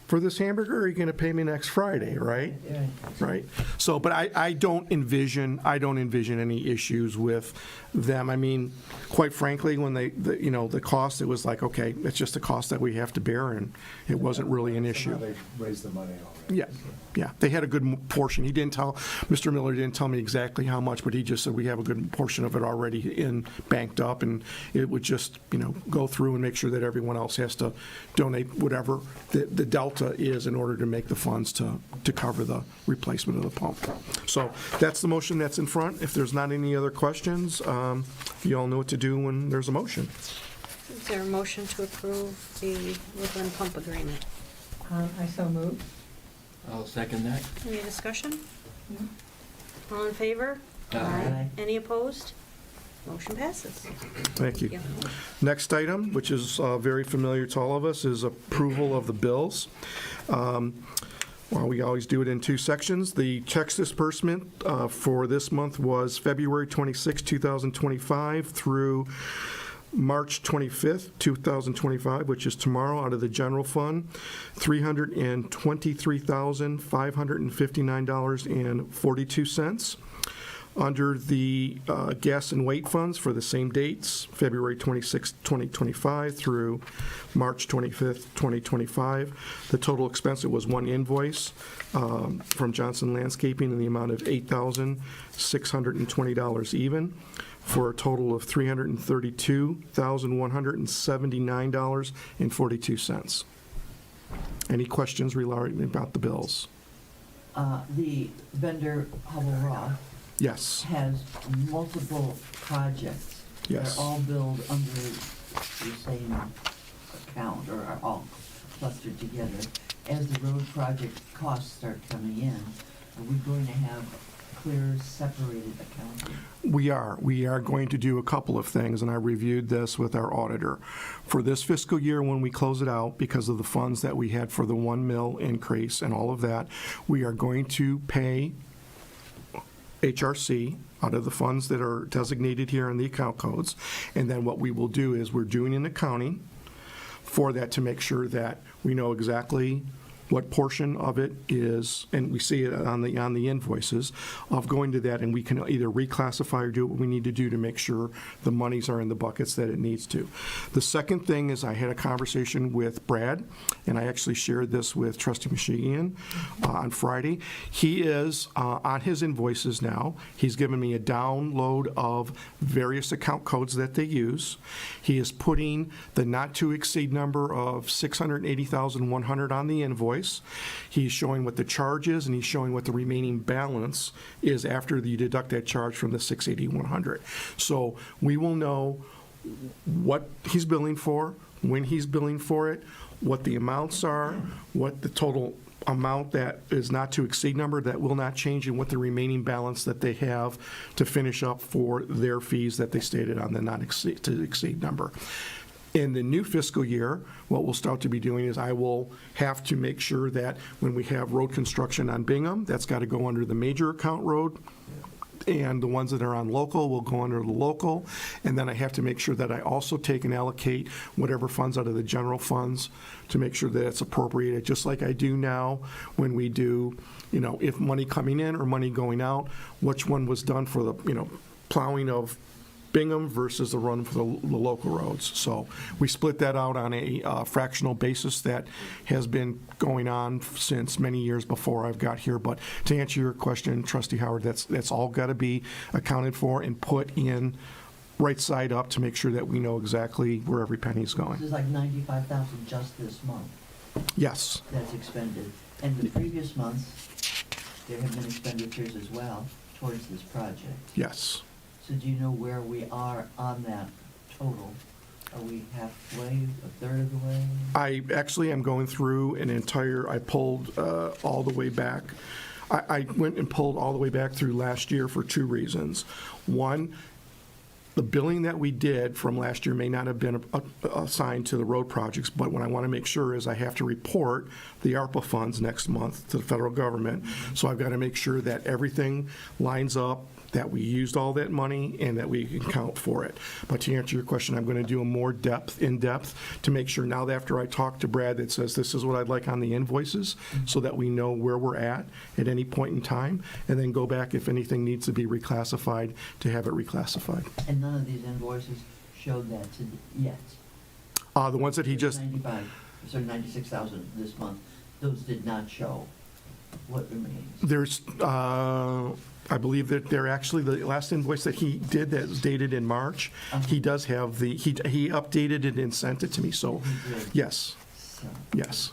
for this hamburger, or are you going to pay me next Friday, right? Yeah. Right. So, but I don't envision any issues with them. I mean, quite frankly, when the cost, it was like, okay, it's just a cost that we have to bear, and it wasn't really an issue. They raised the money already. Yeah. They had a good portion. Mr. Miller didn't tell me exactly how much, but he just said we have a good portion of it already banked up, and it would just, go through and make sure that everyone else has to donate whatever the delta is in order to make the funds to cover the replacement of the pump. So that's the motion that's in front. If there's not any other questions, you all know what to do when there's a motion. Is there a motion to approve the Woodland Pump Agreement? I so move. I'll second that. Any discussion? All in favor? Aye. Any opposed? Motion passes. Thank you. Next item, which is very familiar to all of us, is approval of the bills. Well, we always do it in two sections. The checks disbursement for this month was February 26, 2025 through March 25th, 2025, which is tomorrow, out of the general fund, $323,559.42. Under the gas and weight funds for the same dates, February 26, 2025 through March 25th, 2025, the total expense, it was one invoice from Johnson Landscaping in the amount of $8,620 even, for a total of $332,179.42. Any questions regarding about the bills? The vendor, Hubble Roth, Yes. has multiple projects. Yes. They're all billed under the same account, or are all clustered together. As the road project costs start coming in, are we going to have clear, separated accounting? We are going to do a couple of things, and I reviewed this with our auditor. For this fiscal year, when we close it out, because of the funds that we had for the 1 mil increase and all of that, we are going to pay HRC out of the funds that are designated here in the account codes. And then what we will do is we're doing an accounting for that to make sure that we know exactly what portion of it is, and we see it on the invoices, of going to that, and we can either reclassify or do what we need to do to make sure the monies are in the buckets that it needs to. The second thing is I had a conversation with Brad, and I actually shared this with Trustee Michigan on Friday. He is on his invoices now. He's given me a download of various account codes that they use. He is putting the not-to-exceed number of $680,100 on the invoice. He's showing what the charge is, and he's showing what the remaining balance is after you deduct that charge from the $680,100. So we will know what he's billing for, when he's billing for it, what the amounts are, what the total amount that is not to exceed number that will not change, and what the remaining balance that they have to finish up for their fees that they stated on the not to exceed number. In the new fiscal year, what we'll start to be doing is I will have to make sure that when we have road construction on Bingham, that's got to go under the major account road, and the ones that are on local will go under the local. And then I have to make sure that I also take and allocate whatever funds out of the general funds to make sure that it's appropriated, just like I do now when we do, if money coming in or money going out, which one was done for the, plowing of Bingham versus the run for the local roads. So we split that out on a fractional basis that has been going on since many years before I've got here. But to answer your question, Trustee Howard, that's all got to be accounted for and put in right side up to make sure that we know exactly where every penny is going. This is like 95,000 just this month Yes. that's expended. And the previous months, there have been expenditures as well towards this project. Yes. So do you know where we are on that total? Are we halfway, a third of the way? I actually am going through I pulled all the way back. I went and pulled all the way back through last year for two reasons. One, the billing that we did from last year may not have been assigned to the road projects, but what I want to make sure is I have to report the ARPA funds next month to the federal government. So I've got to make sure that everything lines up, that we used all that money, and that we can count for it. But to answer your question, I'm going to do a more in-depth to make sure now that after I talk to Brad that says this is what I'd like on the invoices so that we know where we're at any point in time, and then go back if anything needs to be reclassified to have it reclassified. And none of these invoices showed that yet? The ones that he just... 96,000 this month, those did not show. What remains? There's, I believe that they're actually, the last invoice that he did that was dated in March, he does have he updated it and sent it to me, so, yes, yes.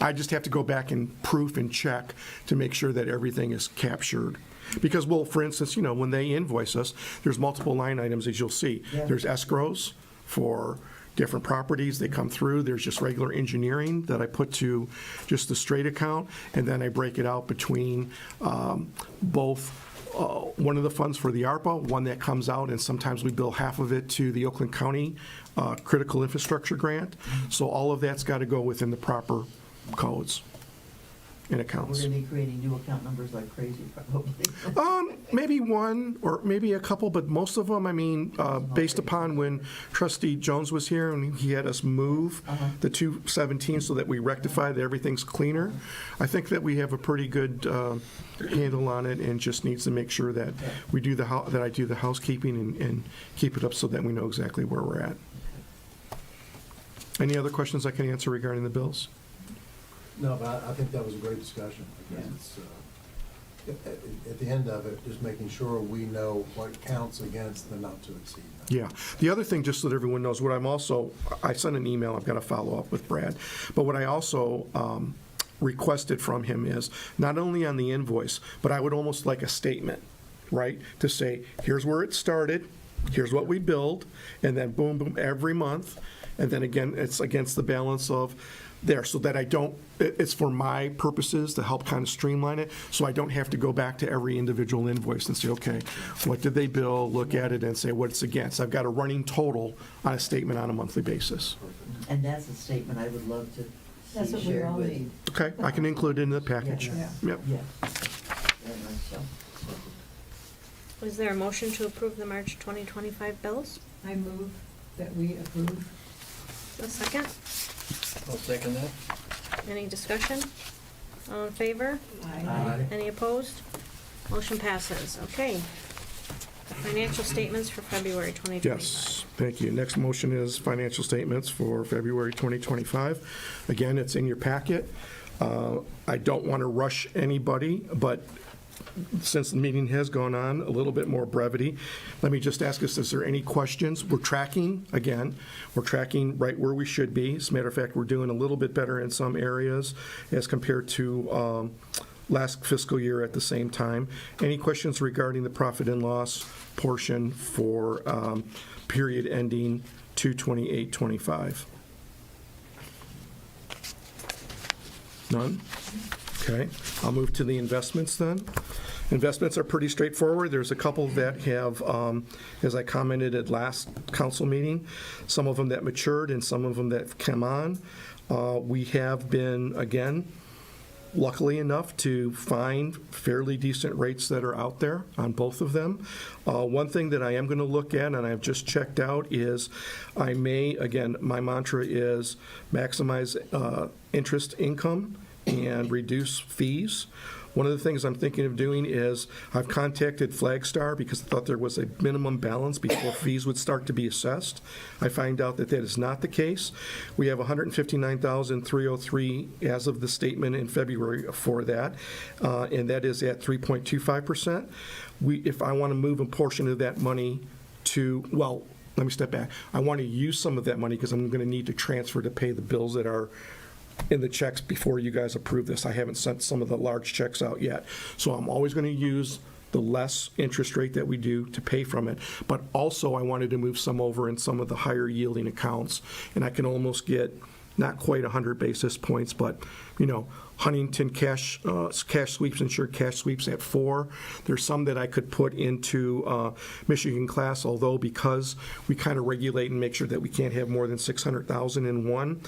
I just have to go back and proof and check to make sure that everything is captured. Because, well, for instance, when they invoice us, there's multiple line items, as you'll see. Yeah. There's escrows for different properties, they come through, there's just regular engineering that I put to just the straight account, and then I break it out between both one of the funds for the ARPA, one that comes out, and sometimes we bill half of it to the Oakland County Critical Infrastructure Grant. So all of that's got to go within the proper codes and accounts. We're going to be creating new account numbers like crazy, probably. Maybe one or maybe a couple, but most of them, based upon when Trustee Jones was here and he had us move the 217 so that we rectify that everything's cleaner, I think that we have a pretty good handle on it, and just needs to make sure that we do that I do the housekeeping and keep it up so that we know exactly where we're at. Any other questions I can answer regarding the bills? No, but I think that was a great discussion, because it's, at the end of it, just making sure we know what counts against the not to exceed. Yeah. The other thing, just so that everyone knows, I sent an email, I've got to follow up with Brad, but what I also requested from him is not only on the invoice, but I would almost like a statement, right? To say, here's where it started, here's what we billed, and then boom, boom, every month, and then again, it's against the balance of there, so that it's for my purposes to help kind of streamline it, so I don't have to go back to every individual invoice and say, okay, what did they bill, look at it and say what it's against. I've got a running total on a statement on a monthly basis. And that's a statement I would love to That's see what we shared all with. need. Okay, I can include it in the package. Yeah. Yep. Yes, very much so. Was there a motion to approve the March 2025 bills? I move that we approve. A second? I'll second that. Any discussion? All in favor? Aye. Any opposed? Motion passes. Okay. Financial statements for February 2025. Yes, thank you. Next motion is financial statements for February 2025. Again, it's in your packet. I don't want to rush anybody, but since the meeting has gone on, a little bit more brevity. Let me just ask us, is there any questions? We're tracking right where we should be. As a matter of fact, we're doing a little bit better in some areas as compared to last fiscal year at the same time. Any questions regarding the profit and loss portion for period ending 2/28/25? None? Okay, I'll move to the investments then. Investments are pretty straightforward. There's a couple that have, as I commented at last council meeting, some of them that matured and some of them that come on. We have been, again, luckily enough to find fairly decent rates that are out there on both of them. One thing that I am going to look at, and I've just checked out, is I may, again, my mantra is maximize interest income and reduce fees. One of the things I'm thinking of doing is I've contacted Flagstar because I thought there was a minimum balance before fees would start to be assessed. I find out that that is not the case. We have $159,303 as of the statement in February for that, and that is at 3.25%. If I want to move a portion of that money to, well, let me step back. I want to use some of that money because I'm going to need to transfer to pay the bills that are in the checks before you guys approve this. I haven't sent some of the large checks out yet. So I'm always going to use the less interest rate that we do to pay from it. But also I wanted to move some over in some of the higher yielding accounts. And I can almost get not quite 100 basis points, but, you know, Huntington cash sweeps, insured cash sweeps at 4. There's some that I could put into Michigan class, although because we kind of regulate and make sure that we can't have more than 600,000 in one.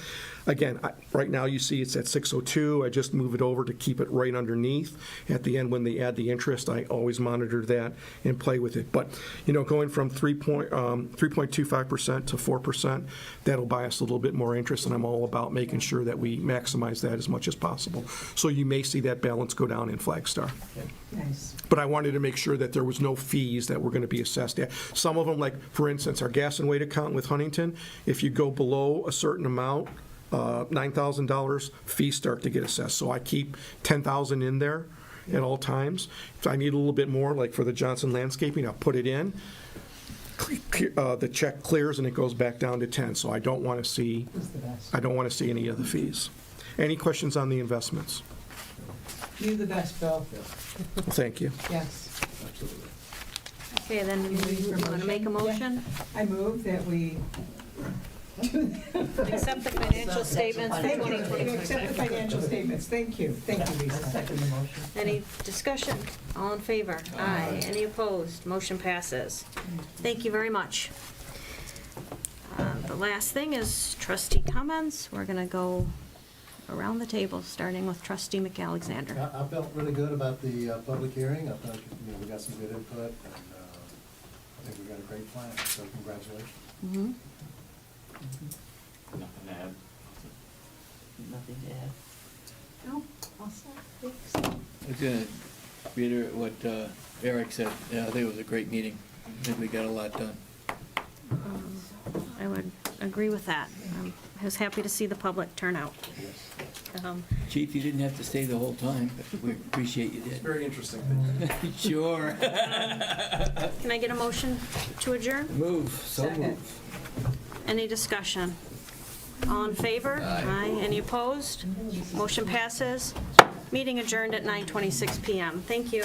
Again, right now you see it's at 602. I just move it over to keep it right underneath. At the end, when they add the interest, I always monitor that and play with it. But, you know, going from 3.25% to 4%, that'll buy us a little bit more interest, and I'm all about making sure that we maximize that as much as possible. So you may see that balance go down in Flagstar. Nice. But I wanted to make sure that there was no fees that were going to be assessed at. Some of them, like, for instance, our gas and weight account with Huntington, if you go below a certain amount, $9,000, fees start to get assessed. So I keep $10,000 in there at all times. If I need a little bit more, like for the Johnson Landscaping, I'll put it in. The check clears and it goes back down to 10. So I don't want to see any of the fees. Any questions on the investments? You the best, Bill. Thank you. Yes. Okay, then you want to make a motion? I move that we Accept the financial statements for Thank you. 2020. Accept the financial statements. Thank you. Thank you, Lisa. Second the motion. Any discussion? All in favor? Aye. Any opposed? Motion passes. Thank you very much. The last thing is trustee comments. We're going to go around the table, starting with trustee McAlexander. I felt really good about the public hearing. I thought, we got some good input, and I think we got a great plan, so congratulations. Mm-hmm. Nothing to add. Nothing to add. No, all set. Thanks. I was going to reiterate what Eric said. Yeah, I think it was a great meeting. I think we got a lot done. I would agree with that. I was happy to see the public turn out. Chief, you didn't have to stay the whole time, but we appreciate you did. It's very interesting. Sure. Can I get a motion to adjourn? Move, so Second. move. Any discussion? All in favor? Aye. Any opposed? Motion passes. Meeting adjourned at 9:26 PM. Thank you.